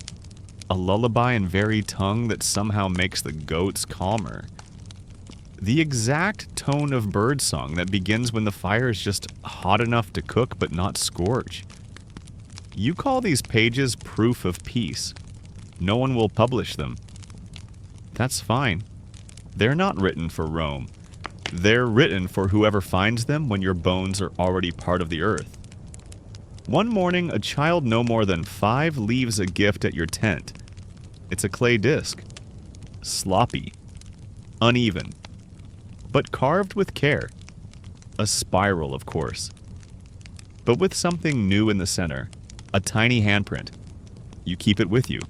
A lullaby in varied tongue that somehow makes the goats calmer. The exact tone of birdsong that begins when the fire is just hot enough to cook but not scorch. You call these pages proof of peace. No one will publish them. That's fine. They're not written for Rome. They're written for whoever finds them when your bones are already part of the earth. One morning, a child no more than 5 leaves a gift at your tent. It's a clay disc. Sloppy. Uneven. But carved with care. A spiral, of course. But with something new in the center. A tiny handprint. You keep it with you.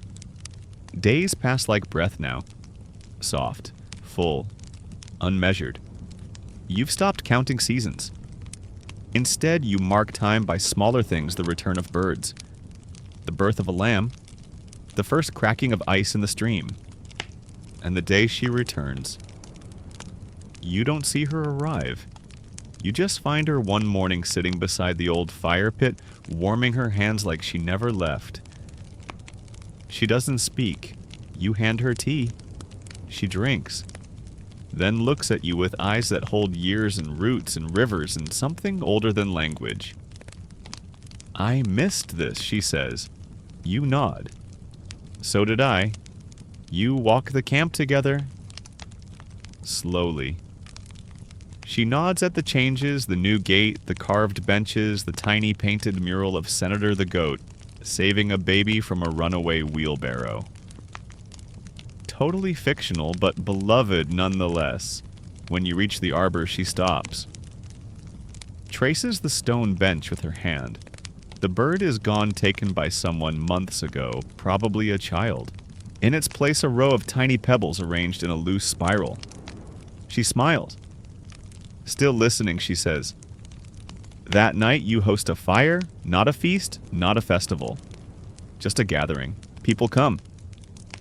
Days pass like breath now. Soft. Full. Unmeasured. You've stopped counting seasons. Instead, you mark time by smaller things: the return of birds, the birth of a lamb, the first cracking of ice in the stream, and the day she returns. You don't see her arrive. You just find her one morning sitting beside the old fire pit, warming her hands like she never left. She doesn't speak. You hand her tea. She drinks, then looks at you with eyes that hold years and roots and rivers and something older than language. "I missed this," she says. You nod. "So did I." You walk the camp together. Slowly. She nods at the changes: the new gate, the carved benches, the tiny painted mural of Senator the Goat, saving a baby from a runaway wheelbarrow. Totally fictional, but beloved nonetheless. When you reach the arbor, she stops. Traces the stone bench with her hand. The bird is gone, taken by someone months ago, probably a child. In its place, a row of tiny pebbles arranged in a loose spiral. She smiles. Still listening, she says, "That night you host a fire, not a feast, not a festival. Just a gathering. People come.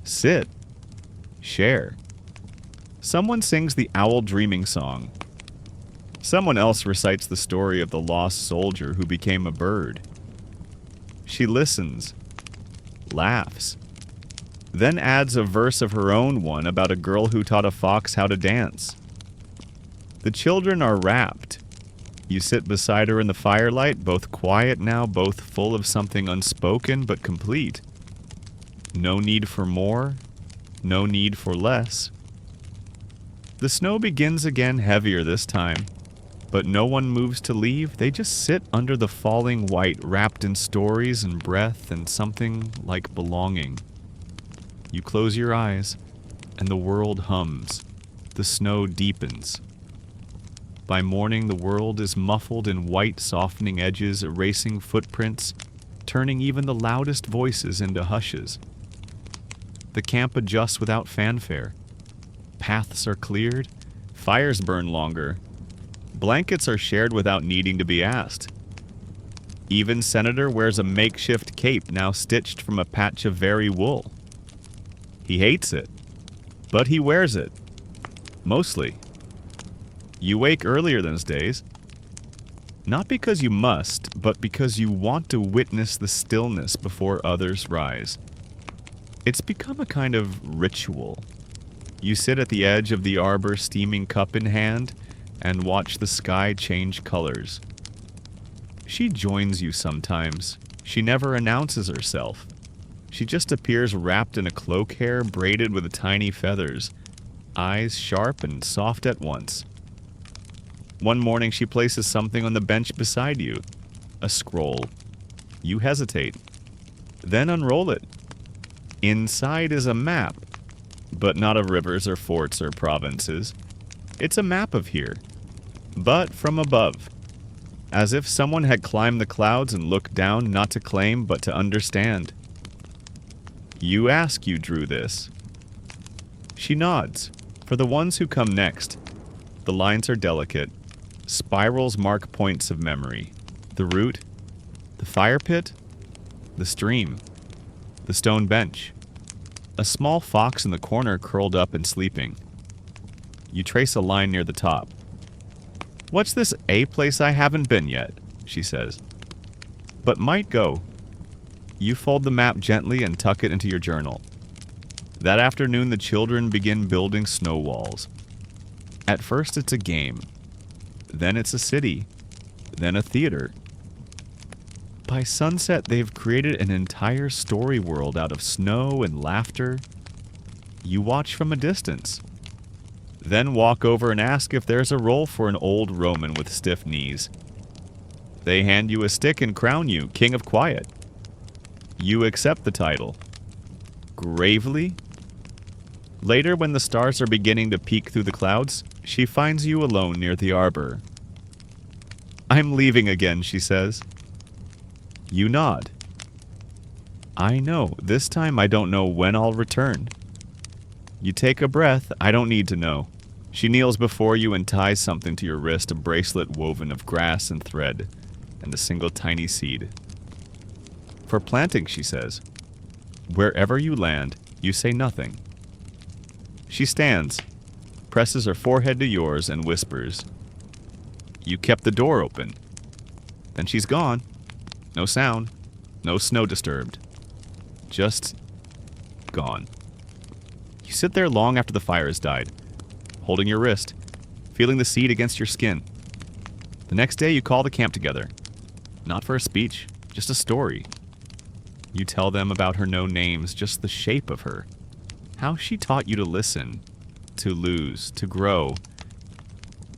Sit. Share. Someone sings the owl dreaming song. Someone else recites the story of the lost soldier who became a bird. She listens, laughs, then adds a verse of her own, one about a girl who taught a fox how to dance. The children are rapt. You sit beside her in the firelight, both quiet now, both full of something unspoken but complete. No need for more, no need for less. The snow begins again, heavier this time, but no one moves to leave. They just sit under the falling white, wrapped in stories and breath and something like belonging. You close your eyes, and the world hums. The snow deepens. By morning, the world is muffled in white, softening edges, erasing footprints, turning even the loudest voices into hushes. The camp adjusts without fanfare. Paths are cleared, fires burn longer, blankets are shared without needing to be asked. Even Senator wears a makeshift cape now stitched from a patch of very wool. He hates it, but he wears it. Mostly. You wake earlier those days. Not because you must, but because you want to witness the stillness before others rise. It's become a kind of ritual. You sit at the edge of the arbor, steaming cup in hand, and watch the sky change colors. She joins you sometimes. She never announces herself. She just appears wrapped in a cloak, hair braided with tiny feathers, eyes sharp and soft at once. One morning she places something on the bench beside you, a scroll. You hesitate, then unroll it. Inside is a map, but not of rivers or forts or provinces. It's a map of here, but from above, as if someone had climbed the clouds and looked down, not to claim, but to understand. You ask you drew this. She nods. For the ones who come next, the lines are delicate. Spirals mark points of memory. The root, the fire pit, the stream, the stone bench, a small fox in the corner curled up and sleeping. You trace a line near the top. "What's this A place I haven't been yet?" she says. "But might go." You fold the map gently and tuck it into your journal. That afternoon, the children begin building snow walls. At first, it's a game. Then it's a city. Then a theater. By sunset, they've created an entire story world out of snow and laughter. You watch from a distance. Then walk over and ask if there's a role for an old Roman with stiff knees. They hand you a stick and crown you King of Quiet. You accept the title. Gravely. Later, when the stars are beginning to peek through the clouds, she finds you alone near the arbor. "I'm leaving again," she says. You nod. "I know. This time I don't know when I'll return." You take a breath. "I don't need to know." She kneels before you and ties something to your wrist, a bracelet woven of grass and thread, and a single tiny seed. For planting, she says. Wherever you land, you say nothing. She stands, presses her forehead to yours, and whispers. You kept the door open. Then she's gone. No sound, no snow disturbed. Just gone. You sit there long after the fire has died, holding your wrist, feeling the seed against your skin. The next day you call the camp together. Not for a speech, just a story. You tell them about her no names, just the shape of her. How she taught you to listen, to lose, to grow.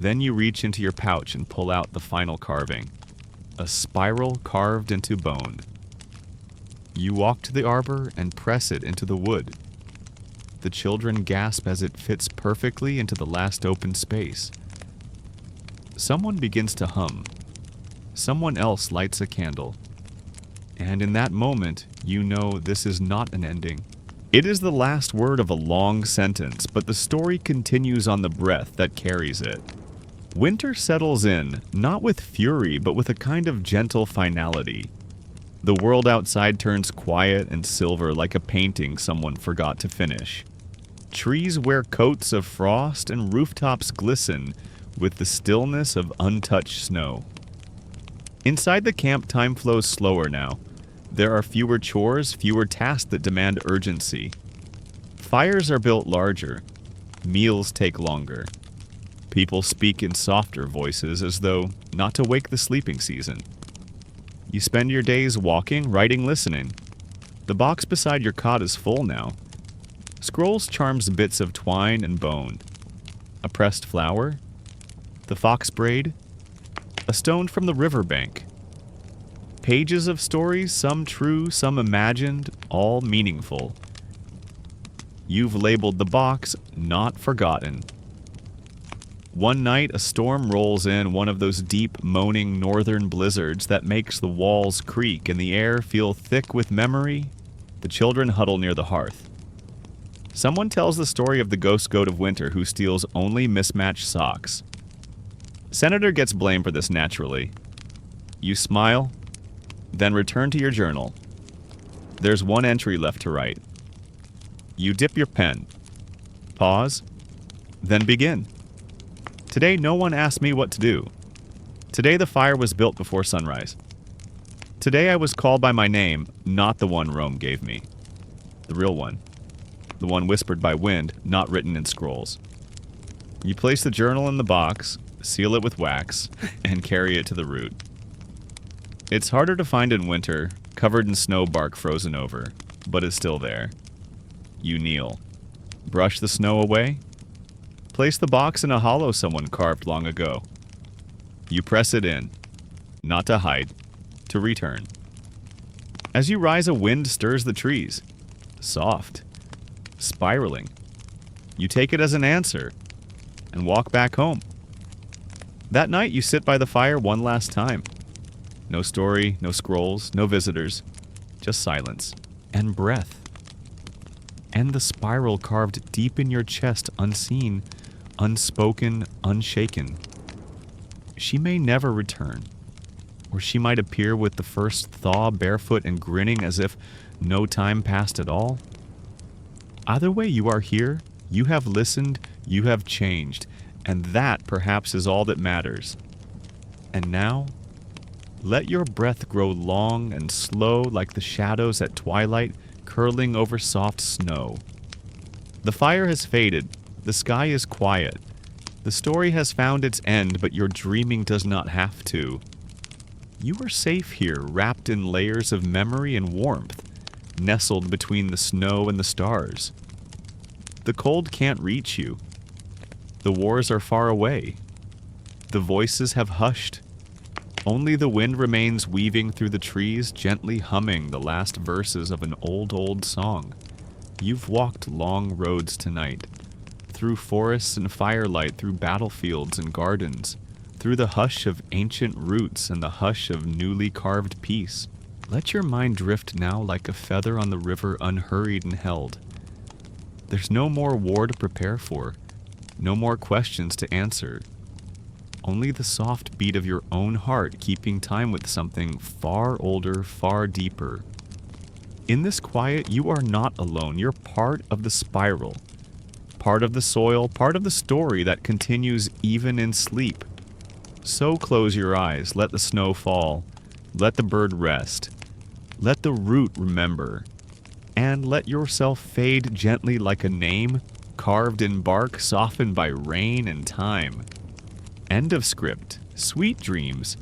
Then you reach into your pouch and pull out the final carving. A spiral carved into bone. You walk to the arbor and press it into the wood. The children gasp as it fits perfectly into the last open space. Someone begins to hum. Someone else lights a candle. And in that moment, you know this is not an ending. It is the last word of a long sentence, but the story continues on the breath that carries it. Winter settles in, not with fury, but with a kind of gentle finality. The world outside turns quiet and silver like a painting someone forgot to finish. Trees wear coats of frost and rooftops glisten with the stillness of untouched snow. Inside the camp, time flows slower now. There are fewer chores, fewer tasks that demand urgency. Fires are built larger. Meals take longer. People speak in softer voices as though not to wake the sleeping season. You spend your days walking, writing, listening. The box beside your cot is full now. Scrolls charms bits of twine and bone. A pressed flower. The fox braid. A stone from the riverbank. Pages of stories, some true, some imagined, all meaningful. You've labeled the box Not Forgotten. One night, a storm rolls in, one of those deep, moaning northern blizzards that makes the walls creak and the air feel thick with memory. The children huddle near the hearth. Someone tells the story of the ghost goat of winter who steals only mismatched socks. Senator gets blamed for this naturally. You smile, then return to your journal. There's one entry left to write. You dip your pen, pause, then begin. Today no one asked me what to do. Today the fire was built before sunrise. Today I was called by my name, not the one Rome gave me. The real one. The one whispered by wind, not written in scrolls. You place the journal in the box, seal it with wax, and carry it to the root. It's harder to find in winter, covered in snow bark frozen over, but it's still there. You kneel. Brush the snow away. Place the box in a hollow someone carved long ago. You press it in, not to hide, to return. As you rise, a wind stirs the trees. Soft. Spiraling. You take it as an answer and walk back home. That night, you sit by the fire one last time. No story, no scrolls, no visitors, just silence and breath. And the spiral carved deep in your chest, unseen, unspoken, unshaken. She may never return, or she might appear with the first thaw, barefoot and grinning as if no time passed at all. Either way, you are here, you have listened, you have changed, and that perhaps is all that matters. And now, let your breath grow long and slow like the shadows at twilight curling over soft snow. The fire has faded, the sky is quiet. The story has found its end, but your dreaming does not have to. You are safe here, wrapped in layers of memory and warmth, nestled between the snow and the stars. The cold can't reach you. The wars are far away. The voices have hushed. Only the wind remains weaving through the trees, gently humming the last verses of an old, old song. You've walked long roads tonight, through forests and firelight, through battlefields and gardens, through the hush of ancient roots and the hush of newly carved peace. Let your mind drift now like a feather on the river, unhurried and held. There's no more war to prepare for, No more questions to answer. Only the soft beat of your own heart keeping time with something far older, far deeper. In this quiet, you are not alone. You're part of the spiral. Part of the soil, part of the story that continues even in sleep. So close your eyes, let the snow fall, let the bird rest, let the root remember, and let yourself fade gently like a name, carved in bark, softened by rain and time. End of script. Sweet dreams.